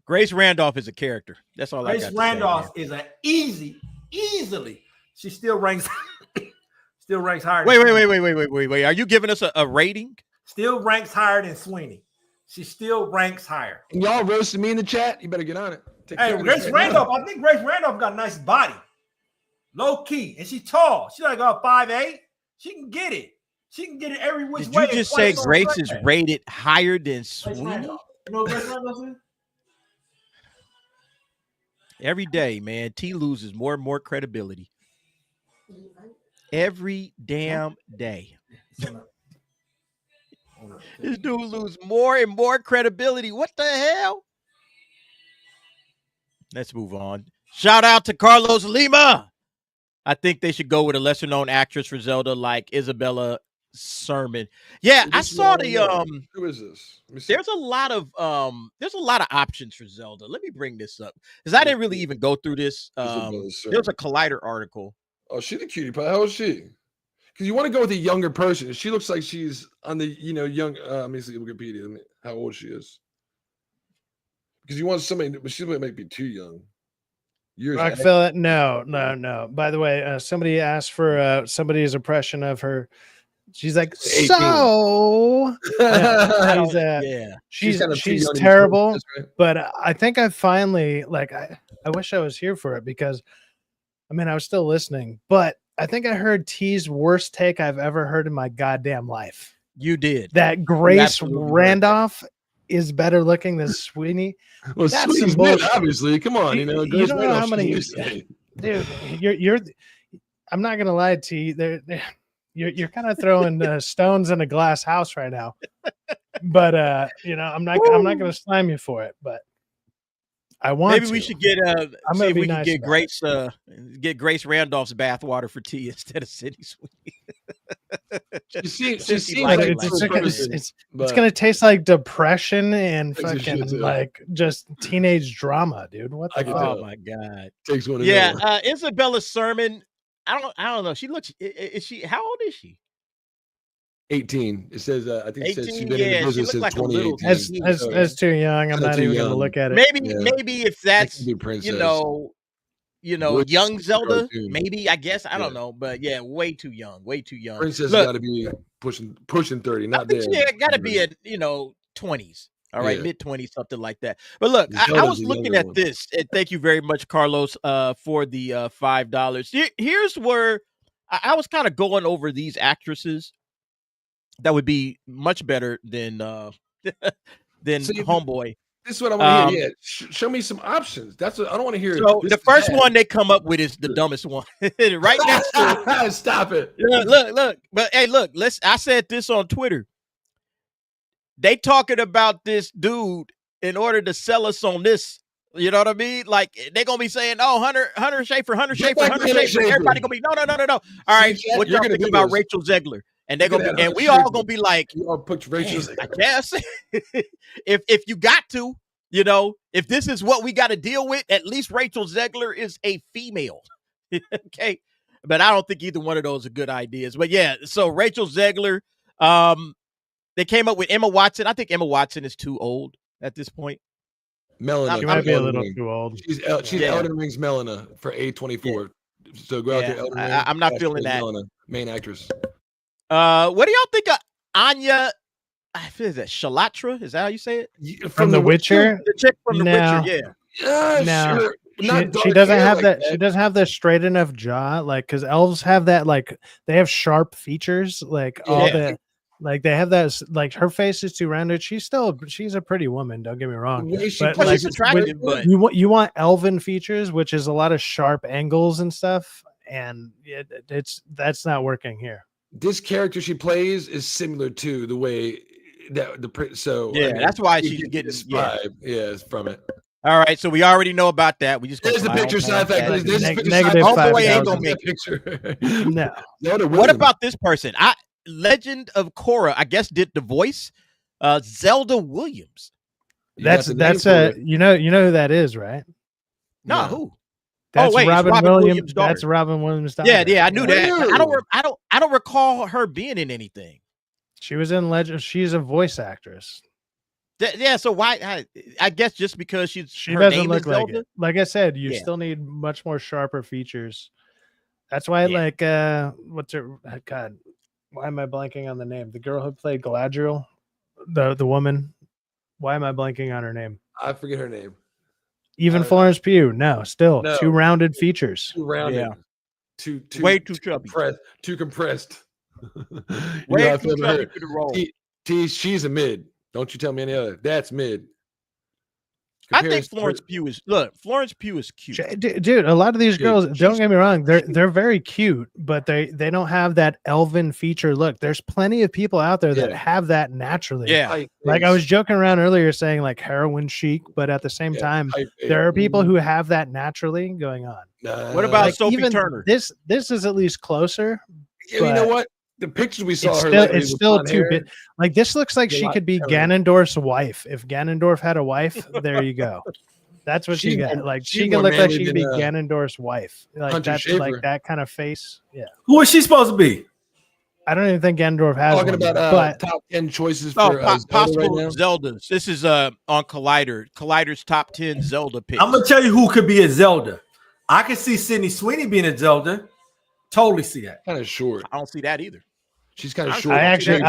Grace Randolph is a character. That's all I got. Grace Randolph is an easily. She still ranks higher. Wait. Are you giving us a rating? Still ranks higher than Sweeney. She still ranks higher. And y'all roasted me in the chat. You better get on it. Hey, Grace Randolph. I think Grace Randolph got a nice body. Low key. And she's tall. She's like 5'8". She can get it. She can get it every which way. Did you just say Grace is rated higher than Sweeney? You know what Grace Randolph is? Every day, man, T loses more and more credibility. Every damn day. This dude loses more and more credibility. What the hell? Let's move on. Shout out to Carlos Lima. I think they should go with a lesser known actress for Zelda like Isabella Sermon. Yeah, I saw the who is this? There's a lot of options for Zelda. Let me bring this up because I didn't really even go through this. There's a Collider article. Oh, she's a cutie pie. How old is she? Because you want to go with a younger person. She looks like she's on the young. Let me see Wikipedia. How old she is. Because you want somebody, but she might be too young. Rockefeller, no. By the way, somebody asked for somebody's impression of her. She's like, 18. so she's terrible. Right. But I think I finally I wish I was here for it because I was still listening, but I think I heard T's worst take I've ever heard in my goddamn life. You did. That Grace Randolph is better looking than Sweeney. Well, that's some bullshit. Obviously, come on, you don't know how many, dude. You're. I'm not gonna lie to you. You're kind of throwing stones in a glass house right now. But I'm not gonna slime you for it. But I want. Maybe we should get see if we can get Grace Randolph's bathwater for T instead of City Sweeney. It's gonna taste like depression and fucking just teenage drama, dude. What the fuck? Oh my god. Takes one. Yeah, Isabella Sermon. I don't know. She looks. Is she? How old is she? 18. It says. I think 18, it says she's been in the business since like 2018. That's too young. I'm not even going to look at it. Maybe if that's young Zelda. Maybe I guess I don't know, but yeah, way too young. Princess got to be pushing 30. Not there. Yeah, got to be at 20s. All right, mid-20s, something like that. But look, I was looking at this, and thank you very much, Carlos, for the $5. Here's where I was kind of going over these actresses that would be much better than Homeboy. This is what I want to hear. Yeah, show me some options. That's what I don't want to hear. So the first one they come up with is the dumbest one, right next to it. Stop it. Look. But hey, look. I said this on Twitter. They talking about this dude in order to sell us on this. You know what I mean? Like they're gonna be saying, "Oh, Hunter Schafer." Everybody gonna be no. All right, what y'all think about Rachel Zegler? and they're You could gonna be, add and we other all shirts. gonna be like, You all put Rachel "Damn, I guess if you got to, if this is what we got to deal with, at least Rachel Zegler is a female." Okay, but I don't think either one of those are good ideas. But yeah, so Rachel Zegler, they came up with Emma Watson. I think Emma Watson is too old at this point. Melina. She might be a Elden little Ring. too old. She's Yeah. Elden Ring's Melina for A24. So go out Yeah, there, Elden Ring. I'm not Cast feeling her as that. Melina, main actress. What do y'all think of Anya? I feel that Shalatra. Is that how you say it? From The Witcher? The chick from The No. Witcher. Yeah. Yeah, No. sure. She Not dark doesn't hair have like that. She doesn't have the straight enough jaw, like because elves have that. Like they have sharp features, like all Yeah. the, like they have that. Like her face is too rounded. She's a pretty woman. Don't get me The wrong. way she But Well, plays she's it, attractive, but You want elven features, which is a lot of sharp angles and stuff, and that's not working here. this character she plays is similar to the way that so yeah, that's why she's you get getting. this Yeah. vibe, yes, from it. All right, so we already know about that. We just There's the picture side effect. that. There's the picture Negative side effect. 5,000. Ain't gonna make picture. No, Zelda What Williams. about this person? Legend of Korra, I guess, did the voice. Zelda Williams. You got the name for it. you know who that is, right? No, No. who? That's wait, it's Robin, Robin Williams. Williams' daughter. That's Robin Williams' daughter. Yeah, I knew that. But Really? I don't recall her being in anything. She was in Legend. She's a voice actress. Yeah, so why? I guess just because she She her doesn't name look is like Zelda. it. Like I said, you Yeah. still need much more sharper features. That's why, Yeah. what's her? God, why am I blanking on the name? The girl who played Galadriel, the woman. Why am I blanking on her name? I forget her name. Even Florence Pugh. No, still No. too rounded features. Too rounded. Yeah. Too Way too chubby. Too compressed. You Way know how I too feel about chubby her. for the role. She's a mid. Don't you tell me any other. That's mid. I think Compares to Florence Pugh is Florence Pugh is cute. Dude, a lot of these Dude, girls, don't she's- get me wrong, they're very cute, but they don't have that elven feature look. There's plenty of people out there that Yeah. have that naturally. Yeah. Hype Like I is- was joking around earlier saying like heroin chic, but at the same yeah, time, hype is- there are people who have that naturally going on. What about Like Sophie even Turner? This is at least closer. Yeah, you know but what? The pictures we saw It's her still lately it's with still blonde too hair, big. Like this looks like a she lot could be better. Ganondorf's wife. If Ganondorf had a wife, there you go. That's what She's you got. more- Like she's she more could look like manly she'd be than, Ganondorf's wife. Like Hunter that's Schafer. like that kind of face. Yeah. Who is she supposed to be? I don't even think Ganondorf has Talking one, about but top 10 choices Oh, for Zelda right possible now. Zeldas. This is on Collider. Collider's top 10 Zelda picks. I'm gonna tell you who could be a Zelda. I can see Sydney Sweeney being a Zelda. Totally see that. Kind of short. I don't see that either. She's kind of I short. I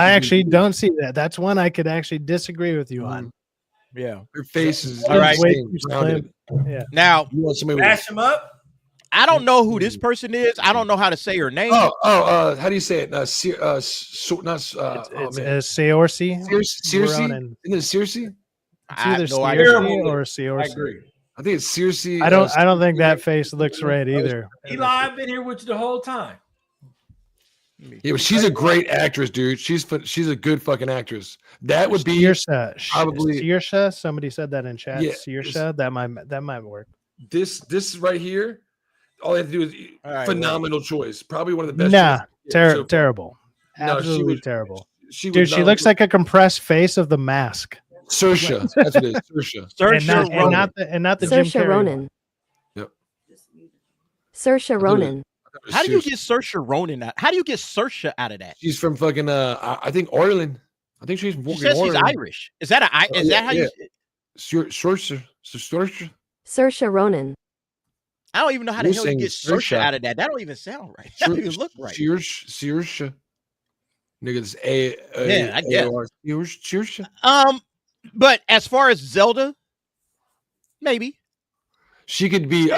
actually Her don't see that. That's one I could actually disagree with you on. Yeah. face is All right. Way insane, too rounded. Yeah. Now, You want somebody with Bash him up. I don't know who this person is. I don't know how to say her name. how do you say it? Not It's man. Seorsi. Circe? Ronan. Isn't it Circe? It's I either have no idea. Seorsi or Seorsi. I think it's Circe. I don't think that face looks right either. Eli, I've been here with you the whole time. Yeah, but she's a great actress, dude. She's a good fucking actress. That would be Seorsa. probably- Seorsa. Somebody said that in chat. Yeah, Seorsa. That might work. this right here. All you have to do is All right, phenomenal choice. Probably one of the best. Nah, choices. So- terrible. No, she Absolutely was- terrible. She Dude, she looks like a compressed face of the Mask, Saoirse. That's what it is. Saoirse. and not the Jim Saoirse Carrey. Ronan. one. Yep. Saoirse Ronan. How do you get Saoirse Ronan out? How do you get Saoirse out of that? She's from fucking I think Ireland. I think she's from She fucking says she's Ireland. Irish. Is that is that how you? Saoirse. Saoirse Ronan. I don't even know how the You're hell you saying get Saoirse Saoirse. out of that. That don't even sound right. That don't even look right. Saoirse. Nigga, it's Yeah, I guess. Saoirse. But as far as Zelda, maybe. She could be.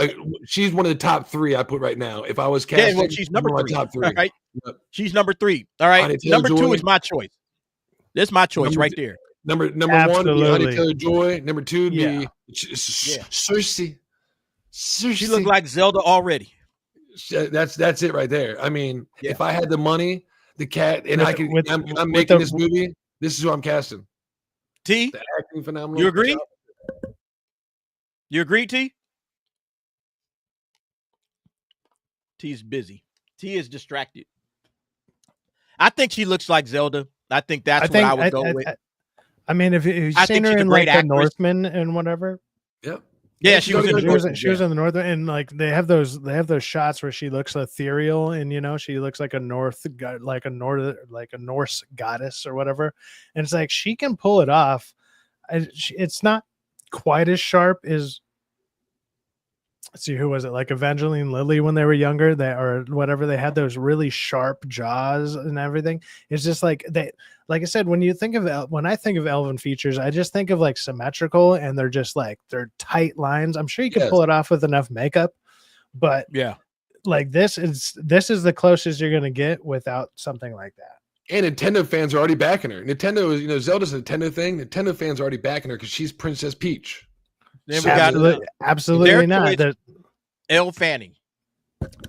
She's one of the top 3 I put right now. If I was Yeah, casting, well, she's number one of 3. my top 3. All right. Yep. She's number 3. All right. Anya Taylor-Joy. Number 2 is my choice. That's my choice Number right two- there. Number 1 would be Absolutely. Anya Taylor-Joy. Number 2 would Yeah. be Cersei. She looked like Zelda already. That's it right there. I mean, Yeah. if I had the money, the cat, and I'm with making the- this movie. This is who I'm casting. T, The acting phenomenal. you agree? You agree, T? T's busy. T is distracted. I think she looks like Zelda. I think that's what I would go with. I mean, if you've I seen think her she's a in great like the actress. Northman and whatever. Yep. Yeah, she was in the Northman. She was in the Northman, and like they have those shots where she looks ethereal, and she looks like a Norse goddess or whatever, and it's like she can pull it off. It's not quite as sharp as, let's see, who was it? Like Evangeline Lilly when they were younger, or whatever. They had those really sharp jaws and everything. It's just like like I said, when I think of elven features, I just think of like symmetrical, and they're just like they're tight lines. I'm sure you can pull it off with enough makeup, but yeah, like this is the closest you're gonna get without something like that. And Nintendo fans are already backing her. Nintendo is, Zelda's a Nintendo thing. Nintendo fans are already backing her because she's Princess Peach. Then we got absolutely not. Elle Fanning.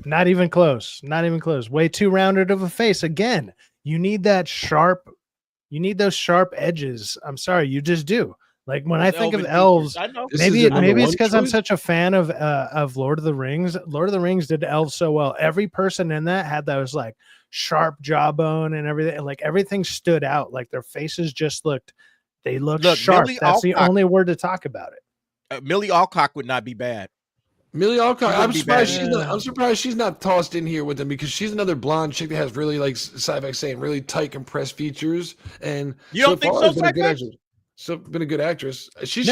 Not even close. Not even close. Way too rounded of a face. Again, you need that sharp. You need those sharp edges. I'm sorry, you just do. Like when I think of elves, maybe it's because I'm such a fan of Lord of the Rings. Lord of the Rings did elves so well. Every person in that had those like sharp jawbone and everything. Like everything stood out. Like their faces just looked sharp. That's the only word to talk about it. Millie Alcock would not be bad. Millie Alcock, I'm surprised she's not tossed in here with them, because she's another blonde chick that has really, like Sci-Fi saying, really tight compressed features. And you don't think so, Sci-Fi? So been a good actress. She's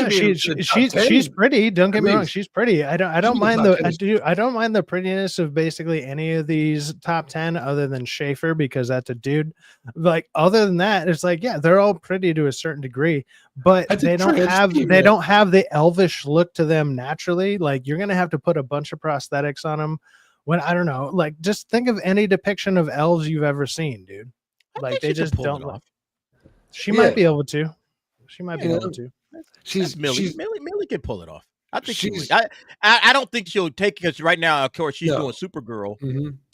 pretty. Don't get me wrong. She's pretty. I don't mind the prettiness of basically any of these top 10 other than Schafer, because that's a dude. Like other than that, it's like, yeah, they're all pretty to a certain degree, but they don't have the elvish look to them naturally. Like you're going to have to put a bunch of prosthetics on them. When I don't know, like just think of any depiction of elves you've ever seen, dude. Like they just don't. She might be able to. She might be able to. Millie can pull it off. I think she would. I don't think she'll take it, because right now, of course, she's doing Supergirl,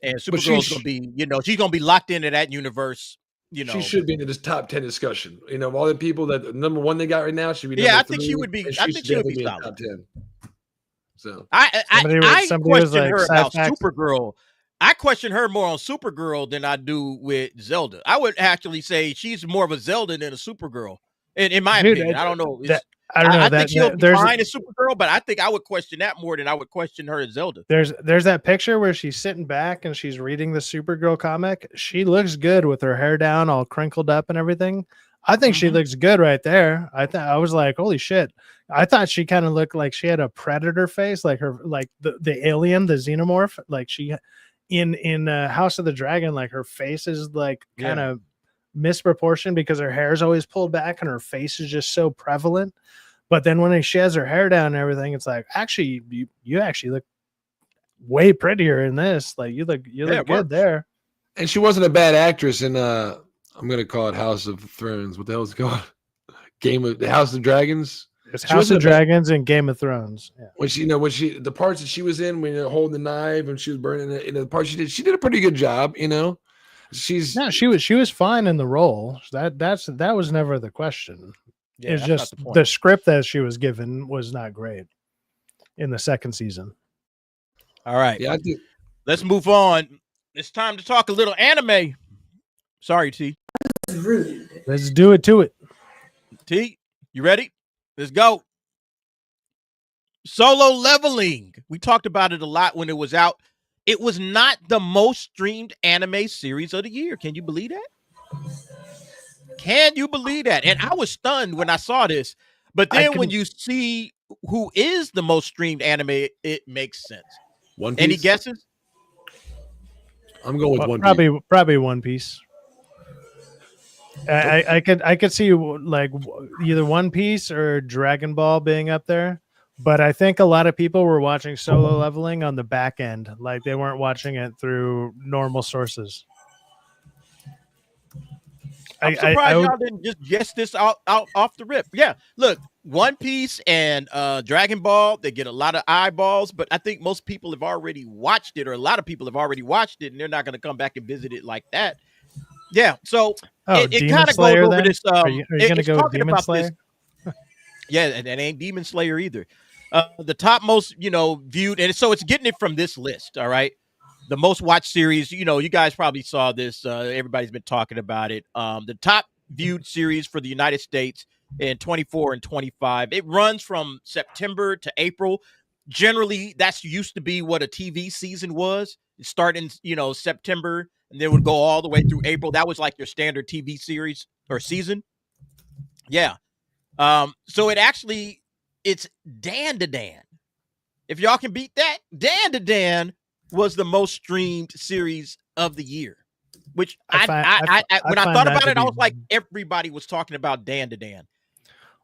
and Supergirl's gonna be, she's gonna be locked into that universe. She should be into this top 10 discussion. Of all the people that number one they got right now, she'd be. Yeah, I think she would be. I think she would be solid. Top 10. So I question her about Supergirl. I question her more on Supergirl than I do with Zelda. I would actually say she's more of a Zelda than a Supergirl. In my opinion, I don't know. I think she'll be fine as Supergirl, but I think I would question that more than I would question her as Zelda. There's that picture where she's sitting back and she's reading the Supergirl comic. She looks good with her hair down, all crinkled up and everything. I think she looks good right there. I was like, holy shit. I thought she kind of looked like she had a predator face, like her, like the alien, the xenomorph, like she in House of the Dragon, like her face is like kind of misproportioned because her hair is always pulled back and her face is just so prevalent. But then when she has her hair down and everything, it's like, actually, you actually look way prettier in this. Like you look good there. And she wasn't a bad actress in I'm gonna call it House of Thrones. What the hell is it called? The House of Dragons. It's House of Dragons and Game of Thrones. Yeah. When she the parts that she was in, when you're holding the knife and she was burning it, the part she did a pretty good job. She was fine in the role. That was never the question. Yeah, it's just the script that she was given was not great in the second season. All right. Yeah, I do. Let's move on. It's time to talk a little anime. Sorry, T. Let's do it to it. T, you ready? Let's go. Solo Leveling. We talked about it a lot when it was out. It was not the most streamed anime series of the year. Can you believe that? Can you believe that? And I was stunned when I saw this. But then when you see who is the most streamed anime, it makes sense. One Piece? Any guesses? I'm going with One Piece. Probably One Piece. I could see like either One Piece or Dragon Ball being up there. But I think a lot of people were watching Solo Leveling on the back end. Like they weren't watching it through normal sources. I'm surprised y'all didn't just guess this out off the rip. Yeah, look, One Piece and Dragon Ball, they get a lot of eyeballs, but I think most people have already watched it, or a lot of people have already watched it, and they're not going to come back and visit it like that. Yeah, so it kind of goes over this. Are you going to go with Demon Slayer? Yeah, and it ain't Demon Slayer either. The top most, viewed, and so it's getting it from this list. All right. the most watched series, you guys probably saw this. Everybody's been talking about it. The top viewed series for the United States in 24 and 25. It runs from September to April. Generally, that's used to be what a TV season was. It started in, September, and then would go all the way through April. That was like your standard TV series or season. Yeah. So it's Dan to Dan. If y'all can beat that, Dan to Dan was the most streamed series of the year. Which when I thought about it, I was like, everybody was talking about Dan to Dan.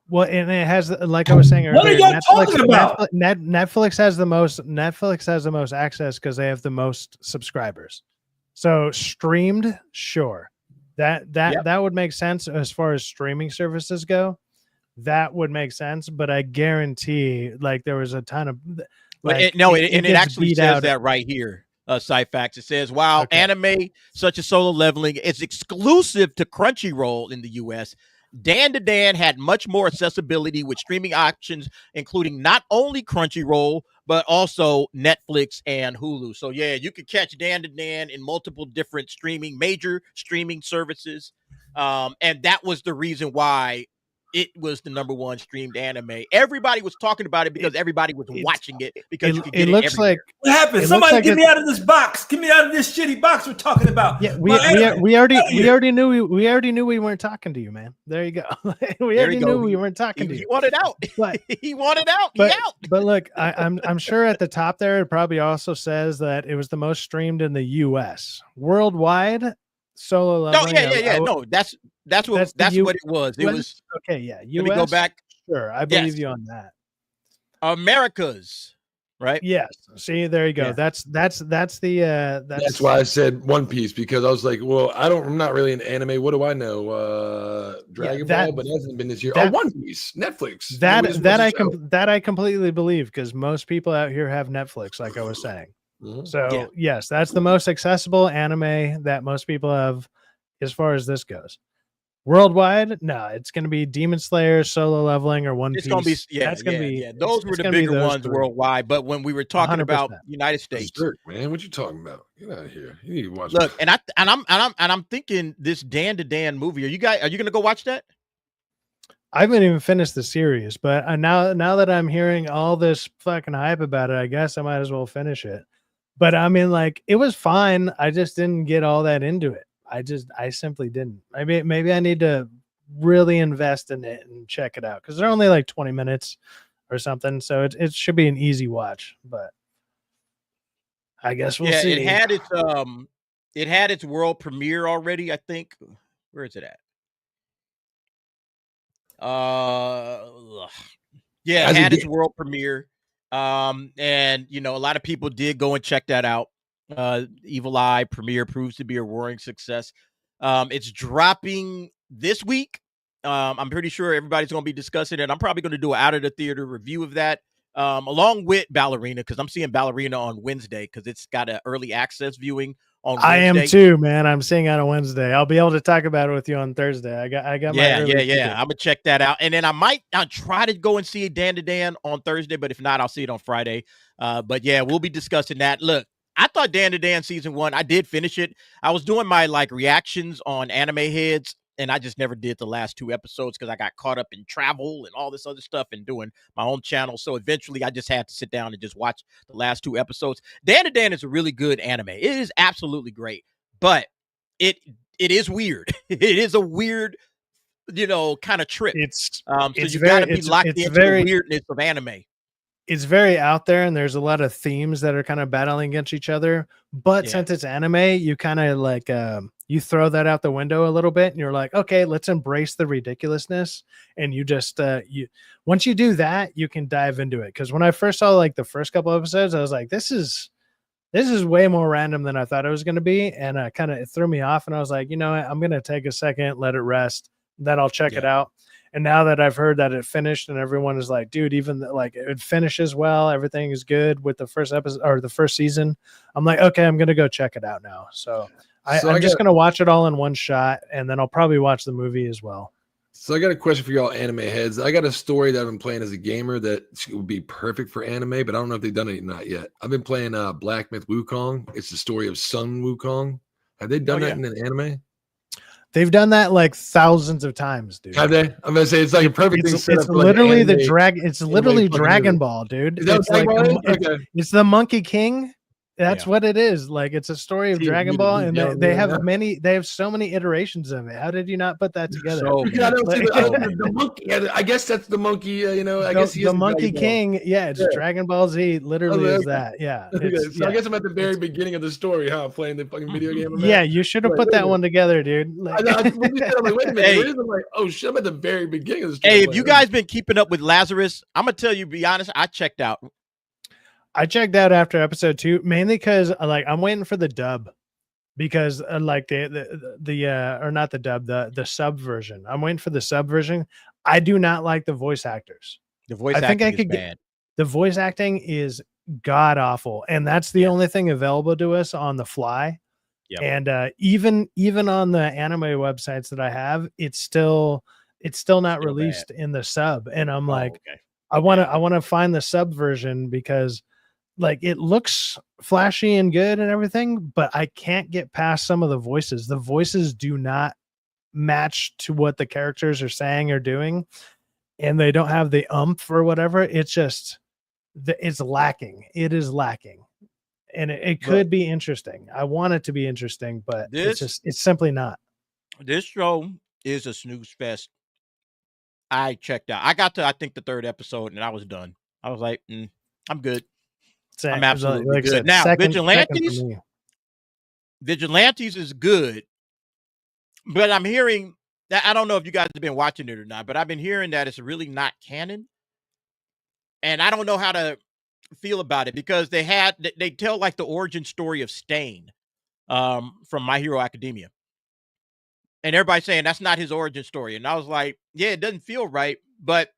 Well, and it has, like I was saying earlier, What are y'all talking about? Netflix has the most access because they have the most subscribers. So streamed, sure, that would make sense as far as streaming services go. That would make sense, but I guarantee, like, there was a ton of. Like, it actually says that right here. SciFax. It says, while anime such as Solo Leveling is exclusive to Crunchyroll in the US, Dan to Dan had much more accessibility with streaming options, including not only Crunchyroll, but also Netflix and Hulu. So yeah, you could catch Dan to Dan in multiple different major streaming services. And that was the reason why it was the #1 streamed anime. Everybody was talking about it because everybody was watching it because you could get it looks everywhere. like What happened? Somebody get me out of this box. Get me out of this shitty box we're talking about. Yeah, we already knew we weren't talking to you, man. There you go. we already knew we weren't talking to you. He wanted out. But, he wanted out. But, he out. But look, I'm sure at the top there it probably also says that it was the most streamed in the US. Worldwide, Solo Leveling. No, that's what it was. It was okay. Yeah, US. Let me go back. Sure, I believe you on that. Americas, right? Yes. See, there you go. Yeah. That's why I said One Piece, because I was like, well, I'm not really an anime. What do I know? Dragon Ball, but it hasn't been this year. One Piece, Netflix. That I completely believe, because most people out here have Netflix, like I was saying. Mm-hmm. So yes, that's the most accessible anime that most people have as far as this goes. Worldwide, no, it's going to be Demon Slayer, Solo Leveling, or One Piece. It's going to be, that's going to be. Those were the bigger ones worldwide. But when we were talking 100%. About United States, man, what you talking about? Get out of here! You need to watch. Look, I'm thinking this Dan to Dan movie. Are you going to go watch that? I haven't even finished the series, but now that I'm hearing all this fucking hype about it, I guess I might as well finish it. But I mean, like, it was fine. I just didn't get all that into it. I simply didn't. Maybe I need to really invest in it and check it out, because they're only like 20 minutes or something. So it should be an easy watch, but I guess we'll see. It had its world premiere already, I think. Where is it at? It had its world premiere. And a lot of people did go and check that out. Evil Eye premiere proves to be a roaring success. It's dropping this week. I'm pretty sure everybody's going to be discussing it. I'm probably going to do an out of the theater review of that, along with Ballerina, because I'm seeing Ballerina on Wednesday, because it's got an early access viewing on Wednesday. I am too, man. I'm seeing it on Wednesday. I'll be able to talk about it with you on Thursday. I got my I'm gonna check that out, and then I'll try to go and see Dan to Dan on Thursday, but if not, I'll see it on Friday. But yeah, we'll be discussing that. Look, I thought Dan to Dan season 1, I did finish it. I was doing my reactions on Anime Heads, and I just never did the last 2 episodes because I got caught up in travel and all this other stuff and doing my own channel. So eventually I just had to sit down and just watch the last 2 episodes. Dan to Dan is a really good anime. It is absolutely great, but it is weird. It is a weird, kind of trip. So you got to be locked into the weirdness of anime. It's very out there, and there's a lot of themes that are kind of battling against each other. But since it's anime, you kind of you throw that out the window a little bit, and you're like, okay, let's embrace the ridiculousness. And you just once you do that, you can dive into it. Because when I first saw the first couple episodes, I was like, this is way more random than I thought it was going to be, and it threw me off. And I was like, you know what? I'm going to take a second, let it rest, then I'll check it out. And now that I've heard that it finished, and everyone is like, dude, even it finishes well, everything is good with the first episode or the first season, I'm like, okay, I'm going to go check it out now. So I'm just going to watch it all in one shot, and then I'll probably watch the movie as well. So I got a question for y'all anime heads. I got a story that I've been playing as a gamer that would be perfect for anime, but I don't know if they've done it or not yet. I've been playing Black Myth Wukong. It's the story of Sun Wukong. Have they done that in an anime? They've done that like thousands of times, dude. Have they? I'm gonna say it's like a perfect thing. It's literally the dragon. It's literally Dragon Ball, dude. It's like it's the Monkey King. That's what it is. Like it's a story of Dragon Ball, and they have many. They have so many iterations of it. How did you not put that together? I don't see the monkey. I guess that's the monkey. You know, I guess he the Monkey King. Yeah, it's Dragon Ball Z. Literally is that. Yeah. So I guess I'm at the very beginning of the story, playing the fucking video game. Yeah, you should have put that one together, dude. I'm like, wait a minute. I'm like, oh shit, I'm at the very beginning of the story. Hey, if you guys been keeping up with Lazarus, I'm gonna tell you, be honest, I checked out. I checked out after episode 2, mainly because like I'm waiting for the dub, because like the or not the dub, the sub version. I'm waiting for the sub version. I do not like the voice actors. The voice acting is bad. The voice acting is god awful, and that's the only thing available to us on the fly. Yep. And even on the anime websites that I have, it's still not released bad in the sub. And I'm like, okay. I want to find the sub version, because like it looks flashy and good and everything, but I can't get past some of the voices. The voices do not match to what the characters are saying or doing, and they don't have the umph or whatever. It's just, it's lacking. It is lacking, and it could be interesting. I want it to be interesting, but it's simply not. This show is a snooze fest. I checked out. I got to, I think, the 3rd episode, and I was done. I was like, I'm good. Same. I'm absolutely good. Now, Vigilantes is good, but I'm hearing that, I don't know if you guys have been watching it or not, but I've been hearing that it's really not canon, and I don't know how to feel about it, because they tell like the origin story of Stain from My Hero Academia, and everybody's saying that's not his origin story, and I was like, yeah, it doesn't feel right, but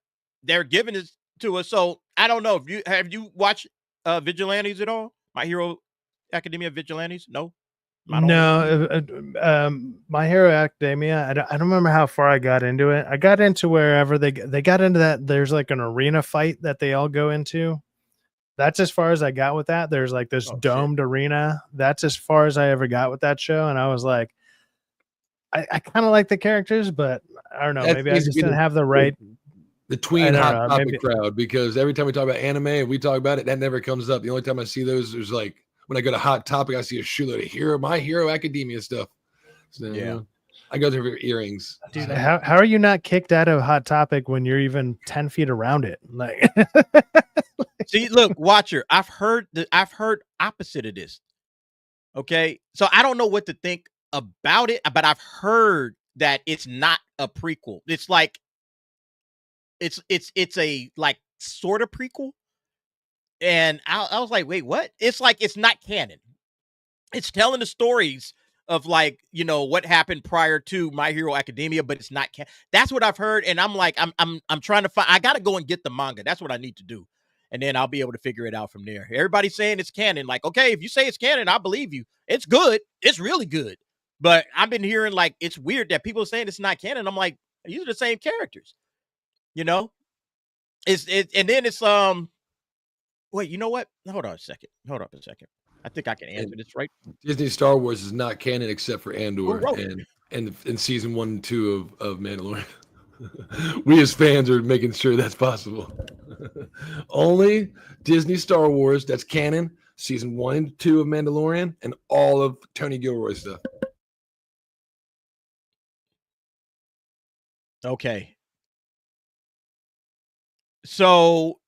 they're giving it to us, so I don't know. Have you watched Vigilantes at all? My Hero Academia Vigilantes? No. No. My Hero Academia, I don't remember how far I got into it. I got into wherever they got into that. There's like an arena fight that they all go into. That's as far as I got with that. There's like this domed arena. That's as far as I ever got with that show. And I was like, I kind of like the characters, but I don't know. Maybe I just didn't have the right. The tween hot topic crowd, because every time we talk about anime and we talk about it, that never comes up. The only time I see those is like when I go to Hot Topic, I see a shitload of My Hero Academia stuff. So, yeah, I go there for earrings. Dude, how are you not kicked out of Hot Topic when you're even 10 feet around it? Like, see, look, Watcher, I've heard opposite of this. Okay, so I don't know what to think about it, but I've heard that it's not a prequel. It's like it's a like sort of prequel, and I was like, wait, what? It's like it's not canon. It's telling the stories of like, you know, what happened prior to My Hero Academia, but it's not canon. That's what I've heard, and I'm like, I'm trying to find. I gotta go and get the manga. That's what I need to do, and then I'll be able to figure it out from there. Everybody's saying it's canon. Like, okay, if you say it's canon, I believe you. It's good. It's really good. But I've been hearing like it's weird that people are saying it's not canon. I'm like, these are the same characters. You know, and then it's wait, you know what? Hold on a second. I think I can answer this right. Disney Star Wars is not canon except for Andor and in season 1 and 2 of Mandalorian. We as fans are making sure that's possible. Only Disney Star Wars that's canon, season 1 and 2 of Mandalorian, and all of Tony Gilroy stuff. Okay. So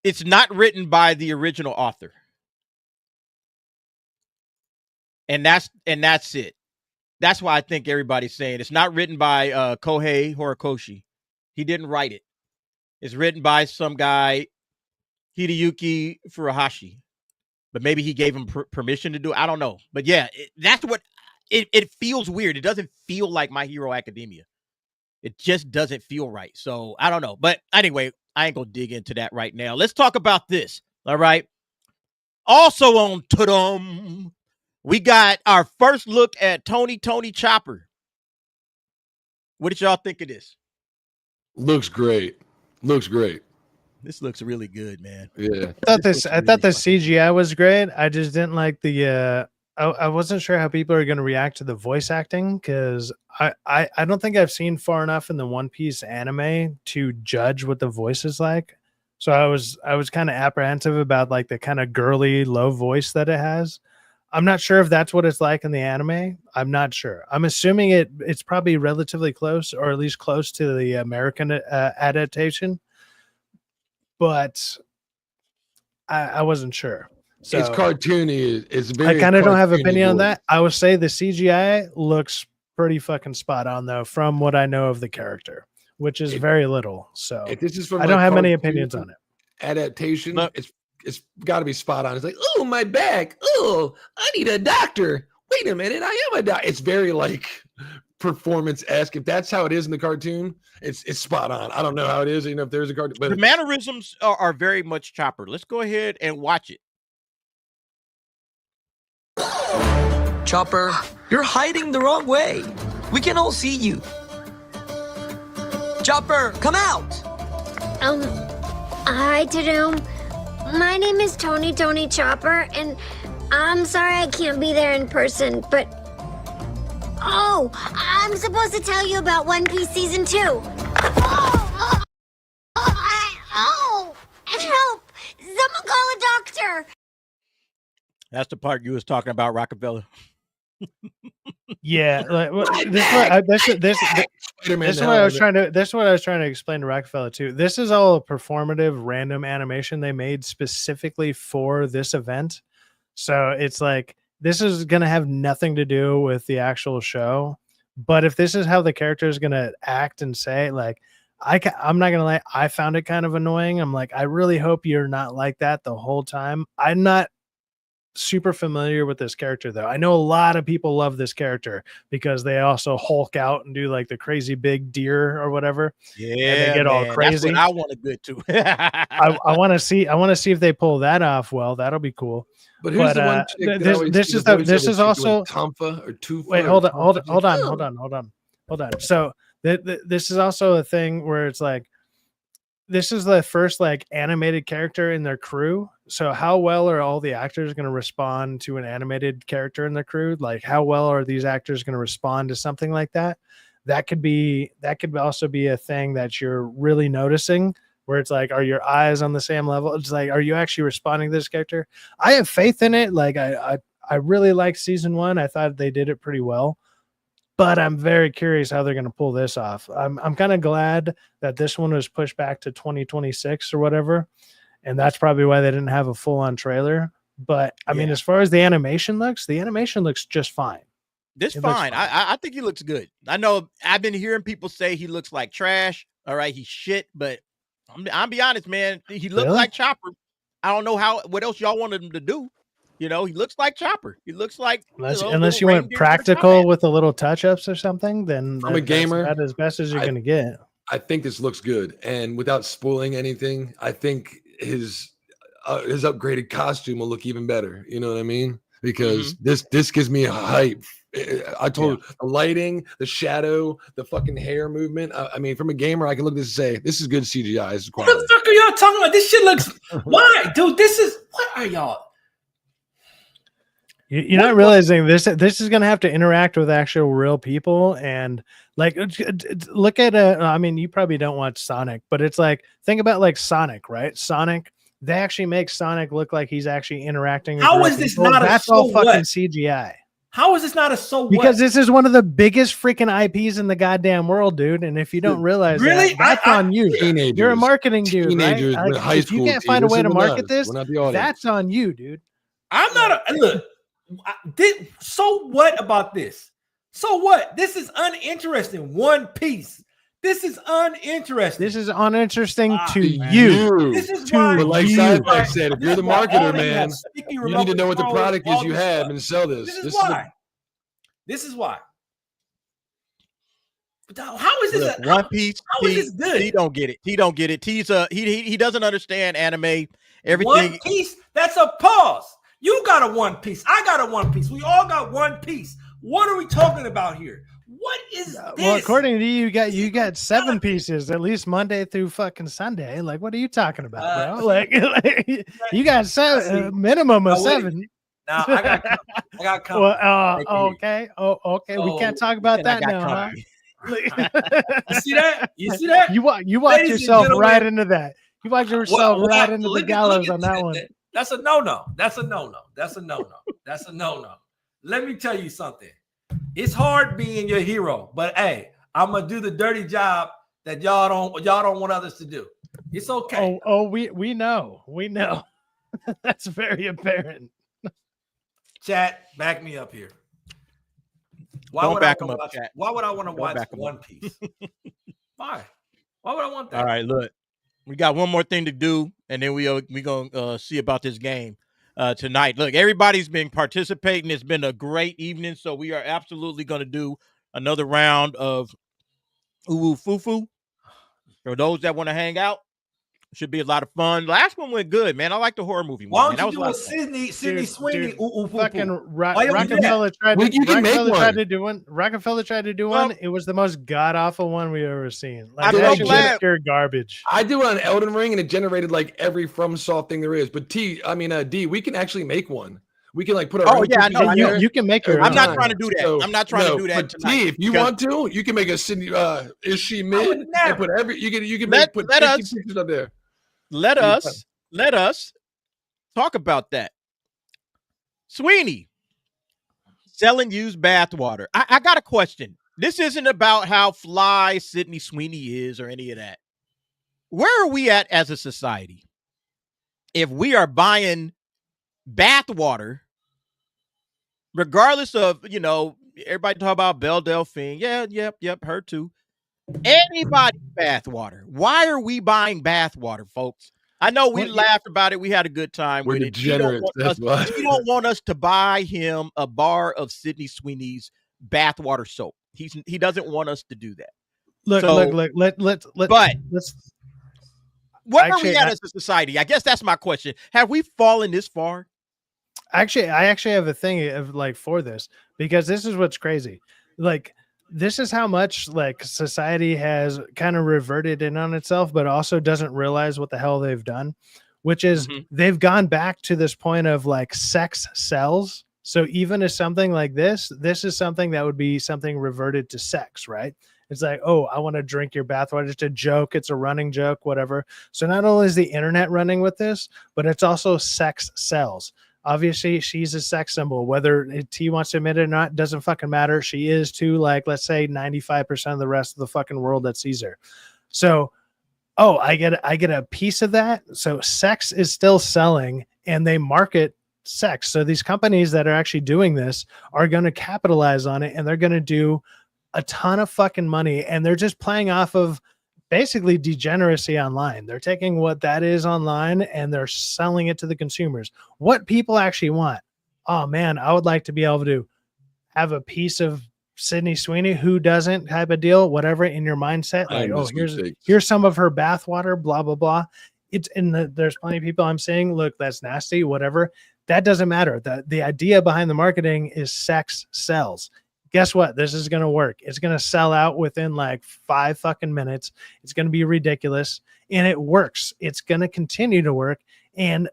it's not written by the original author. And that's it. That's why I think everybody's saying it's not written by Kohei Horikoshi. He didn't write it. It's written by some guy, Hideyuki Furuhashi. But maybe he gave him permission to do it. I don't know. But yeah, that's what it feels weird. It doesn't feel like My Hero Academia. It just doesn't feel right. So I don't know. But anyway, I ain't gonna dig into that right now. Let's talk about this. All right. Also on Tudum, we got our first look at Tony Chopper. What did y'all think of this? Looks great. Looks great. This looks really good, man. Yeah. I thought the CGI was great. I just didn't like the I wasn't sure how people are going to react to the voice acting, because I don't think I've seen far enough in the One Piece anime to judge what the voice is like. So I was kind of apprehensive about like the kind of girly low voice that it has. I'm not sure if that's what it's like in the anime. I'm not sure. I'm assuming it's probably relatively close, or at least close to the American adaptation. But I wasn't sure. So It's cartoony. It's very. I kind of don't have cartoony opinion on voice. that. I would say the CGI looks pretty fucking spot on, though, from what I know of the character, which is very little. So If this is from I don't have many opinions on it. Adaptation, No. it's got to be spot on. It's like, oh, my back. Oh, I need a doctor. Wait a minute, I am a doctor. It's very like performance-esque. If that's how it is in the cartoon, it's spot on. I don't know how it is, if there's a cartoon, but The mannerisms are very much Chopper. Let's go ahead and watch it. Chopper, you're hiding the wrong way. We can all see you. Chopper, come out! Hi, Tadoom. My name is Tony Chopper, and I'm sorry I can't be there in person, but... Oh, I'm supposed to tell you about One Piece Season 2. Oh, help! Someone call a doctor! That's the part you was talking about, Rockefeller. Yeah, like, this is what I was trying to. This is what I was trying to explain to Rockefeller too. This is all a performative, random animation they made specifically for this event. So it's like this is going to have nothing to do with the actual show. But if this is how the character is going to act and say, like, I'm not going to lie, I found it kind of annoying. I'm like, I really hope you're not like that the whole time. I'm not super familiar with this character, though. I know a lot of people love this character because they also Hulk out and do like the crazy big deer or whatever. Yeah, and they get all crazy. That's what I want to get to. I want to see if they pull that off. Well, that'll be cool. But who's the one chick that always this sees is the the voice this of is the chick also with Tomfa or Tufa wait, or hold on, Tomfa? hold on. So this is also a thing where it's like this is the first like animated character in their crew. So how well are all the actors going to respond to an animated character in their crew? Like how well are these actors going to respond to something like that? That could also be a thing that you're really noticing, where it's like, are your eyes on the same level? It's like, are you actually responding to this character? I have faith in it. Like I really liked season 1. I thought they did it pretty well. But I'm very curious how they're going to pull this off. I'm kind of glad that this one was pushed back to 2026 or whatever. And that's probably why they didn't have a full-on trailer. But, I mean, as far as the animation looks just fine. This fine. I think he looks good. I know I've been hearing people say he looks like trash. All right, he's shit. But I'll be honest, man. He looks like Chopper. I don't know what else y'all wanted him to do. You know, he looks like Chopper. He looks like unless you went practical with the little touch-ups or something, then I'm a gamer. That's as best as you're going to get. I think this looks good, and without spoiling anything, I think his upgraded costume will look even better. You know what I mean? Because this gives me a hype. I told you, the lighting, the shadow, the fucking hair movement. I mean, from a gamer, I can look at this and say, this is good CGI. This is What the fuck are y'all talking about? This shit looks. Why, dude? What are y'all? You're not realizing this is going to have to interact with actual real people, and like look at I mean, you probably don't watch Sonic, but it's like, think about like Sonic, right? Sonic, they actually make Sonic look like he's actually interacting with How real is this people. not That's a all so fucking what? CGI? How is this not a so what? Because this is one of the biggest freaking IPs in the goddamn world, dude. And if you don't realize that's on you. You're a marketing dude, right? Like, if you can't find a way to market this, that's on you, dude. I'm not look. So what about this? So what? This is uninteresting. One Piece. This is uninteresting. This is uninteresting to you. This is why, like I said, if you're the marketer, man, you need to know what the product is you have and sell this. This is why. But how is this? One Piece? How is this good? He don't get it. He don't get it. He doesn't understand anime. Everything. One Piece. That's a pause. You got a One Piece. I got a One Piece. We all got One Piece. What are we talking about here? What is this? Well, according to you, you got 7 pieces at least Monday through fucking Sunday. Like, what are you talking about, bro? Like you got 7, minimum of 7. Now I got company. Well, okay. Oh, okay. We can't talk about that now, huh? You see that? You see that? You walked yourself right into that. You walked yourself right into the gallows on that one. That's a no-no. That's a no-no. That's a no-no. That's a no-no. Let me tell you something. It's hard being your hero, but hey, I'm gonna do the dirty job that y'all don't want others to do. It's okay. We know. That's very apparent. Chat, back me up here. Why would I want to watch One Piece? Why? Why would I want that? All right, look, we got one more thing to do, and then we gonna see about this game tonight. Look, everybody's been participating. It's been a great evening, so we are absolutely gonna do another round of Uwu Fufu. For those that want to hang out, should be a lot of fun. Last one went good, man. I like the horror movie one. Why don't you do a Sydney Sweeney? Fucking Rockefeller tried to do one. Rockefeller tried to do one. It was the most god awful one we've ever seen. Like, I'm so glad. Pure garbage. I do it on Elden Ring, and it generated like every FromSoft thing there is. But D, we can actually make one. We can like put our. Oh yeah, I know. You can make your. I'm not trying to do that. So, I'm not trying to do that but tonight. D, if you want to, you can make a Sydney. Is she mid? And put every. You can put 50 pictures up there. Let us talk about that. Sweeney selling used bathwater. I got a question. This isn't about how fly Sydney Sweeney is or any of that. Where are we at as a society? If we are buying bathwater, regardless of, everybody talk about Belle Delphine. Yeah, yep, her too. Anybody's bathwater. Why are we buying bathwater, folks? I know we laughed about it. We had a good time with it. He don't want us to buy him a bar of Sydney Sweeney's bathwater soap. He doesn't want us to do that. Let's. What are we at as a society? I guess that's my question. Have we fallen this far? I actually have a thing of like for this, because this is what's crazy. Like, this is how much like society has kind of reverted in on itself, but also doesn't realize what the hell they've done, which is they've gone back to this point of like sex sells. So even as something like this is something that would be something reverted to sex, right? It's like, oh, I want to drink your bathwater. It's a joke. It's a running joke, whatever. So not only is the internet running with this, but it's also sex sells. Obviously, she's a sex symbol. Whether he wants to admit it or not, doesn't fucking matter. She is to, like, let's say 95% of the rest of the fucking world that sees her. So, I get a piece of that. So sex is still selling, and they market sex. So these companies that are actually doing this are going to capitalize on it, and they're going to do a ton of fucking money. And they're just playing off of basically degeneracy online. They're taking what that is online and they're selling it to the consumers. What people actually want. Oh man, I would like to be able to have a piece of Sydney Sweeney. Who doesn't? Type of deal, whatever in your mindset. Like, here's some of her bathwater, blah, blah, blah. It's there's plenty of people I'm saying, look, that's nasty, whatever. That doesn't matter. The idea behind the marketing is sex sells. Guess what? This is going to work. It's going to sell out within like 5 fucking minutes. It's going to be ridiculous. And it works. It's going to continue to work. And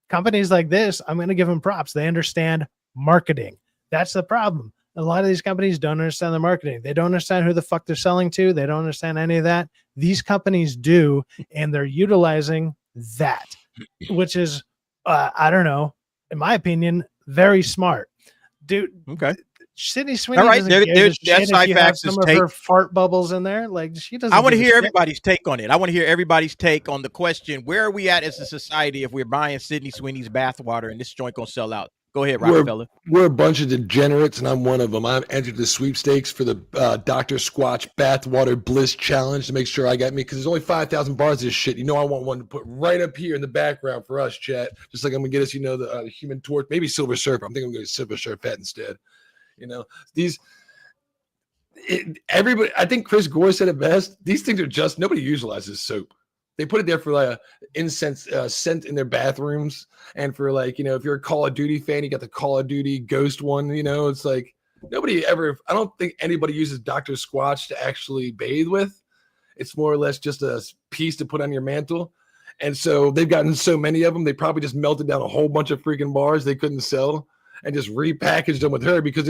companies like this, I'm going to give them props. They understand marketing. That's the problem. A lot of these companies don't understand the marketing. They don't understand who the fuck they're selling to. They don't understand any of that. These companies do. And they're utilizing that, which is, I don't know, in my opinion, very smart. Dude. Okay. Sydney Sweeney. All right, that's some of her fart bubbles in there. Like, she doesn't. I want to hear everybody's take on it. I want to hear everybody's take on the question: where are we at as a society if we're buying Sydney Sweeney's bathwater and this joint gonna sell out? Go ahead, Rockefeller. We're a bunch of degenerates, and I'm one of them. I've entered the sweepstakes for the Dr. Squatch Bathwater Bliss Challenge to make sure I got me, because there's only 5,000 bars of this shit. I want one to put right up here in the background for us, chat. Just like I'm gonna get us, the Human Torch, maybe Silver Surfer. I'm thinking I'm gonna get Silver Surfer instead. Everybody, I think Chris Gore said it best. These things are just, nobody utilizes soap. They put it there for like incense scent in their bathrooms. And for like, if you're a Call of Duty fan, you got the Call of Duty Ghost one, it's like, nobody ever. I don't think anybody uses Dr. Squatch to actually bathe with. It's more or less just a piece to put on your mantle. And so they've gotten so many of them, they probably just melted down a whole bunch of freaking bars they couldn't sell and just repackaged them with her because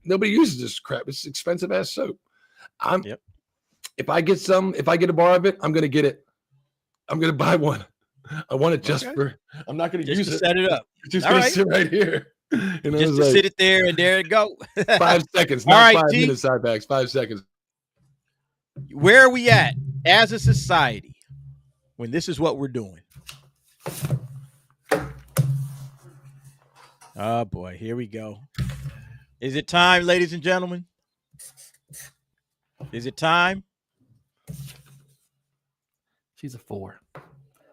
nobody uses this crap. It's expensive ass soap. If I get a bar of it, I'm gonna get it. I'm gonna buy one. I want it I'm not gonna use it. Set it up. It's just gonna sit right here. Just to sit it there and there it go. 5 seconds, not 5 minutes, side bags. 5 seconds. Where are we at as a society when this is what we're doing? Oh boy, here we go. Is it time, ladies and gentlemen? Is it time? She's a 4.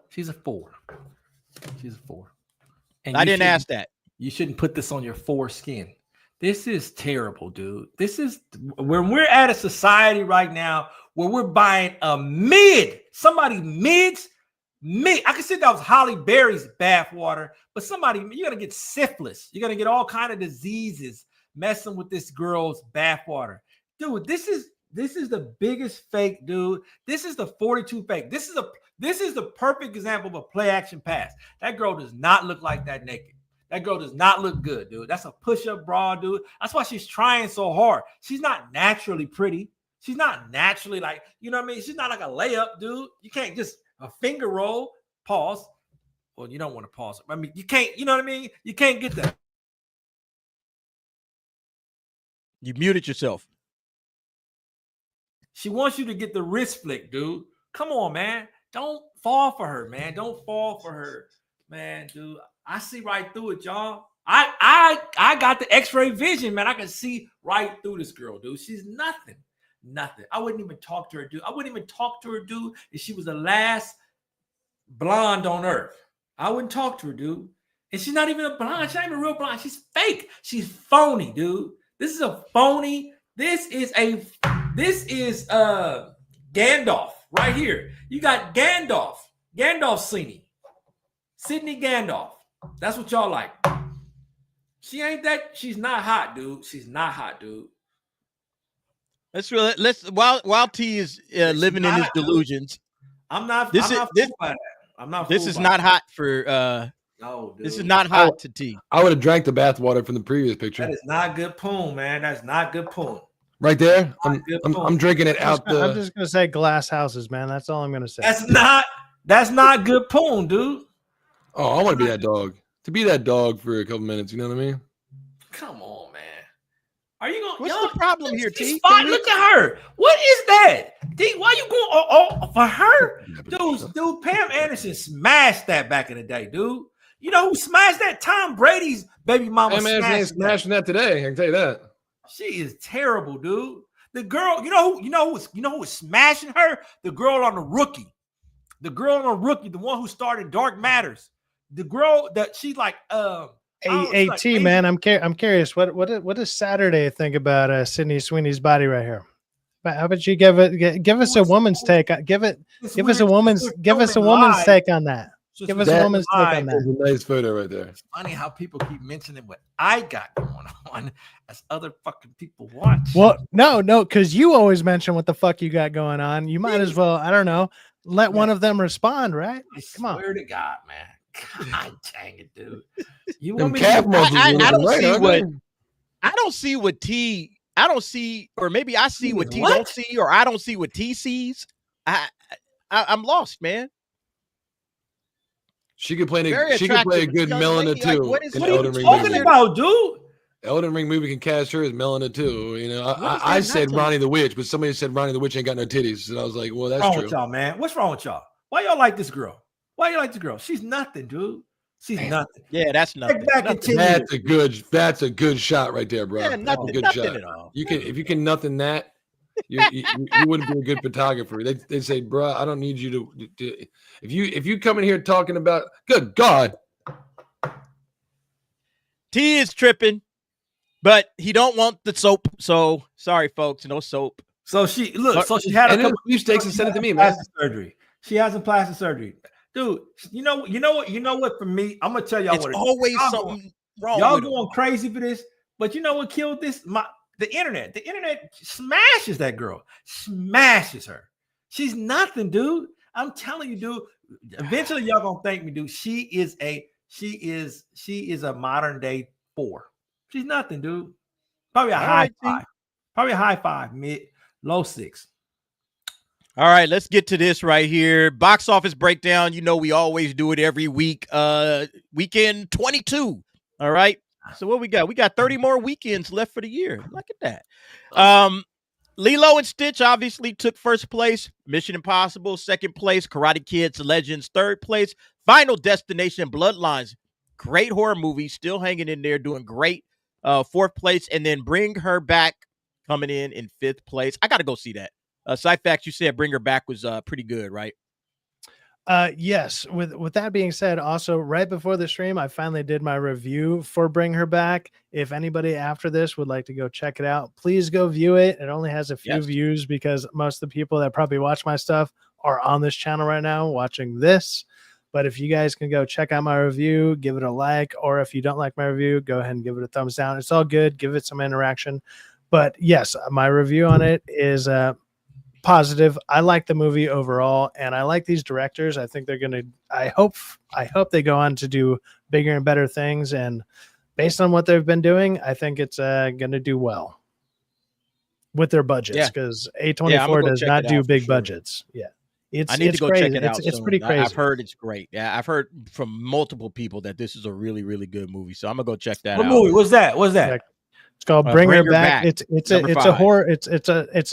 She's a 4. She's a 4. And I didn't ask that. You shouldn't put this on your foreskin. This is terrible, dude. This is when we're at a society right now where we're buying a somebody mid. I can see that was Holly Berry's bathwater, but you're gonna get syphilis. You're gonna get all kind of diseases messing with this girl's bathwater, dude. This is the biggest fake, dude. This is the 42 fake. This is the perfect example of a play action pass. That girl does not look like that naked. That girl does not look good, dude. That's a push-up bra, dude. That's why she's trying so hard. She's not naturally pretty. She's not naturally like, you know what I mean? She's not like a layup, dude. You can't just a finger roll, pause. Well, you don't want to pause. I mean, you can't, you know what I mean? You can't get that. You muted yourself. She wants you to get the wrist flick, dude. Come on, man. Don't fall for her, man. Don't fall for her, man, dude. I see right through it, y'all. I got the X-ray vision, man. I can see right through this girl, dude. She's nothing. I wouldn't even talk to her, dude. I wouldn't even talk to her, dude, if she was the last blonde on earth. I wouldn't talk to her, dude. And she's not even a blonde. She's not even a real blonde. She's fake. She's phony, dude. This is a phony. This is Gandalf right here. You got Gandalf Sydney Gandalf. That's what y'all like. She's not hot, dude. She's not hot, dude. While T is living in his delusions. This is not hot for no, dude. This is not hot to T. I would have drank the bathwater from the previous picture. That is not good poon, man. That's not good poon. Right there. I'm drinking it out the. I'm just gonna say glass houses, man. That's all I'm gonna say. That's not good poon, dude. Oh, I want to be that dog. To be that dog for a couple minutes, you know what I mean? Come on, man. Are you going? What's the problem here, T? Look at her. What is that? D, why you going for her? Dude, Pam Anderson smashed that back in the day, dude. You know who smashed that? Tom Brady's baby mama. Pam Anderson ain't smashing that today. I can tell you that. She is terrible, dude. The girl, you know who was smashing her? The girl on The Rookie. The girl on The Rookie, the one who started Dark Matters. The girl that she's like, Hey, T, man, I'm curious. What does Saturday think about Sydney Sweeney's body right here? How about you give us a woman's take? Give us a woman's take on that. Give us a woman's take on that. There's a nice photo right there. It's funny how people keep mentioning what I got going on as other fucking people watch. Well, no, because you always mention what the fuck you got going on. You might as well, I don't know, let one of them respond, right? Come on. I swear to God, man. God dang it, dude. You Them want me calf muscles I don't right, see aren't what they? I don't see what T. I don't see, or maybe I see what T What? don't see, or I don't see what T sees. I'm lost, man. She could play Very a good young Melina lady. Like, too. what is- in what are you Elden Ring talking movie. about, dude? Elden Ring movie can cast her as Melina too. You know, What is I that said not Ronnie the Witch, but somebody said Ronnie the Witch ain't got no titties. And I was like, well, that's What's wrong true. with y'all, man? What's wrong with y'all? Why y'all like this girl? Why you like this girl? She's nothing, dude. She's nothing. Yeah, that's nothing. Take back Nothing. and That's a good shot right there, bro. Yeah, That's nothing, a good nothing shot. at all. If you can nothing that, you wouldn't be a good photographer. They say, bro, I don't need you to if you come in here talking about good God. T is tripping, but he don't want the soap. So sorry, folks, no soap. So she had a couple beefsteaks and send it to me, man. plastic surgery. She has some plastic surgery, dude. You know what? For me, I'm gonna tell y'all It's what it is. always Y'all something wrong. Y'all with him. going crazy for this? But you know what killed this? The internet. The internet smashes that girl. Smashes her. She's nothing, dude. I'm telling you, dude. Eventually, y'all gonna thank me, dude. She is a modern day 4. She's nothing, dude. Probably a high 5. Probably a high 5, low 6. All right, let's get to this right here. Box office breakdown. You know, we always do it every week. Weekend 22. All right. So what we got? We got 30 more weekends left for the year. Look at that. Lilo and Stitch obviously took first place. Mission Impossible, second place. Karate Kids, Legends, third place. Final Destination, Bloodlines. Great horror movie. Still hanging in there, doing great. Fourth place. And then Bring Her Back coming in fifth place. I got to go see that. Sci-Fax, you said Bring Her Back was pretty good, right? Yes. With that being said, also right before the stream, I finally did my review for Bring Her Back. If anybody after this would like to go check it out, please go view it. It only has a few views because most of the people that probably watch my stuff are on this channel right now watching this. But if you guys can go check out my review, give it a like, or if you don't like my review, go ahead and give it a thumbs down. It's all good. Give it some interaction. But yes, my review on it is positive. I like the movie overall, and I like these directors. I think they're gonna. I hope they go on to do bigger and better things. And based on what they've been doing, I think it's gonna do well with their budgets because A24 does not do big budgets. Yeah, I need to go crazy. check it out. It's pretty crazy. I've heard it's great. Yeah, I've heard from multiple people that this is a really, really good movie. So I'm gonna go check that out. What movie? What's that? It's called Bring Her Back. It's a horror. It's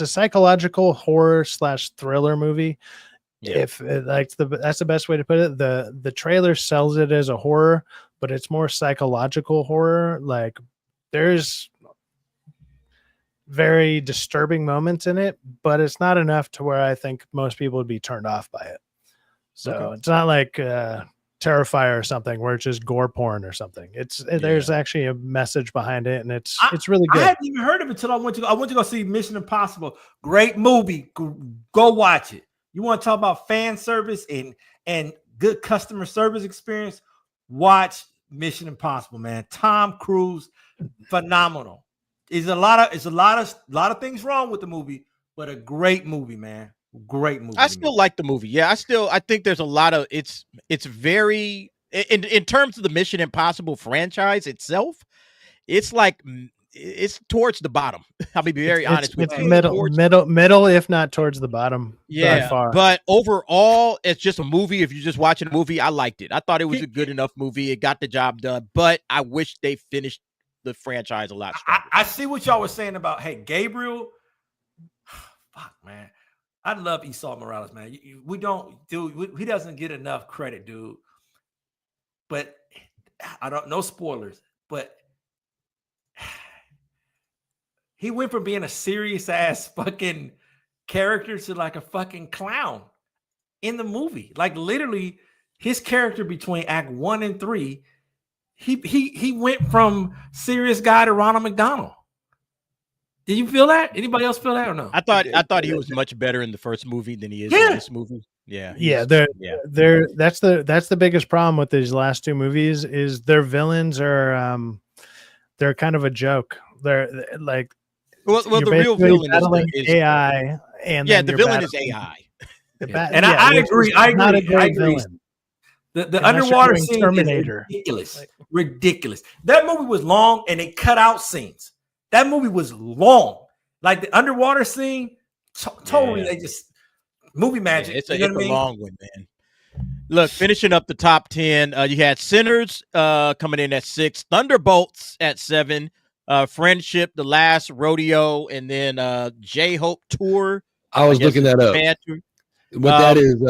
a psychological horror / thriller movie. Yeah. If that's the best way to put it. The trailer sells it as a horror, but it's more psychological horror. Like there's very disturbing moments in it, but it's not enough to where I think most people would be turned off by it. So it's not like Terrifier or something where it's just gore porn or something. There's actually a message behind it, and it's really good. I hadn't even heard of it until I went to go see Mission Impossible. Great movie. Go watch it. You want to talk about fan service and good customer service experience? Watch Mission Impossible, man. Tom Cruise, phenomenal. There's a lot of things wrong with the movie, but a great movie, man. Great movie. I still like the movie. Yeah, I think there's a lot of it's very in terms of the Mission Impossible franchise itself, it's like it's towards the bottom. I'll be very honest with you. Middle, if not towards the bottom. Yeah, by far. But overall, it's just a movie. If you're just watching a movie, I liked it. I thought it was a good enough movie. It got the job done, but I wish they finished the franchise a lot stronger. I see what y'all were saying about Gabriel. Fuck, man. I love Esau Morales, man. We don't, dude. He doesn't get enough credit, dude. But I don't. No spoilers. But he went from being a serious ass fucking character to like a fucking clown in the movie. Like literally, his character between Act 1 and 3, he went from serious guy to Ronald McDonald. Did you feel that? Anybody else feel that or no? I thought he was much better in the first movie than he is in this movie. Yeah. That's the biggest problem with these last two movies is their villains are they're kind of a joke. They're like the real villain is AI, and the villain is AI. I agree. I agree. The underwater scene Terminator. Is ridiculous. That movie was long and they cut out scenes. That movie was long. Like the underwater scene, totally they just movie magic. It's a long one, man. Look, finishing up the top 10, you had Sinners coming in at 6, Thunderbolts at 7, Friendship, The Last Rodeo, and then J-Hope Tour. I was looking that up. What that is,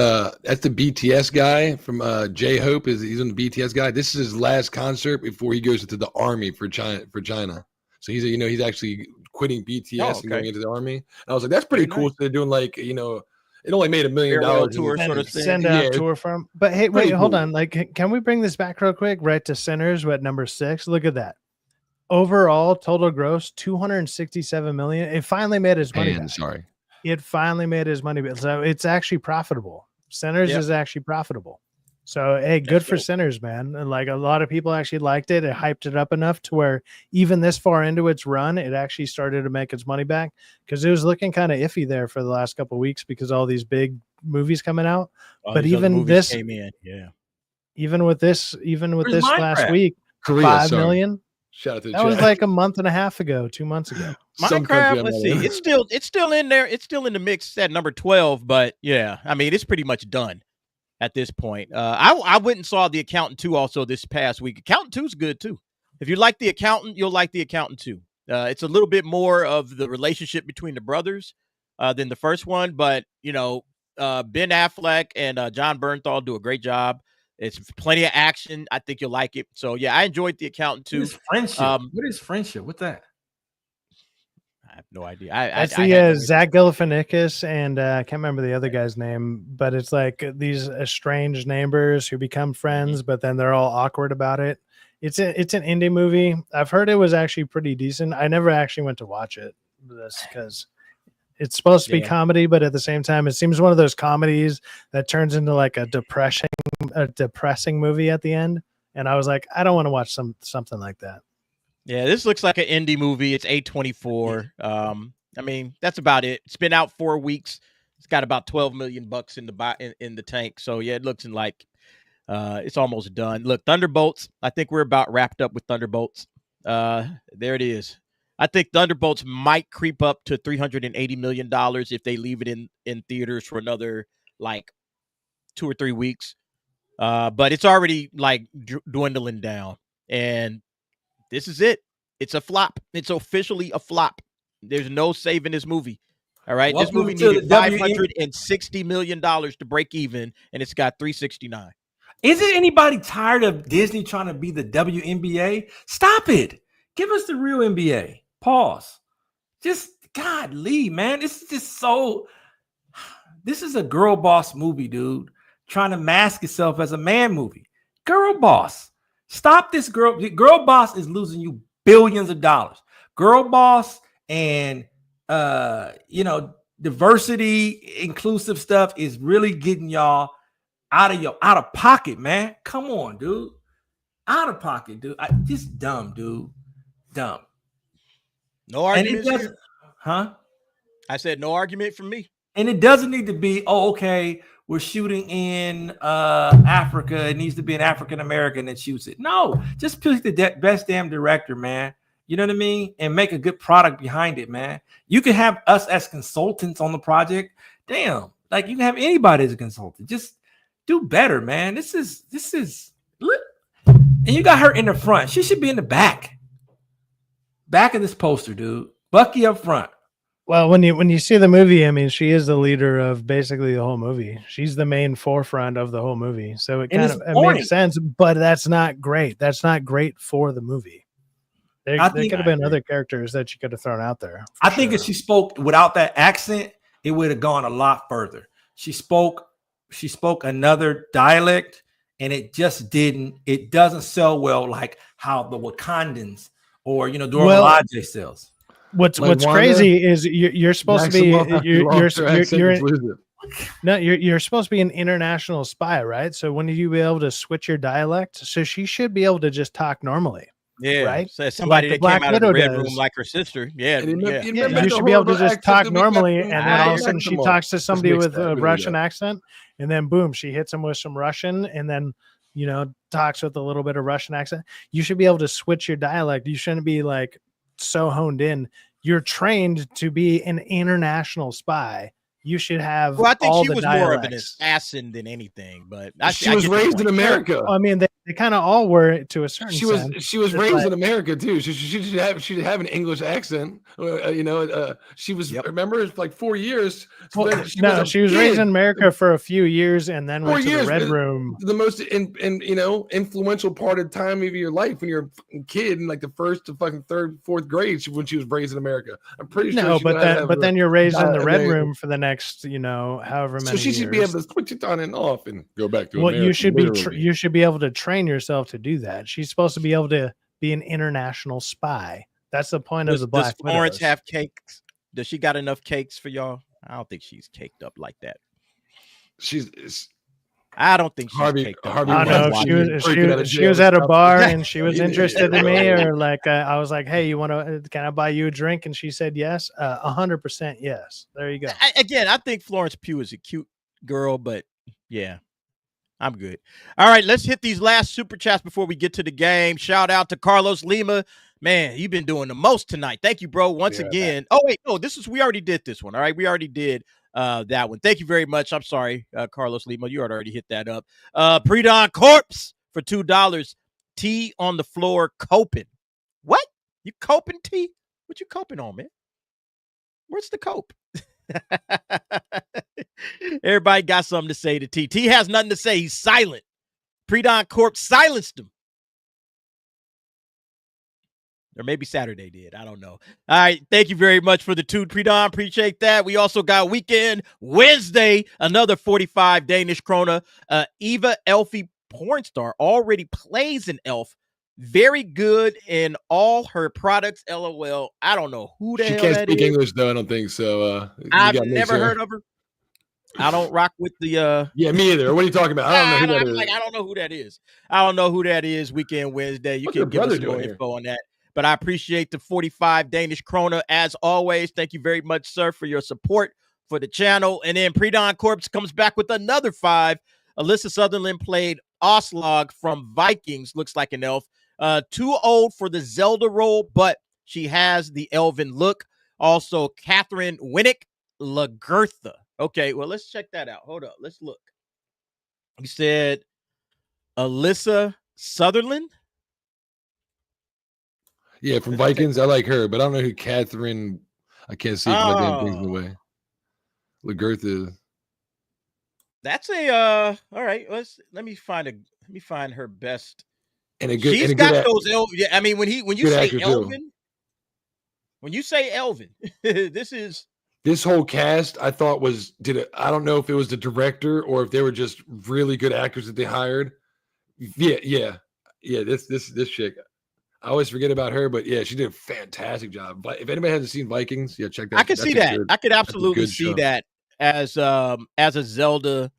that's the BTS guy from J-Hope. He's on the BTS guy. This is his last concert before he goes into the army for China. So he's actually quitting BTS and going into the army. And I was like, that's pretty cool. So they're doing like, it only made $1 million tour sort of thing. Send out tour from. But hey, wait, hold on. Like, can we bring this back real quick? Right to Sinners, at number 6. Look at that. Overall total gross $267 million. It finally made his money back. It finally made his money back. So it's actually profitable. Sinners is actually profitable. So, hey, good for Sinners, man. And like a lot of people actually liked it. It hyped it up enough to where even this far into its run, it actually started to make its money back, because it was looking kind of iffy there for the last couple of weeks because all these big movies coming out. But even this came in, yeah. Even with this last week, Korea, 5 million. Shout out to the That chat. was like a month and a half ago, 2 months ago. Minecraft, let's see. It's still in there. It's still in the mix at number 12, but yeah, I mean, it's pretty much done at this point. I went and saw The Accountant 2 also this past week. Accountant 2 is good too. If you like The Accountant, you'll like The Accountant 2. It's a little bit more of the relationship between the brothers than the first one, but Ben Affleck and John Bernthal do a great job. It's plenty of action. I think you'll like it. So yeah, I enjoyed The Accountant too. What is friendship? What is friendship? What's that? I have no idea. That's the Zach Galifianakis and I can't remember the other guy's name, but it's like these estranged neighbors who become friends, but then they're all awkward about it. It's an indie movie. I've heard it was actually pretty decent. I never actually went to watch it because it's supposed to be comedy, but at the same time, it seems one of those comedies that turns into like a depressing movie at the end. And I was like, I don't want to watch something like that. Yeah, this looks like an indie movie. It's A24. I mean, that's about it. It's been out 4 weeks. It's got about $12 million in the tank. So yeah, it looks like it's almost done. Look, Thunderbolts. I think we're about wrapped up with Thunderbolts. There it is. I think Thunderbolts might creep up to $380 million if they leave it in theaters for another like 2 or 3 weeks. But it's already like dwindling down, and this is it. It's a flop. It's officially a flop. There's no saving this movie. All right. This movie needed $560 million to break even, and it's got $369. Isn't anybody tired of Disney trying to be the WNBA? Stop it. Give us the real NBA. Pause. Just godly, man. This is a girl boss movie, dude. Trying to mask itself as a man movie. Girl boss. Stop this girl. Girl boss is losing you billions of dollars. Girl boss and diversity, inclusive stuff is really getting y'all out of pocket, man. Come on, dude. Out of pocket, dude. Just dumb, dude. Dumb. No argument. Huh? I said no argument from me. And it doesn't need to be, okay, we're shooting in Africa. It needs to be an African American that shoots it. No, just pick the best damn director, man. You know what I mean? And make a good product behind it, man. You can have us as consultants on the project. Damn, like you can have anybody as a consultant. Just do better, man. This is, and you got her in the front. She should be in the back. Back of this poster, dude. Bucky up front. Well, when you see the movie, I mean, she is the leader of basically the whole movie. She's the main forefront of the whole movie. So it makes sense, but that's not great. That's not great for the movie. There could have been other characters that you could have thrown out there. I think if she spoke without that accent, it would have gone a lot further. She spoke another dialect, and it doesn't sell well like how the Wakandans or Dora Milaje sells. What's crazy is you're supposed to be you're supposed to be an international spy, right? So when you be able to switch your dialect, so she should be able to just talk normally. Yeah, right. So somebody that came out of the Red Room like her sister. Yeah, you should be able to just talk normally, and then all of a sudden she talks to somebody with a Russian accent, and then boom, she hits him with some Russian, and then talks with a little bit of Russian accent. You should be able to switch your dialect. You shouldn't be like so honed in. You're trained to be an international spy. You should have. Well, I think all she the was dialects. more of an assassin than anything, but she was raised in America. I mean, they kind of all were to a certain. She was raised in America too. She should have an English accent. She was remember it's like 4 years. She was raised in America for a few years and then went to the Red Room. The most influential part of time of your life when you're a kid in like the first to fucking third, fourth grade when she was raised in America. I'm pretty sure. No, but then you're raised in the Red Room for the next however many. So she should be able to switch it on and off and go back to. Well, you should be able to train yourself to do that. She's supposed to be able to be an international spy. That's the point of the Black Widows. Does Florence have cakes? Does she got enough cakes for y'all? I don't think she's caked up like that. I don't think she's Harvey- caked up. Harvey I on don't know that if watch. she was at a bar and she was Yeah. interested in me, or like I was like, hey, you want to? Can I buy you a drink? And she said yes. 100% yes. There you go. Again, I think Florence Pugh is a cute girl, but yeah, I'm good. All right, let's hit these last super chats before we get to the game. Shout out to Carlos Lima. Man, you've been doing the most tonight. Thank you, bro. Once again. Oh, wait, no, we already did this one. All right, we already did that one. Thank you very much. I'm sorry, Carlos Lima. You already hit that up. Predon Corpse for $2. T on the floor coping. What? You coping, T? What you coping on, man? Where's the cope? Everybody got something to say to T. T has nothing to say. He's silent. Predon Corp silenced him. Or maybe Saturday did. I don't know. All right. Thank you very much for the two, Predon. Appreciate that. We also got Weekend Wednesday, another 45 Danish krona. Eva Elfie porn star already plays an elf. Very good in all her products. LOL. I don't know who the She hell can't that speak is. English though. I don't think so. I've never heard of her. I don't rock with the Yeah, me either. What are you talking about? I don't know who that is. I don't know who that is. I don't know who that is. Weekend Wednesday. You What's can her give us brother more doing info on that. But I appreciate the 45 Danish krona as always. Thank you very much, sir, for your support for the channel. And then Predon Corpse comes back with another 5. Alyssa Sutherland played Oslog from Vikings. Looks like an elf. Too old for the Zelda role, but she has the elven look. Also, Catherine Winnick Lagertha. Okay, well, let's check that out. Hold up. Let's look. You said Alyssa Sutherland? Yeah, from Vikings. I like her, but I don't know who Catherine. I can't see my damn things in the way. Lagertha. That's a all right. Let me find her best. And a good. She's and a got good those elven. Yeah, I mean when you say elven, when you say elven, this whole cast. I thought I don't know if it was the director or if they were just really good actors that they hired. Yeah. This chick. I always forget about her, but yeah, she did a fantastic job. But if anybody hasn't seen Vikings, yeah, check that. I can see that. I could absolutely see that as a Zelda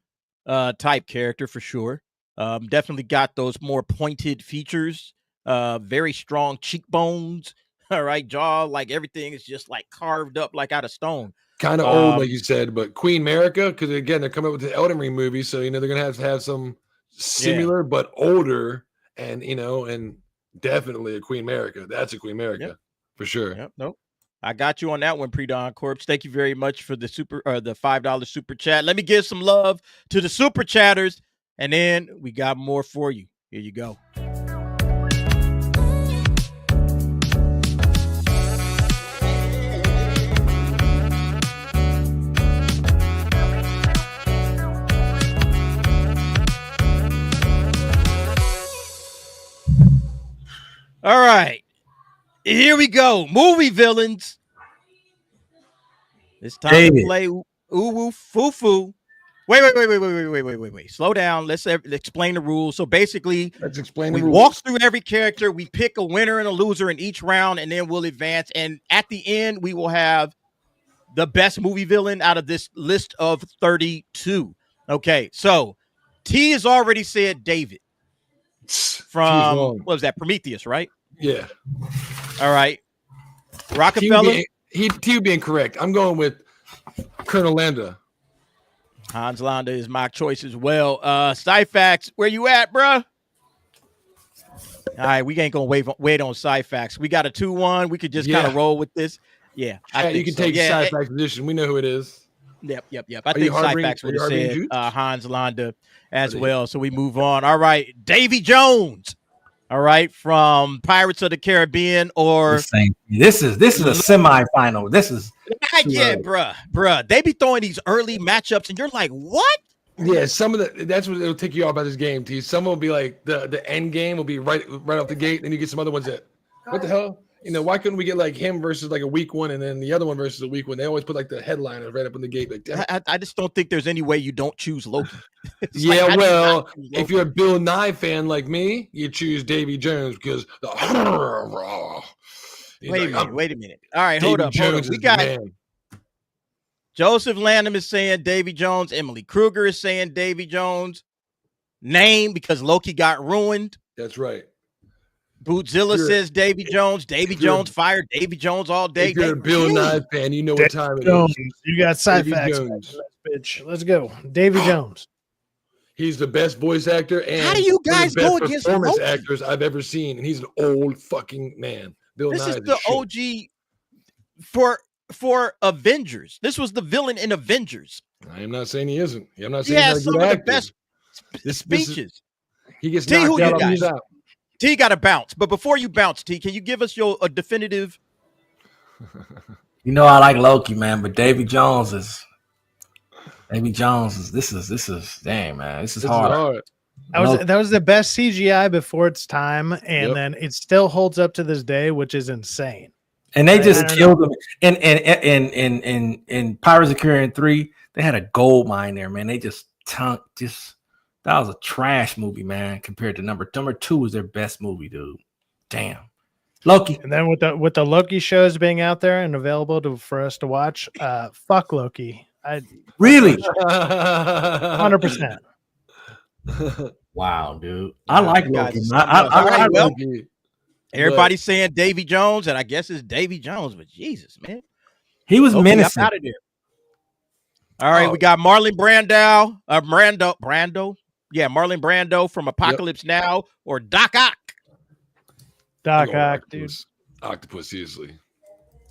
type character for sure. Definitely got those more pointed features. Very strong cheekbones. All right, jaw, like everything is just like carved up like out of stone. Kind of old, like you said, but Queen America, because again, they're coming up with the Elden Ring movie, so they're gonna have to have some similar but older, and and definitely a Queen America. That's a Queen America for sure. Yep. Nope. I got you on that one, Predon Corpse. Thank you very much for the the $5 super chat. Let me give some love to the super chatters, and then we got more for you. Here you go. All right. Here we go. Movie villains. It's time to play Uwu Fufu. Wait. Slow down. Let's explain the rules. So basically, let's explain the rules. We walk through every character. We pick a winner and a loser in each round, and then we'll advance. And at the end, we will have the best movie villain out of this list of 32. Okay, so T has already said David from what was that? Prometheus, right? Yeah. All right. Rockefeller. He being correct. I'm going with Colonel Landa. Hans Landa is my choice as well. Syphax, where you at, bruh? All right, we ain't gonna wait on Syphax. We got a 2-1. We could just kind of roll with this. Yeah, I think you can take Syphax position. We know who it is. Yep. I think Syphax would have said Hans Landa as well. So we move on. All right, Davy Jones. All right, from Pirates of the Caribbean or this is a semifinal. This is bruh. They be throwing these early matchups, and you're like, what? Yeah, some of that's what it'll take you off about this game, T. Some will be like the end game will be right off the gate, and you get some other ones that what the hell? Why couldn't we get like him versus like a weak one and then the other one versus a weak one? They always put like the headliner right up in the gate. Like, I just don't think there's any way you don't choose Loki. Yeah, like, well, if you're a Bill Nye fan like me, you choose Davy Jones because wait a minute. All right, hold up. We got Joseph Landon is saying Davy Jones. Emily Kruger is saying Davy Jones. name because Loki got ruined. That's right. Bootzilla Sure. says Davy Jones. Davy Jones fired Davy Jones all day. If you're a Bill Nye fan, you know what time it is. You got Davy sci-facts, Jones. bitch. Let's go, Davy Jones. He's the best voice actor and How do you one of guys the best go against performance Loki? actors I've ever seen, and he's an old fucking man. Bill This Nye is is the shit. OG for Avengers. This was the villain in Avengers. I am not saying he isn't. I'm not He saying has he's not some a of good the actor. best speeches. He gets T, who knocked you out on got? his out. T got to bounce. But before you bounce, T, can you give us a definitive? You know I like Loki, man, but Davy Jones is dang, man. This is hard. That was the best CGI before its time, and Yep. then it still holds up to this day, which is insane. And they just I don't killed him. In Pirates of the Caribbean 3, they had a gold mine there, man. They just that was a trash movie, man, compared to number 2 was their best movie, dude. Damn. Loki. And then with the Loki shows being out there and available for us to watch, fuck Loki. Really? 100%. Wow, dude. I like Loki. I Loki. Loki. Everybody's saying Davy Jones, and I guess it's Davy Jones, but Jesus, man. He was Loki, menacing. I'm out of there. All right, we got Marlon Brando. Brando. Yeah, Marlon Brando from Apocalypse Now or Doc Ock. Doc Ock, dude. Octopus, seriously.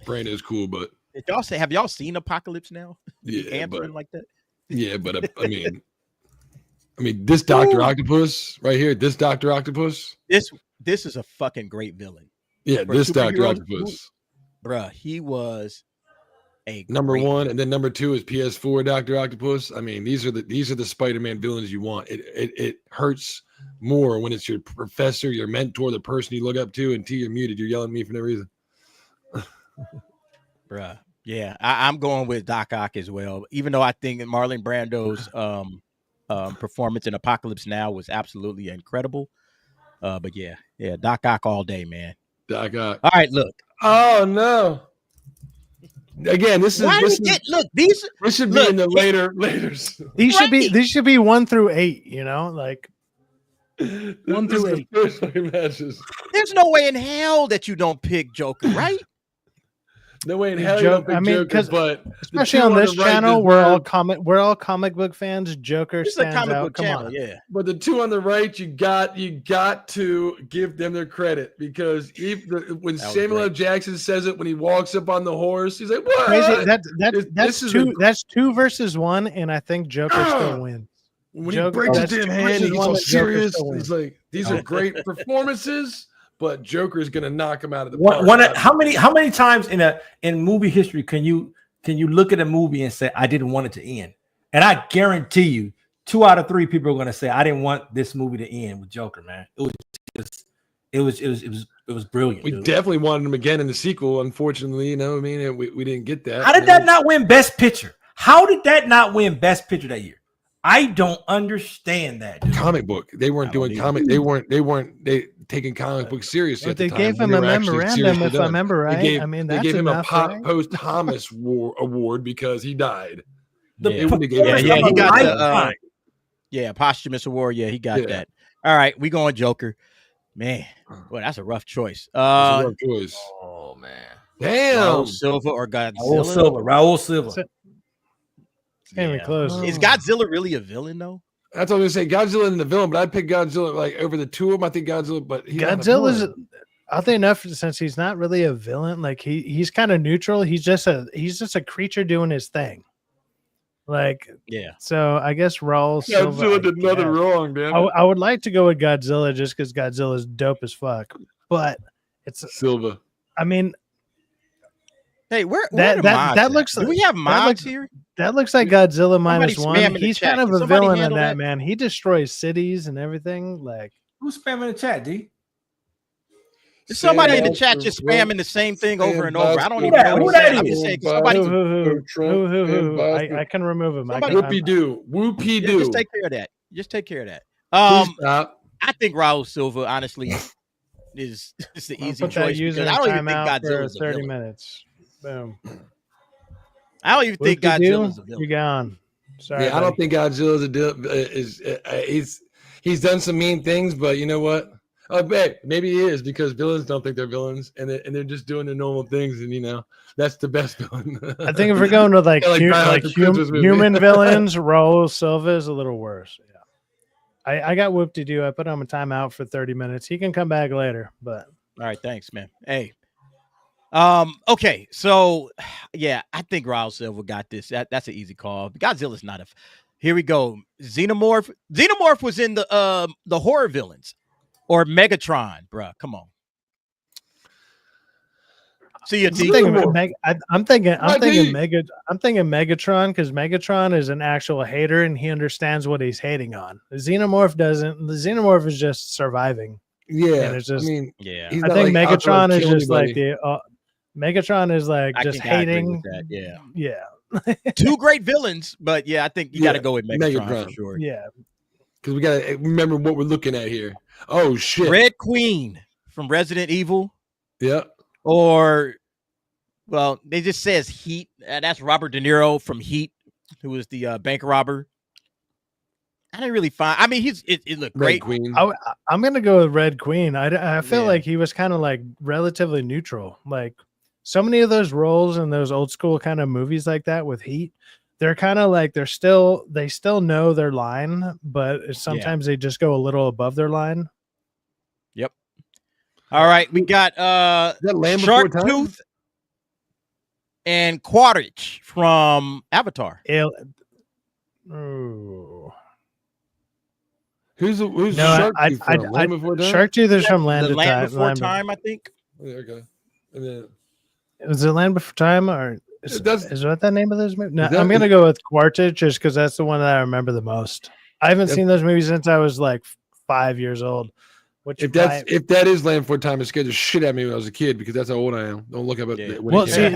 Brando's cool, but Did y'all say, have y'all seen Apocalypse Now? yeah, Answering like that? yeah, but I mean, this Dr. Octopus right here, this Dr. Octopus. This is a fucking great villain. Yeah, For this Dr. superheroes, Octopus. Bruh, he was a Number great 1, and then number 2 is PS4 Dr. Octopus. I mean, these are the Spider-Man villains you want. It hurts more when it's your professor, your mentor, the person you look up to, and T, you're muted. You're yelling at me for no reason. Bruh. Yeah, I'm going with Doc Ock as well. Even though I think Marlon Brando's performance in Apocalypse Now was absolutely incredible. But yeah, Doc Ock all day, man. Doc Ock. All right, look. Oh no. Again, this should be in the later. These should be 1 through 8. You know, like 1 through 8. Matches. There's no way in hell that you don't pick Joker, right? No way in hell you don't pick Joker, but especially on this channel, we're all comic book fans. Joker It's stands a comic out. book Come channel, on, yeah. But the 2 on the right, you got to give them their credit because when Samuel L. Jackson says it when he walks up on the horse, he's like, "What?" Crazy. That's 2 versus 1, and I think Joker still wins. When he breaks his damn hand, he gets all serious. He's like, "These are great performances." But Joker is going to knock him out of the park. How many times in movie history can you look at a movie and say I didn't want it to end? And I guarantee you, 2 out of 3 people are going to say I didn't want this movie to end with Joker. Man, it was brilliant. We dude. definitely wanted him again in the sequel. Unfortunately, you know, what I mean, we didn't get that. How did that not win Best Picture? How did that not win Best Picture that year? I don't understand that. Dude. Comic book. They weren't doing comic. They weren't taking comic books seriously. But they gave him a memorandum, if I remember right. They gave him a posthumous award because he died. He got the posthumous award. Yeah, he got that. All right, we going Joker. Man, well, that's a rough choice. That's a rough choice. Oh man, damn. Raul Silva or Godzilla? Raul Silva. Can't even close. Is Godzilla really a villain though? That's what I was gonna say. Godzilla isn't the villain, but I'd pick Godzilla like over the 2 of them. I think Godzilla, but Godzilla's oddly enough, since he's not really a villain, like he's kind of neutral. He's just a creature doing his thing. Like, yeah. So I guess Raul Silva. Godzilla did nothing wrong, man. I would like to go with Godzilla just because Godzilla's dope as fuck. But it's Silva. I mean, hey, where that looks? Do we have mods here? That looks like Godzilla -1. spamming He's the chat. kind of Can a villain in handle that, that? man. He destroys cities and everything. Like, who's spamming the chat, D? Is somebody in the chat just spamming the same thing over and over? I don't even know who what that I'm is. just saying somebody. Who? I can remove him. Whoopie doo. Just take care of that. I think Raul Silva, honestly, is the easy choice because I don't even think Godzilla's 30 minutes. Boom. I don't even think Godzilla's a villain. You're gone. Sorry. Yeah, I don't think Godzilla's he's done some mean things, but you know what? I bet maybe he is, because villains don't think they're villains, and they're just doing their normal things, and you know that's the best villain. I think if we're going to like, human villains, Raul Silva is a little worse. Yeah, I got whoop to do. I put him a timeout for 30 minutes. He can come back later, but all right, thanks, man. Hey, okay, so yeah, I think Raul Silva got this. That's an easy call. Godzilla's not a. Here we go. Xenomorph. Xenomorph was in the horror villains. Or Megatron, bruh. Come on. See you, I'm thinking Megatron, because Megatron is an actual hater and he understands what he's hating on. The Xenomorph doesn't. The Xenomorph is just surviving. Yeah, and it's just. I mean, yeah. I think Megatron is just like the. Megatron is like just hating. That. Yeah. Yeah. Two great villains, but yeah, I think you got to go with Megatron for sure. Yeah. Because we got to remember what we're looking at here. Oh, shit. Red Queen from Resident Evil. Yeah. Or, well, they just says Heat. That's Robert De Niro from Heat, who was the bank robber. I didn't really find. I mean, it looked great. Queen. I'm going to go with Red Queen. I feel like he was kind of like relatively neutral. Like so many of those roles in those old school kind of movies like that with Heat, they're kind of like they still know their line, but sometimes they just go a little above their line. Yep. All right, we got Shark Tooth and Quaritch from Avatar. Who's no, Shark Tooth from? Land Before Time? Shark Tooth is from Land Before Time, I think. Yeah, okay. And then, was it Land Before Time or? Is that the name of those movies? No, I'm gonna go with Quaritch just because that's the one that I remember the most. I haven't seen those movies since I was like 5 years old. Which if that is Land Before Time, it scared the shit out of me when I was a kid because that's how old I am. Don't look up at it. Well, see,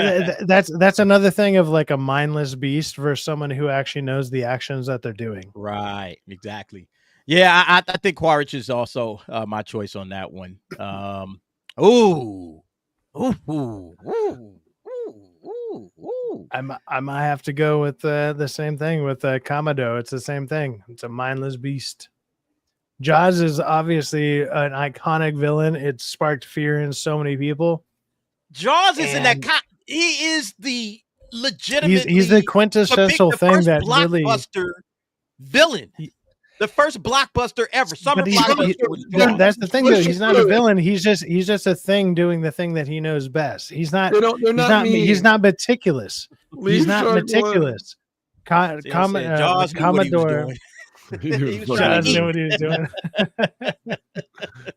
that's another thing of like a mindless beast versus someone who actually knows the actions that they're doing. Right, exactly. Yeah, I think Quaritch is also my choice on that one. Ooh. I might have to go with the same thing with Kamado. It's the same thing. It's a mindless beast. Jaws is obviously an iconic villain. It sparked fear in so many people. Jaws is he is the legitimate. He's the quintessential thing that really villain. The first blockbuster ever. That's the thing, though. He's not a villain. He's just a thing doing the thing that he knows best. He's not. He's not meticulous. He's not meticulous. Commodore. Jaws knew what he was doing.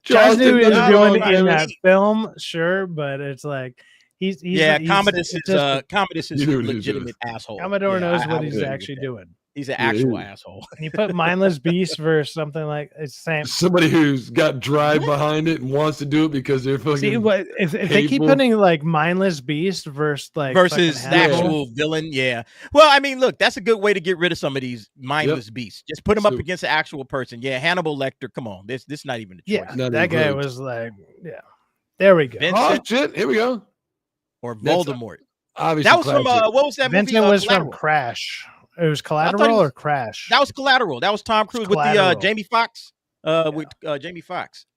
Jaws knew what he was doing in that film, sure, but it's like Commodus is a legitimate asshole. Commodore knows what he's actually doing. He's an actual asshole. And you put mindless beast versus something like it's the same. Somebody who's got drive behind it and wants to do it because they're fucking. See, if they keep putting like mindless beast versus the actual villain, yeah. Well, I mean, look, that's a good way to get rid of some of these mindless beasts. Just put them up against an actual person. Yeah, Hannibal Lecter. Come on, this not even a choice. Yeah, that guy was like, yeah. There we go. Oh shit! Here we go. Or Voldemort. Obviously, that was from what was that movie? Vincent was from Crash. It was Collateral or Crash? That was Collateral. That was Tom Cruise with the Jamie Foxx. Jamie Foxx.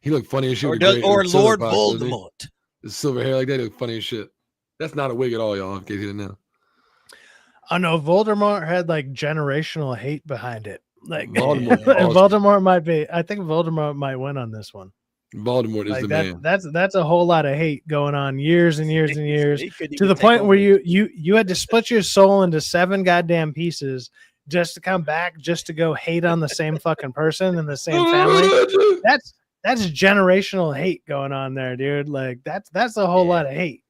He looked funny as shit. Or Lord Voldemort. The silver hair like that, he looked funny as shit. That's not a wig at all, y'all. In case you didn't know. Oh no, Voldemort had like generational hate behind it. Like Voldemort might be. I think Voldemort might win on this one. Voldemort is the man. That's a whole lot of hate going on years and years and years to the point where you had to split your soul into 7 goddamn pieces just to come back just to go hate on the same fucking person in the same family. That's generational hate going on there, dude. Like that's a whole lot of hate.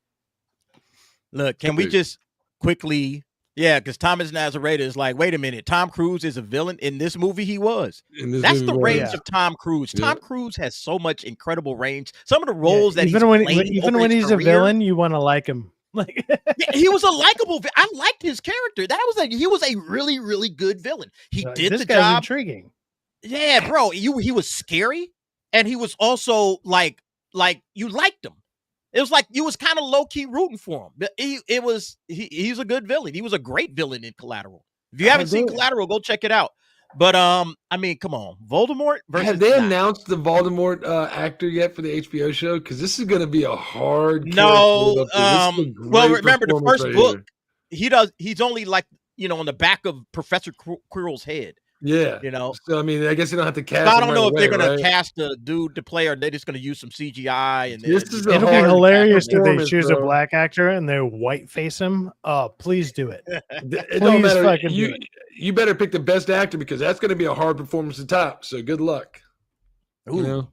Look, can we just quickly? Yeah, because Thomas Nazareta is like, wait a minute, Tom Cruise is a villain in this movie. He was. That's the range of Tom Cruise. Yeah. Tom Cruise has so much incredible range. Some of the roles that even when he's a villain, you want to like him. Like he was a likable. I liked his character. He was a really, really good villain. He did the job. Intriguing. Yeah, bro. He was scary, and he was also like you liked him. It was like you was kind of low key rooting for him. He's a good villain. He was a great villain in Collateral. If you haven't seen Collateral, go check it out. But I mean, come on, Voldemort versus. Have they announced the Voldemort actor yet for the HBO show? Because this is going to be a hard. No. Well, remember the first book. He's only like on the back of Professor Quirrell's head. Yeah, So I mean, I guess you don't have to cast. I don't know if they're going to cast a dude to play, or they're just going to use some CGI. And it'll be hilarious if they choose a black actor and they white face him. Oh, please do it. It don't matter. You better pick the best actor because that's going to be a hard performance to top. So good luck. Ooh.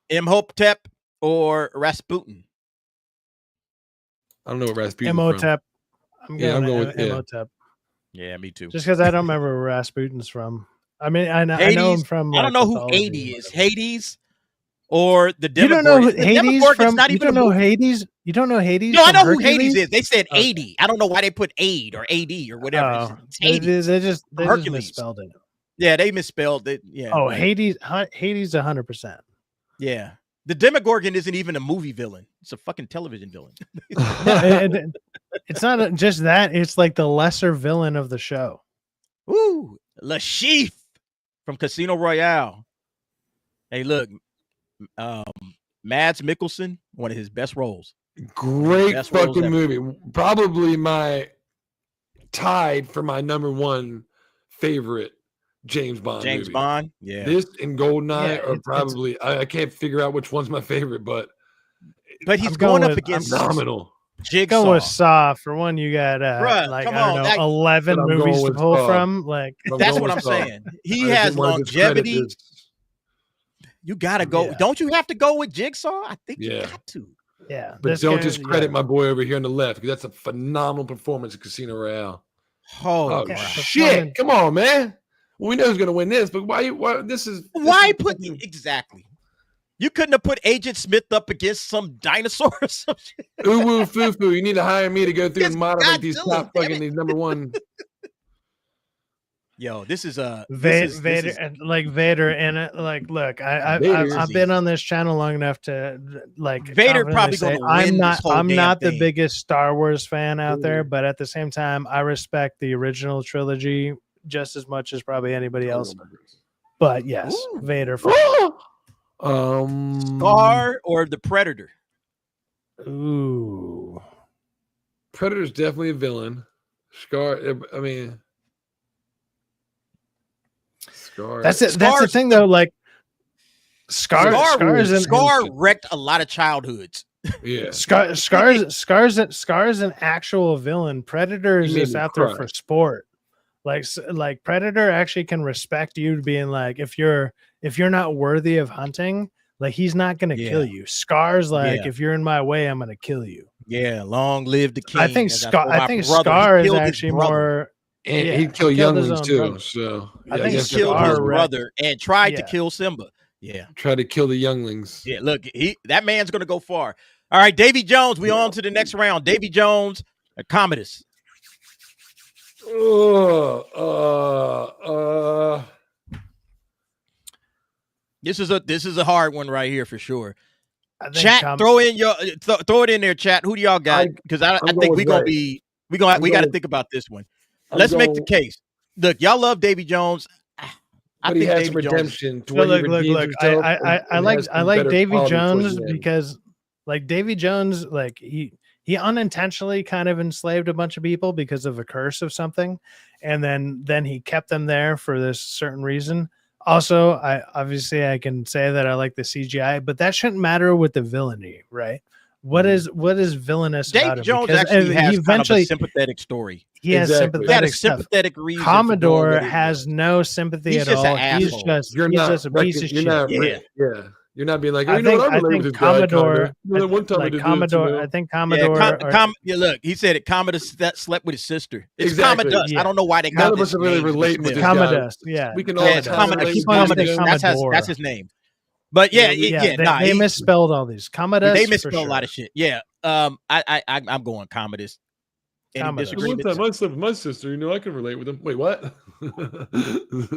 Imhotep or Rasputin? I don't know what Rasputin. Imhotep. I'm going with Imhotep. Yeah, me too. Just because I don't remember where Rasputin's from. I mean, I know him from. I don't know who Hades is. Hades or the Demogorgon. You don't know who Hades from? Not you even don't know Hades? You don't know Hades? No, I know who Hades is. They said 80. I don't know why they put aid or AD or whatever. They just misspelled it. Yeah, they misspelled it. Yeah. Oh, Hades 100%. Yeah. The Demogorgon isn't even a movie villain. It's a fucking television villain. It's not just that. It's like the lesser villain of the show. Ooh, Lashif from Casino Royale. Hey, look, Mads Mikkelsen, one of his best roles. Great fucking movie. Probably my tied for my number one favorite James Bond movie. Bond, yeah. This and Goldeneye are probably. I can't figure out which one's my favorite, but he's going up against phenomenal. Jigsaw. Go with Saw for one. You got like I don't know, 11 movies to pull from. Like that's what I'm saying. He has longevity. You gotta go. Yeah. Don't you have to go with Jigsaw? I think you got to. Yeah, but don't discredit my boy over here on the left because that's a phenomenal performance in Casino Royale. Oh shit! Come on, man. We know who's gonna win this, but why put exactly? You couldn't have put Agent Smith up against some dinosaur or some shit. Ooh, foo. You need to hire me to go through and moderate these top fucking these number one. Yo, this is Vader, and like, look, I've been on this channel long enough to like Vader probably going to win. I'm not the biggest Star Wars fan out there, but at the same time, I respect the original trilogy just as much as probably anybody else. But yes, Vader. Scar or the Predator? Ooh, Predator's definitely a villain. Scar, I mean, Scar. That's it. That's the thing, though. Like Scar wrecked a lot of childhoods. Yeah, Scar's an actual villain. Predator is just out there for sport. Like Predator actually can respect you being like, if you're not worthy of hunting, like he's not gonna kill you. Scar's like, if you're in my way, I'm gonna kill you. Yeah, long live the king. I think Scar is actually more. And he'd kill younglings too. Brother. So I think he killed his brother and tried to kill Simba. Yeah, try to kill the younglings. Yeah, look, that man's gonna go far. All right, Davy Jones. We on to the next round. Davy Jones, Commodus. This is a hard one right here for sure. Chat, throw it in there, chat. Who do y'all got? Because I think we got to think about this one. Let's make the case. Look, y'all love Davy Jones. I think Davy redemption. Look. I like Davy Jones because, like, Davy Jones, like he unintentionally kind of enslaved a bunch of people because of a curse of something, and then he kept them there for this certain reason. Also, I can say that I like the CGI, but that shouldn't matter with the villainy, right? What is villainous about him? Jones actually has kind of a sympathetic story. He has sympathetic reason. Commodore has no sympathy at all. He's just a piece of shit. Yeah. You're not being like, I think Commodore. I think Commodore. Look, he said it. Commodore slept with his sister. It's Commodus. I don't know why they got this. Really relate with Commodus. Yeah, we can all Commodus. That's his name. But they misspelled all these. Commodus. They misspelled a lot of shit. Yeah. I'm going Commodus. One time I slept with my sister. I can relate with him. Wait, what?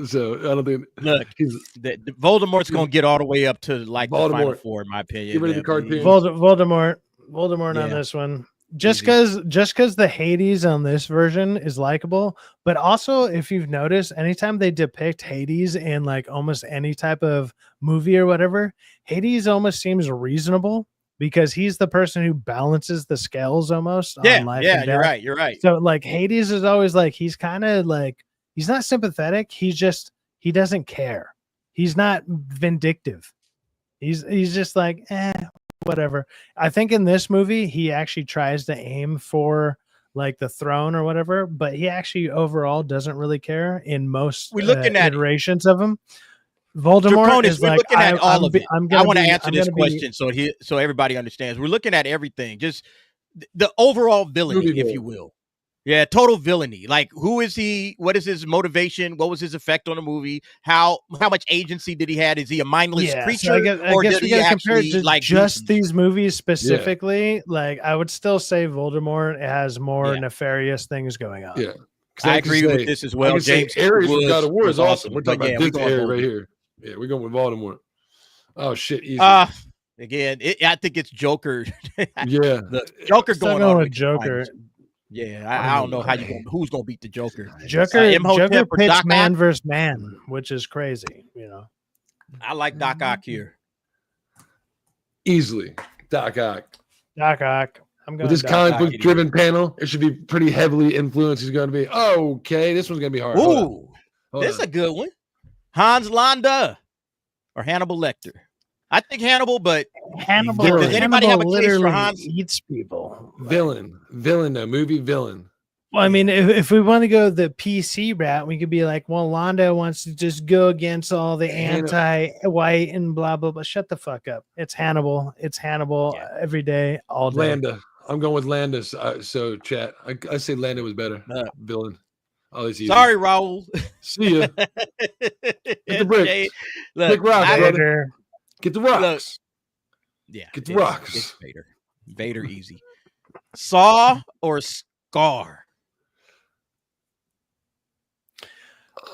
So I don't think. Look, Voldemort's gonna get all the way up to like the Final Four, in my opinion. Get rid of the cartoon. Voldemort on this one. just because the Hades on this version is likable, but also if you've noticed, anytime they depict Hades in like almost any type of movie or whatever, Hades almost seems reasonable because he's the person who balances the scales almost on life and death. You're right. So like Hades is always like, he's kind of like, he's not sympathetic, he doesn't care. He's not vindictive. He's just like, whatever. I think in this movie he actually tries to aim for like the throne or whatever, but he actually overall doesn't really care in most iterations of him. Voldemort Draconis, is we're like, looking at all of it. I want to answer this gonna question so everybody understands. We're looking at everything, just the overall villainy, if you will. Yeah, total villainy. Like, who is he? What is his motivation? What was his effect on the movie? How much agency did he have? Is he a mindless creature, so I guess we gotta compare it to like just these movies specifically? Yeah. Like, I would still say Voldemort has more nefarious things going on. Yeah, I agree with this as well. James Ares from God of War is awesome. We're talking about this Ares right here. Yeah, we're going with Voldemort. Oh shit, easy. Again, I think it's Joker. Yeah, the Joker going on with Joker. Yeah, I don't know who's gonna beat the Joker. Joker pitched man versus man, which is crazy. You know, I like Doc Ock here. Easily, Doc Ock. Doc Ock. I'm going with this comic book driven panel. It should be pretty heavily influenced. He's going to be okay. This one's going to be hard. Ooh, this is a good one. Hans Landa or Hannibal Lecter. I think Hannibal, but does anybody have a case for Hans? Eats people. Villain though, movie villain. Well, I mean, if we want to go the PC route, we could be like, well, Landa wants to just go against all the anti-white and blah blah blah. Shut the fuck up. It's Hannibal. It's Hannibal every day, all day. Landa. I'm going with Landa. So chat. I say Landa was better. Villain. Oh, it's easy. Sorry, Raul. See ya. Get the bricks. Pick rocks, brother. Get the rocks. Yeah. Get the rocks. It's Vader. Vader easy. Saw or Scar?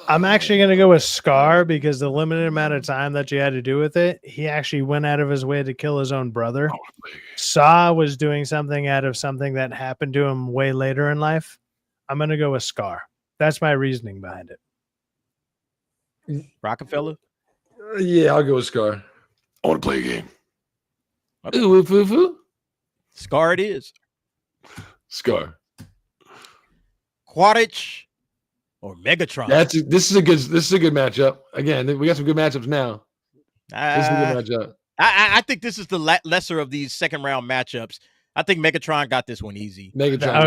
I'm actually going to go with Scar because the limited amount of time that you had to do with it, he actually went out of his way to kill his own brother. Saw was doing something out of something that happened to him way later in life. I'm going to go with Scar. That's my reasoning behind it. Rockefeller? Yeah, I'll go with Scar. I want to play a game. Okay. Ooh. Scar it is. Scar. Quaritch or Megatron? This is a good matchup. Again, we got some good matchups now. This is a good matchup. I think this is the lesser of these second round matchups. I think Megatron got this one easy. Megatron. I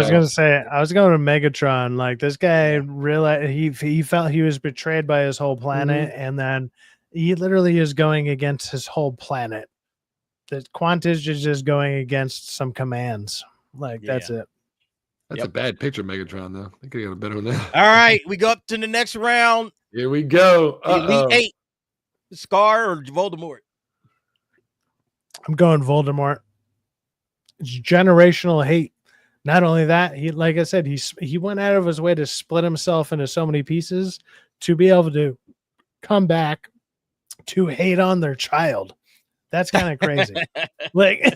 was going to Megatron. Like, this guy realized he felt he was betrayed by his whole planet, and then he literally is going against his whole planet. The Quantage is just going against some commands. Like, that's it. That's a bad picture, Megatron, though. I could have got a better one there. All right, we go up to the next round. Here we go. Elite 8. Scar or Voldemort? I'm going Voldemort. It's generational hate. Not only that, like I said, he went out of his way to split himself into so many pieces to be able to come back to hate on their child. That's kind of crazy. like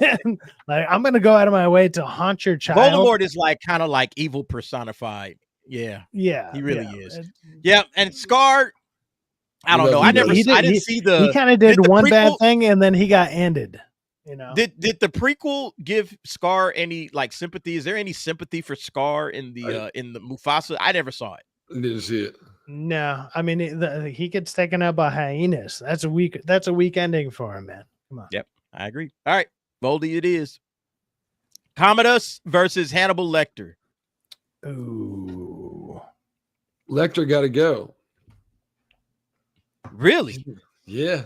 I'm gonna go out of my way to haunt your child. Voldemort is kind of like evil personified. Yeah, he really is. Yeah, and Scar. I don't know. I didn't see the. He kind of did one bad thing and then he got ended. You know, did the prequel give Scar any sympathy? Is there any sympathy for Scar in the Mufasa? I never saw it. I didn't see it. No, I mean he gets taken out by hyenas. That's a weak ending for him, man. Come on. Yep, I agree. All right, Boldy it is. Commodus versus Hannibal Lecter. Ooh, Lecter got to go. Really? Yeah.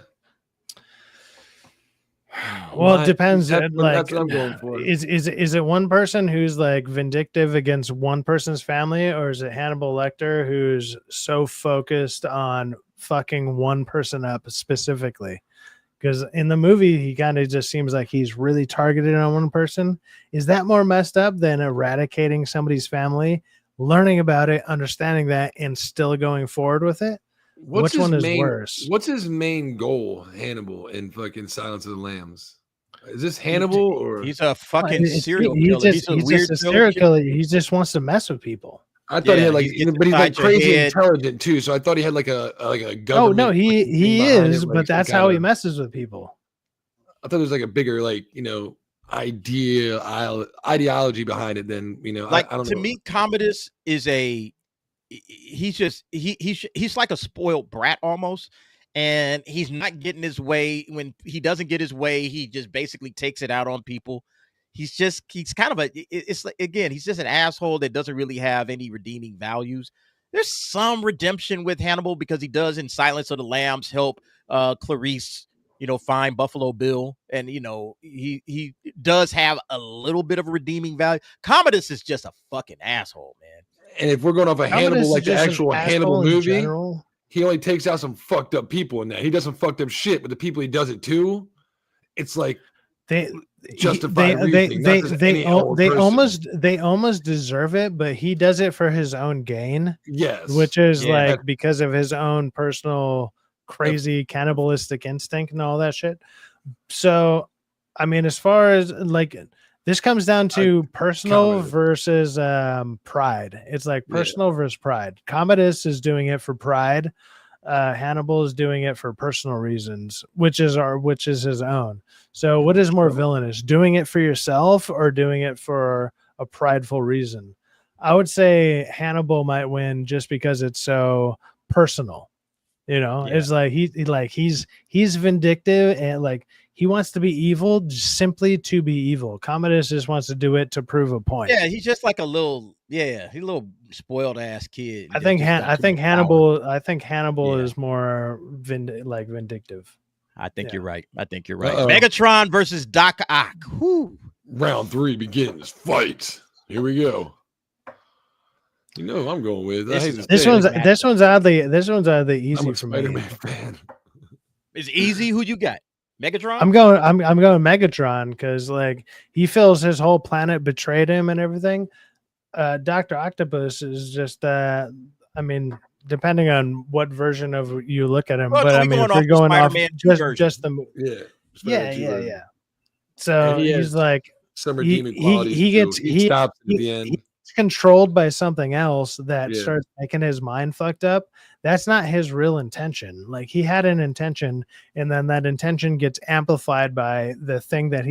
Well, it depends. That's what I'm going for. Is it one person who's vindictive against one person's family, or is it Hannibal Lecter who's so focused on fucking one person up specifically? Because in the movie, he kind of just seems like he's really targeted on one person. Is that more messed up than eradicating somebody's family, learning about it, understanding that, and still going forward with it? Which one is worse? What's his main goal, Hannibal, in fucking Silence of the Lambs? Is this Hannibal or he's a fucking serial He's killer? just, He's a he's weird just a serial killer. He just wants to mess with people. I thought he had like, he gets but he's like inside your crazy head. intelligent too. So I thought he had like a Oh government. no, he behind is, it, like but some that's how he kinda- messes with people. I thought there was like a bigger like ideology behind it than Like I don't to know. me, Commodus is he's like a spoiled brat almost, and he's not getting his way. When he doesn't get his way, he just basically takes it out on people. He's kind of it's like, again, he's just an asshole that doesn't really have any redeeming values. There's some redemption with Hannibal because he does in Silence of the Lambs help Clarice, find Buffalo Bill, and he does have a little bit of a redeeming value. Commodus is just a fucking asshole, man. And if we're going off a Hannibal, like the actual Hannibal movie, he only takes out some fucked up people in that. He does some fucked up shit, but the people he does it to, it's like they almost deserve it, but he does it for his own gain. Yes, which is because of his own personal crazy cannibalistic instinct and all that shit. So, I mean, as far as like this comes down to personal versus pride. It's like personal versus pride. Commodus is doing it for pride. Hannibal is doing it for personal reasons, which is his own. So what is more villainous, doing it for yourself or doing it for a prideful reason? I would say Hannibal might win just because it's so personal. It's like he's vindictive and like he wants to be evil simply to be evil. Commodus just wants to do it to prove a point. Yeah, he's just like a little spoiled ass kid. I think Hannibal is more vindictive. I think you're right. Megatron versus Doc Ock. Whew. Round 3 begins. Fight. Here we go. I'm going with this one's oddly easy for me. Fan. It's easy. Who you got? Megatron? I'm going Megatron because like he feels his whole planet betrayed him and everything. Dr. Octopus is just depending on what version of you look at him, but I mean if you're going off just the yeah. So he's like some redeeming qualities. He stops at the end. Controlled by something else that starts making his mind fucked up. That's not his real intention. Like he had an intention, and then that intention gets amplified by the thing that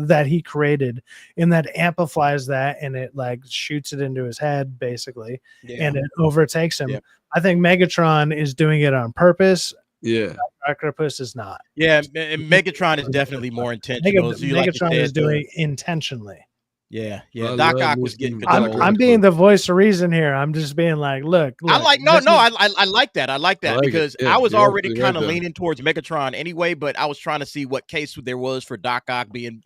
that he created, and that amplifies that, and it like shoots it into his head basically, and it overtakes him. I think Megatron is doing it on purpose. Octopus is not. And Megatron is definitely more intentional. Megatron is doing it intentionally. Doc Ock was getting. I'm being the voice of reason here. I'm just being like, look. I like I like that. I like that because I was already kind of leaning towards Megatron anyway, but I was trying to see what case there was for Doc Ock being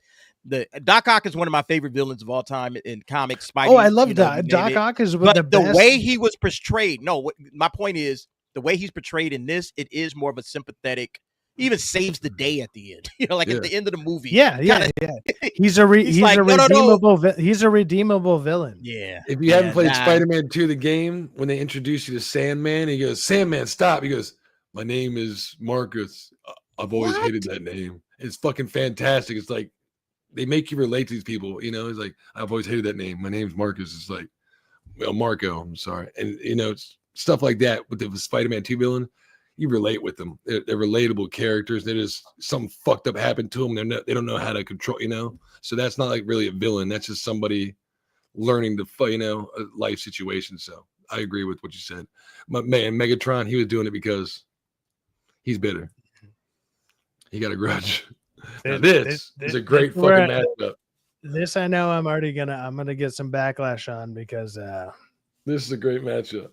Doc Ock is one of my favorite villains of all time in comics. Spidey, I love that. Doc Ock is the way he was portrayed. No, my point is the way he's portrayed in this. It is more of a sympathetic. He even saves the day at the end. At the end of the movie. He's a redeemable villain. Yeah. If you haven't played Spider-Man 2, the game, when they introduce you to Sandman, he goes, "Sandman, stop!" He goes, "My name is Marcus. I've always hated that name." It's fucking fantastic. It's like they make you relate to these people. It's like, "I've always hated that name. My name's Marcus." It's like, well, Marco. I'm sorry, and it's stuff like that with the Spider-Man 2 villain. You relate with them. They're relatable characters. They just something fucked up happened to them. They don't know how to control. So that's not like really a villain. That's just somebody learning to fight. A life situation. So I agree with what you said. But man, Megatron, he was doing it because he's bitter. He got a grudge. This is a great fucking matchup. This I know I'm gonna get some backlash on because this is a great matchup.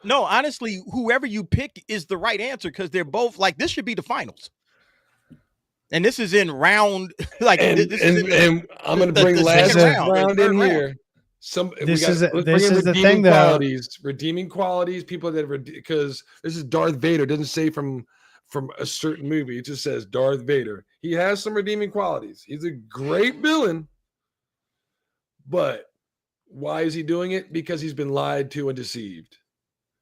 No, honestly, whoever you pick is the right answer because they're both like this should be the finals, and this is in round and I'm going to bring last round in here. This is the thing though. Redeeming qualities, people that because this is Darth Vader. It doesn't say from a certain movie. It just says Darth Vader. He has some redeeming qualities. He's a great villain, but why is he doing it? Because he's been lied to and deceived.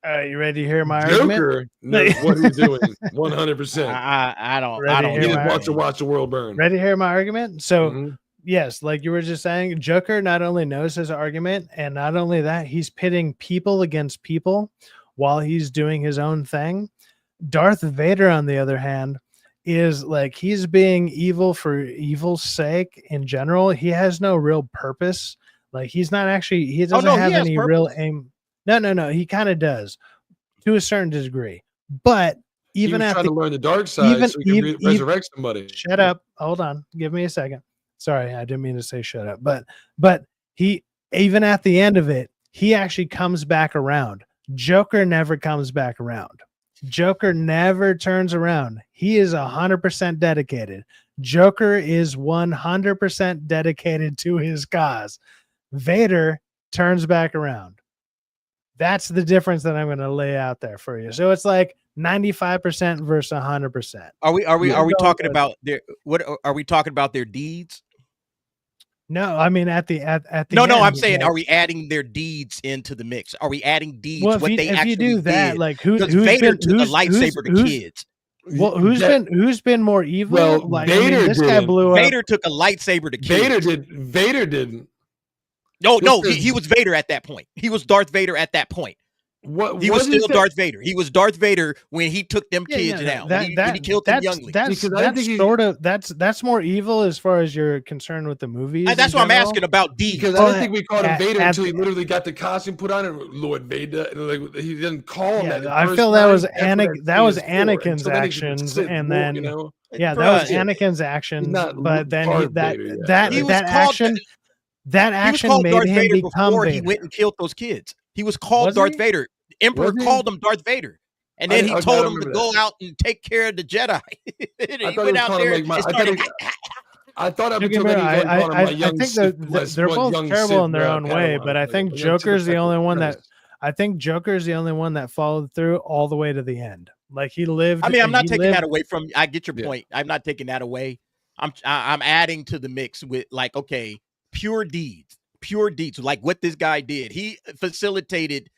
You ready to hear my argument? Joker knows what he's doing 100%. I don't. Ready I to don't. hear He know. my just wants to watch the world burn. Ready to hear my argument? So, Mhm. yes, like you were just saying, Joker not only knows his argument, and not only that, he's pitting people against people while he's doing his own thing. Darth Vader, on the other hand, is like he's being evil for evil's sake in general. He has no real purpose. Like he's not actually, he doesn't no, he have has any purpose. real aim. No. He kind of does to a certain degree. But He even was at trying the to learn the dark side so he can resurrect somebody. Shut up. Hold on. Give me a second. Sorry, I didn't mean to say shut up. But he, even at the end of it, he actually comes back around. Joker never comes back around. Joker never turns around. He is 100% dedicated. Joker is 100% dedicated to his cause. Vader turns back around. That's the difference that I'm going to lay out there for you. So it's like 95% versus 100%. Are we talking about their what? Are we talking about their deeds? No, I mean at the No, end, I'm saying, like, are we adding their deeds into the mix? Are we adding deeds? well, What they if actually you do that, did? like who's Vader been took a lightsaber to kids. Well, who's been more evil? Well, like, Vader this guy did. blew up. Vader took a lightsaber to kids. Vader didn't. No, he was Vader at that point. He was Darth Vader at that point. What He was still Darth Vader. He was Darth Vader when he took them kids down. When he killed them younglings. That's more evil as far as you're concerned with the movies. And that's what I'm asking about deeds. Because I didn't think we called him Vader until he literally got the costume put on, and Lord Vader, and like he didn't call him that. I feel that was Anakin's actions, and then that was Anakin's actions. But then that action made him become Vader. He went and killed those kids. He was called Darth Vader. Emperor called him Darth Vader. And then he told him to go out and take care of the Jedi. He went out there and started. I thought I think they're both terrible in their own way, but I think Joker's the only one that followed through all the way to the end. Like he lived. I mean, I'm not taking that away from. I get your point. I'm not taking that away. I'm adding to the mix with like, okay, pure deeds, like what this guy did. He facilitated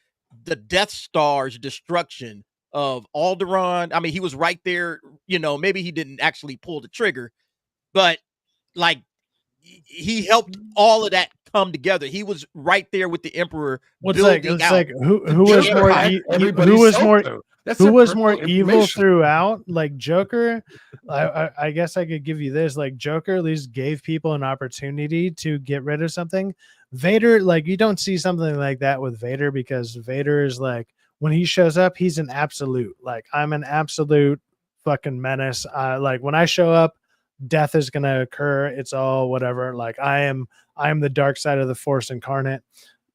the Death Star's destruction of Alderaan. I mean, he was right there. You know, maybe he didn't actually pull the trigger, but like he helped all of that come together. He was right there with the Emperor. Who was more evil throughout? Like Joker, I guess I could give you this. Like Joker at least gave people an opportunity to get rid of something. Vader, like you don't see something like that with Vader, because Vader is like, when he shows up, he's an absolute. Like I'm an absolute fucking menace. Like when I show up, death is gonna occur. It's all whatever. Like I am the dark side of the Force incarnate.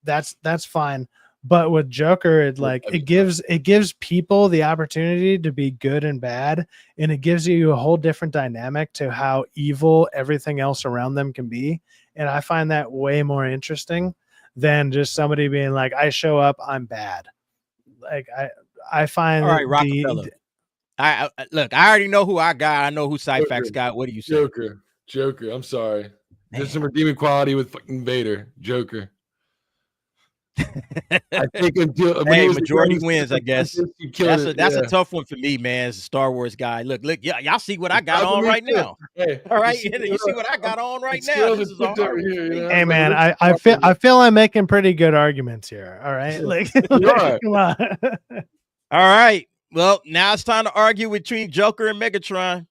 That's fine. But with Joker, it gives people the opportunity to be good and bad, and it gives you a whole different dynamic to how evil everything else around them can be. And I find that way more interesting than just somebody being like, I show up, I'm bad. Like I find all right, Rockefeller. I look, I already know who I got. I know who Cyfax got. What do you say? Joker. I'm sorry. There's some redeeming quality with fucking Vader. Joker. I think majority wins, I guess. That's a tough one for me, man, as a Star Wars guy. Look, y'all see what I got on right now. Hey, all right, you see what I got on right now. This is hey man, I feel I'm making pretty good arguments here. All right. Like come on. All right. Well, now it's time to argue between Joker and Megatron.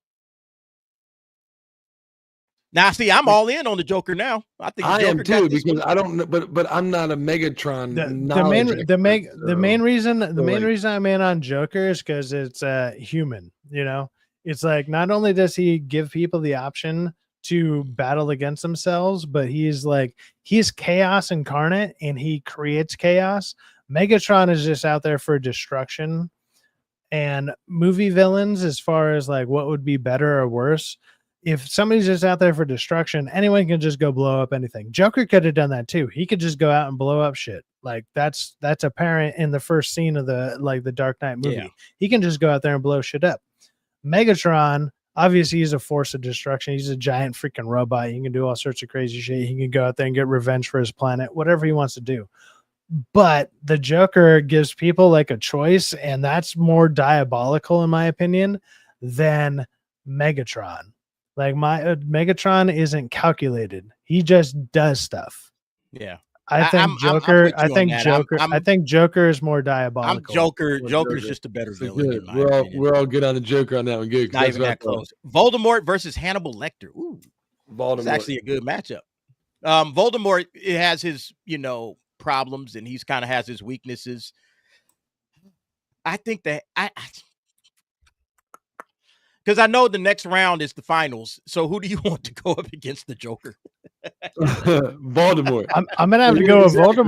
Now, see, I'm all in on the Joker now. I think I am too, because I don't know, but I'm not a Megatron. The main reason I'm in on Joker is because it's human. You know, it's like not only does he give people the option to battle against themselves, but he's chaos incarnate and he creates chaos. Megatron is just out there for destruction. And movie villains, as far as like what would be better or worse, if somebody's just out there for destruction, anyone can just go blow up anything. Joker could have done that too. He could just go out and blow up shit. Like that's apparent in the first scene of the Dark Knight movie. Yeah. He can just go out there and blow shit up. Megatron, obviously, he's a force of destruction. He's a giant freaking robot. He can do all sorts of crazy shit. He can go out there and get revenge for his planet, whatever he wants to do. but the Joker gives people like a choice, and that's more diabolical in my opinion than Megatron. Like Megatron isn't calculated. He just does stuff. Yeah. I think I'm Joker. with you I on think that. Joker. I think Joker is more I'm diabolical. Joker. Well, Joker's Joker. just a better So villain good. in my We're all opinion. we're all good on the Joker on that one. Good. 'Cause Not that's even what I that thought. close. Voldemort versus Hannibal Lecter. Ooh, it's Voldemort. actually a good matchup. Voldemort, it has his, problems, and he's kind of has his weaknesses. I think that because I know the next round is the finals. So who do you want to go up against the Joker? Voldemort. I'm gonna have to go with Exactly.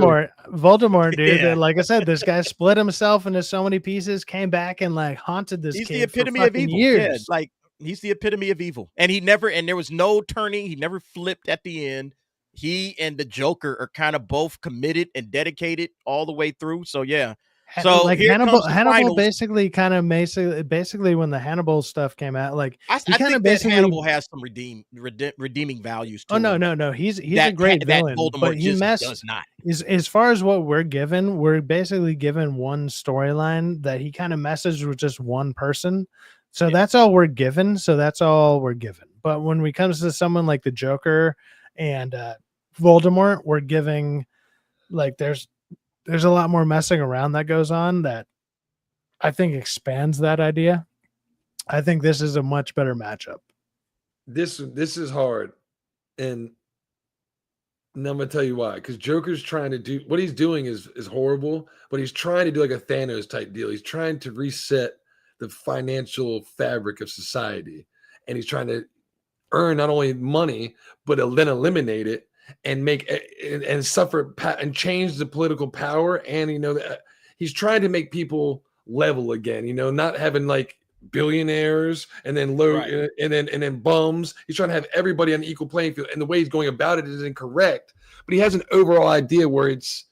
Voldemort, dude. Yeah. Like I said, this guy split himself into so many pieces, came back and like haunted this He's kid the epitome for of fucking evil. years. Yeah, like he's the epitome of evil. And there was no turning. He never flipped at the end. He and the Joker are kind of both committed and dedicated all the way through. So yeah. So like here Hannibal, comes the Hannibal finals. basically when the Hannibal stuff came out, like I he kind think of that basically Hannibal has some redeeming values to Oh him. no, he's a that great villain, Voldemort but he just messed. does not. As far as what we're given, we're basically given one storyline that he kind of messes with just one person. So Yeah. that's all we're given. So that's all we're given. But when it comes to someone like the Joker and Voldemort, we're giving like there's a lot more messing around that goes on that I think expands that idea. I think this is a much better matchup. This is hard, and I'm gonna tell you why. Because Joker's trying to do what he's doing is horrible, but he's trying to do like a Thanos type deal. He's trying to reset the financial fabric of society, and he's trying to earn not only money but then eliminate it and make and suffer and change the political power. And he's trying to make people level again. Not having like billionaires and then low Right. and then bums. He's trying to have everybody on an equal playing field, and the way he's going about it is incorrect. But he has an overall idea where it's,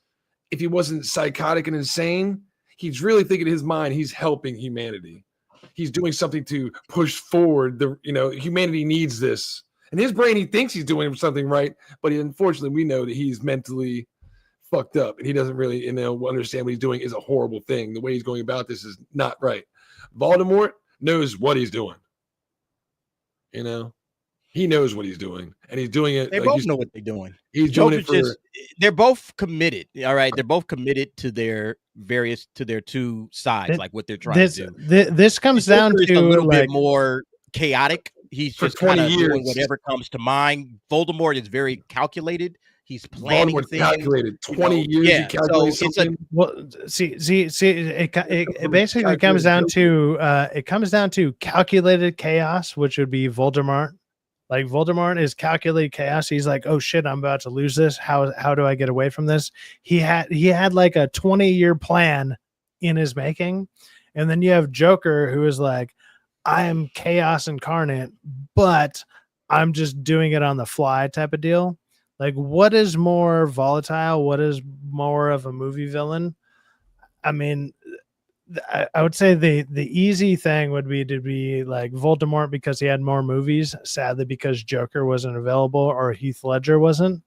if he wasn't psychotic and insane, he's really thinking in his mind he's helping humanity. He's doing something to push forward humanity needs this. In his brain, he thinks he's doing something right, but unfortunately, we know that he's mentally fucked up, and he doesn't really understand what he's doing is a horrible thing. The way he's going about this is not right. Voldemort knows what he's doing. He knows what he's doing, and he's doing it. They both know what they're doing. He's doing it for. They're both committed. All right, they're both committed to their two sides, like what they're trying to do. This comes down to a little bit more chaotic. He's just kind of doing whatever comes to mind. Voldemort is very calculated. He's planning things. Calculated 20 years. Yeah, he calculates something. It basically comes down to calculated chaos, which would be Voldemort. Like Voldemort is calculated chaos. He's like, oh shit, I'm about to lose this. How do I get away from this? He had like a 20-year plan in his making. And then you have Joker, who is like, I am chaos incarnate, but I'm just doing it on the fly type of deal. Like, what is more volatile? What is more of a movie villain? I mean, I would say the easy thing would be to be like Voldemort because he had more movies. Sadly, because Joker wasn't available or Heath Ledger wasn't.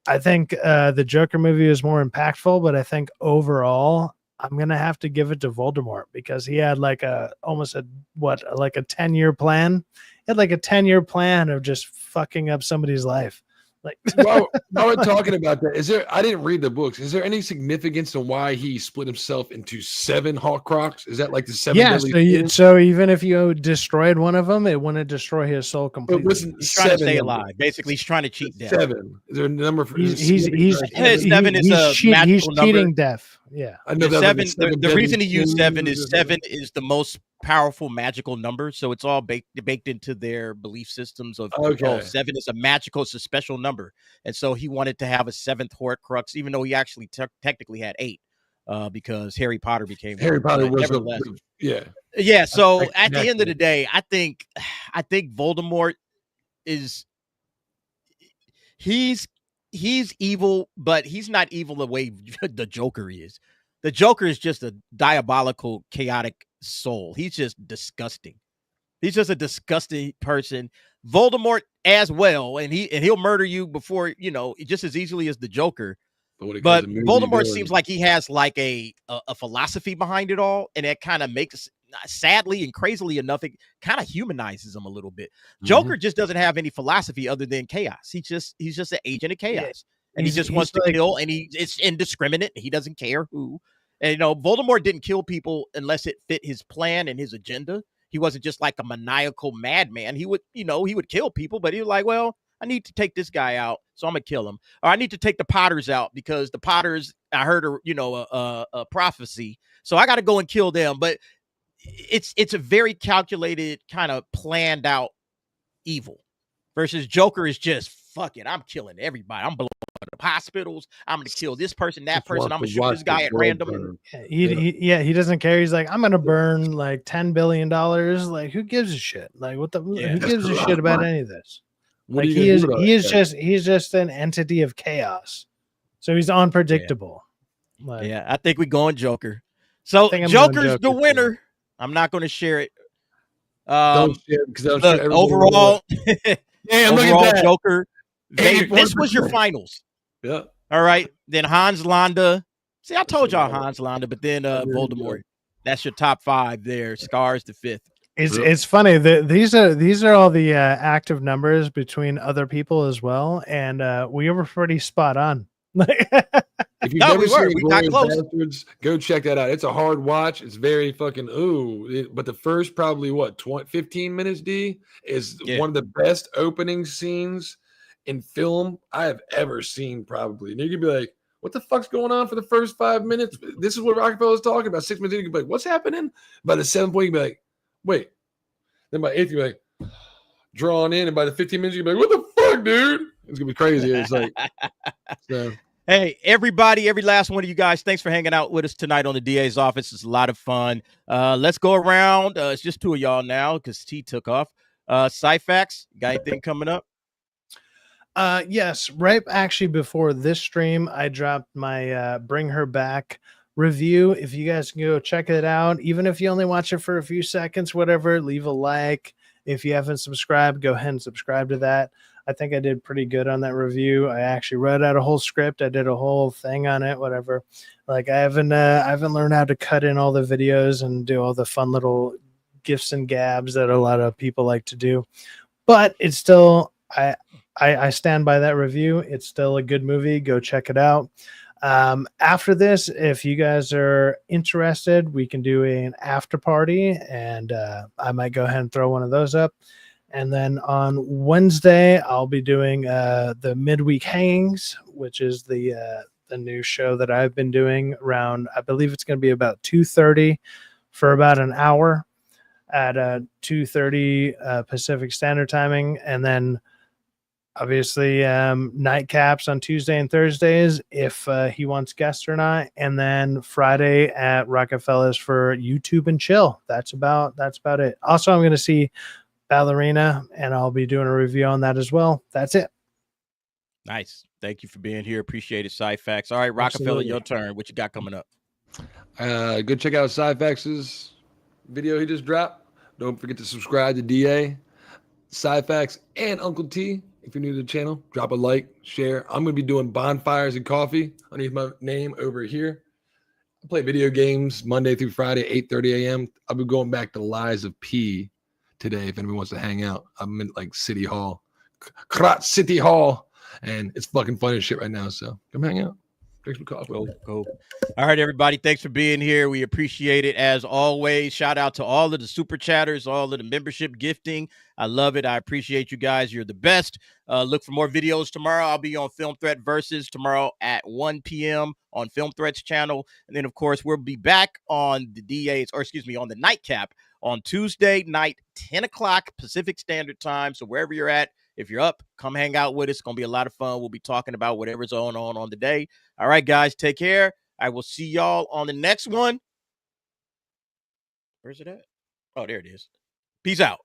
I think the Joker movie was more impactful, but I think overall, I'm gonna have to give it to Voldemort because he had like almost a 10-year plan. He had like a 10-year plan of just fucking up somebody's life. Like, while we're talking about that, I didn't read the books. Is there any significance to why he split himself into 7 Horcruxes? Is that like the 7 deadly sins? So even if you destroyed one of them, it wouldn't destroy his soul completely. He's trying to stay alive. Basically, he's trying to cheat death. 7. Is there a number for? He's 7 is a magical cheating number. death. Yeah, I know seven. Like The reason he used 7 is 7 is the most powerful magical number, so it's all baked into their belief systems of 7 is a magical, it's a special number, and so he wanted to have a 7th Horcrux, even though he actually technically had 8, because Harry Potter became Harry Potter was yeah. So at the end of the day, I think Voldemort is he's evil, but he's not evil the way the Joker is. The Joker is just a diabolical, chaotic soul. He's just disgusting. He's just a disgusting person. Voldemort as well, and he'll murder you before, just as easily as the Joker. But Voldemort seems like he has like a philosophy behind it all, and it kind of makes, sadly and crazily enough, it kind of humanizes him a little bit. Joker just doesn't have any philosophy other than chaos. He's just an agent of chaos, and he just wants to kill, and it's indiscriminate. He doesn't care who. And you know, Voldemort didn't kill people unless it fit his plan and his agenda. He wasn't just like a maniacal madman. He would kill people, but he was like, well, I need to take this guy out, so I'm gonna kill him. Or I need to take the Potters out because the Potters, I heard a prophecy, so I got to go and kill them. But it's a very calculated, kind of planned out evil. Versus Joker is just, fuck it, I'm killing everybody. I'm blowing up hospitals. I'm gonna kill this person, that person. I'm gonna shoot this guy at random. He doesn't care. He's like, I'm gonna burn like $10 billion. Like, who gives a shit? Like, who gives a shit about any of this? Like, he's just an entity of chaos. So he's unpredictable. Yeah, like, I think we're going Joker. So Joker's the winner. Too. I'm not going to share it. Don't share it because overall, overall Joker. This was your finals. Yeah. All right. Then Hans Landa. See, I told y'all Hans Landa, but then Voldemort. That's your top 5 there. Scar's the 5th. It's funny that these are all the active numbers between other people as well, and we were pretty spot on. If you've never seen Inglourious Bastards, go check that out. It's a hard watch. It's very fucking but the first probably 15 minutes is one of the best opening scenes in film I have ever seen, probably. And you could be like, what the fuck's going on for the first 5 minutes? This is what Rockefeller's talking about. 6 minutes in, you could be like, what's happening? By the 7th point, you could be like, wait. Then by 8th, you're like, drawn in. And by the 15 minutes, you're like, what the fuck, dude? It's going to be crazy. It's like, so. Hey, everybody, every last one of you guys, thanks for hanging out with us tonight on the DA's office. It's a lot of fun. Let's go around. It's just 2 of y'all now because T took off. Syphax, got anything coming up? Yes, right actually before this stream, I dropped my Bring Her Back review. If you guys can go check it out, even if you only watch it for a few seconds, whatever, leave a like. If you haven't subscribed, go ahead and subscribe to that. I think I did pretty good on that review. I actually wrote out a whole script. I did a whole thing on it, whatever. Like I haven't learned how to cut in all the videos and do all the fun little gifs and gabs that a lot of people like to do. But it's still, I stand by that review. It's still a good movie. Go check it out. After this, if you guys are interested, we can do an after party, and I might go ahead and throw one of those up. And then on Wednesday, I'll be doing the midweek hangings, which is the new show that I've been doing around. I believe it's going to be about 2:30 for about an hour at 2:30 Pacific Standard Timing, and then obviously nightcaps on Tuesday and Thursdays if he wants guests or not, and then Friday at Rockefeller's for YouTube and chill. That's about it. Also, I'm going to see Ballerina, and I'll be doing a review on that as well. That's it. Nice. Thank you for being here. Appreciate it, Syphax. All right, Rockefeller, your turn. What you got coming up? Go check out Syphax's video he just dropped. Don't forget to subscribe to DA, Syphax, and Uncle T. If you're new to the channel, drop a like, share. I'm going to be doing bonfires and coffee underneath my name over here. I play video games Monday through Friday, 8:30 a.m. I'll be going back to Lies of P today if anyone wants to hang out. I'm in like City Hall, Krat City Hall, and it's fucking fun as shit right now. So come hang out. Thanks for coffee. Cool. All right, everybody. Thanks for being here. We appreciate it as always. Shout out to all of the super chatters, all of the membership gifting. I love it. I appreciate you guys. You're the best. Look for more videos tomorrow. I'll be on Film Threat Versus tomorrow at 1 p.m. on Film Threat's channel. And then, of course, we'll be back on on the Nightcap on Tuesday night, 10 o'clock Pacific Standard Time. So wherever you're at, if you're up, come hang out with us. It's going to be a lot of fun. We'll be talking about whatever's on the day. All right, guys, take care. I will see y'all on the next one. Where's it at? Oh, there it is. Peace out.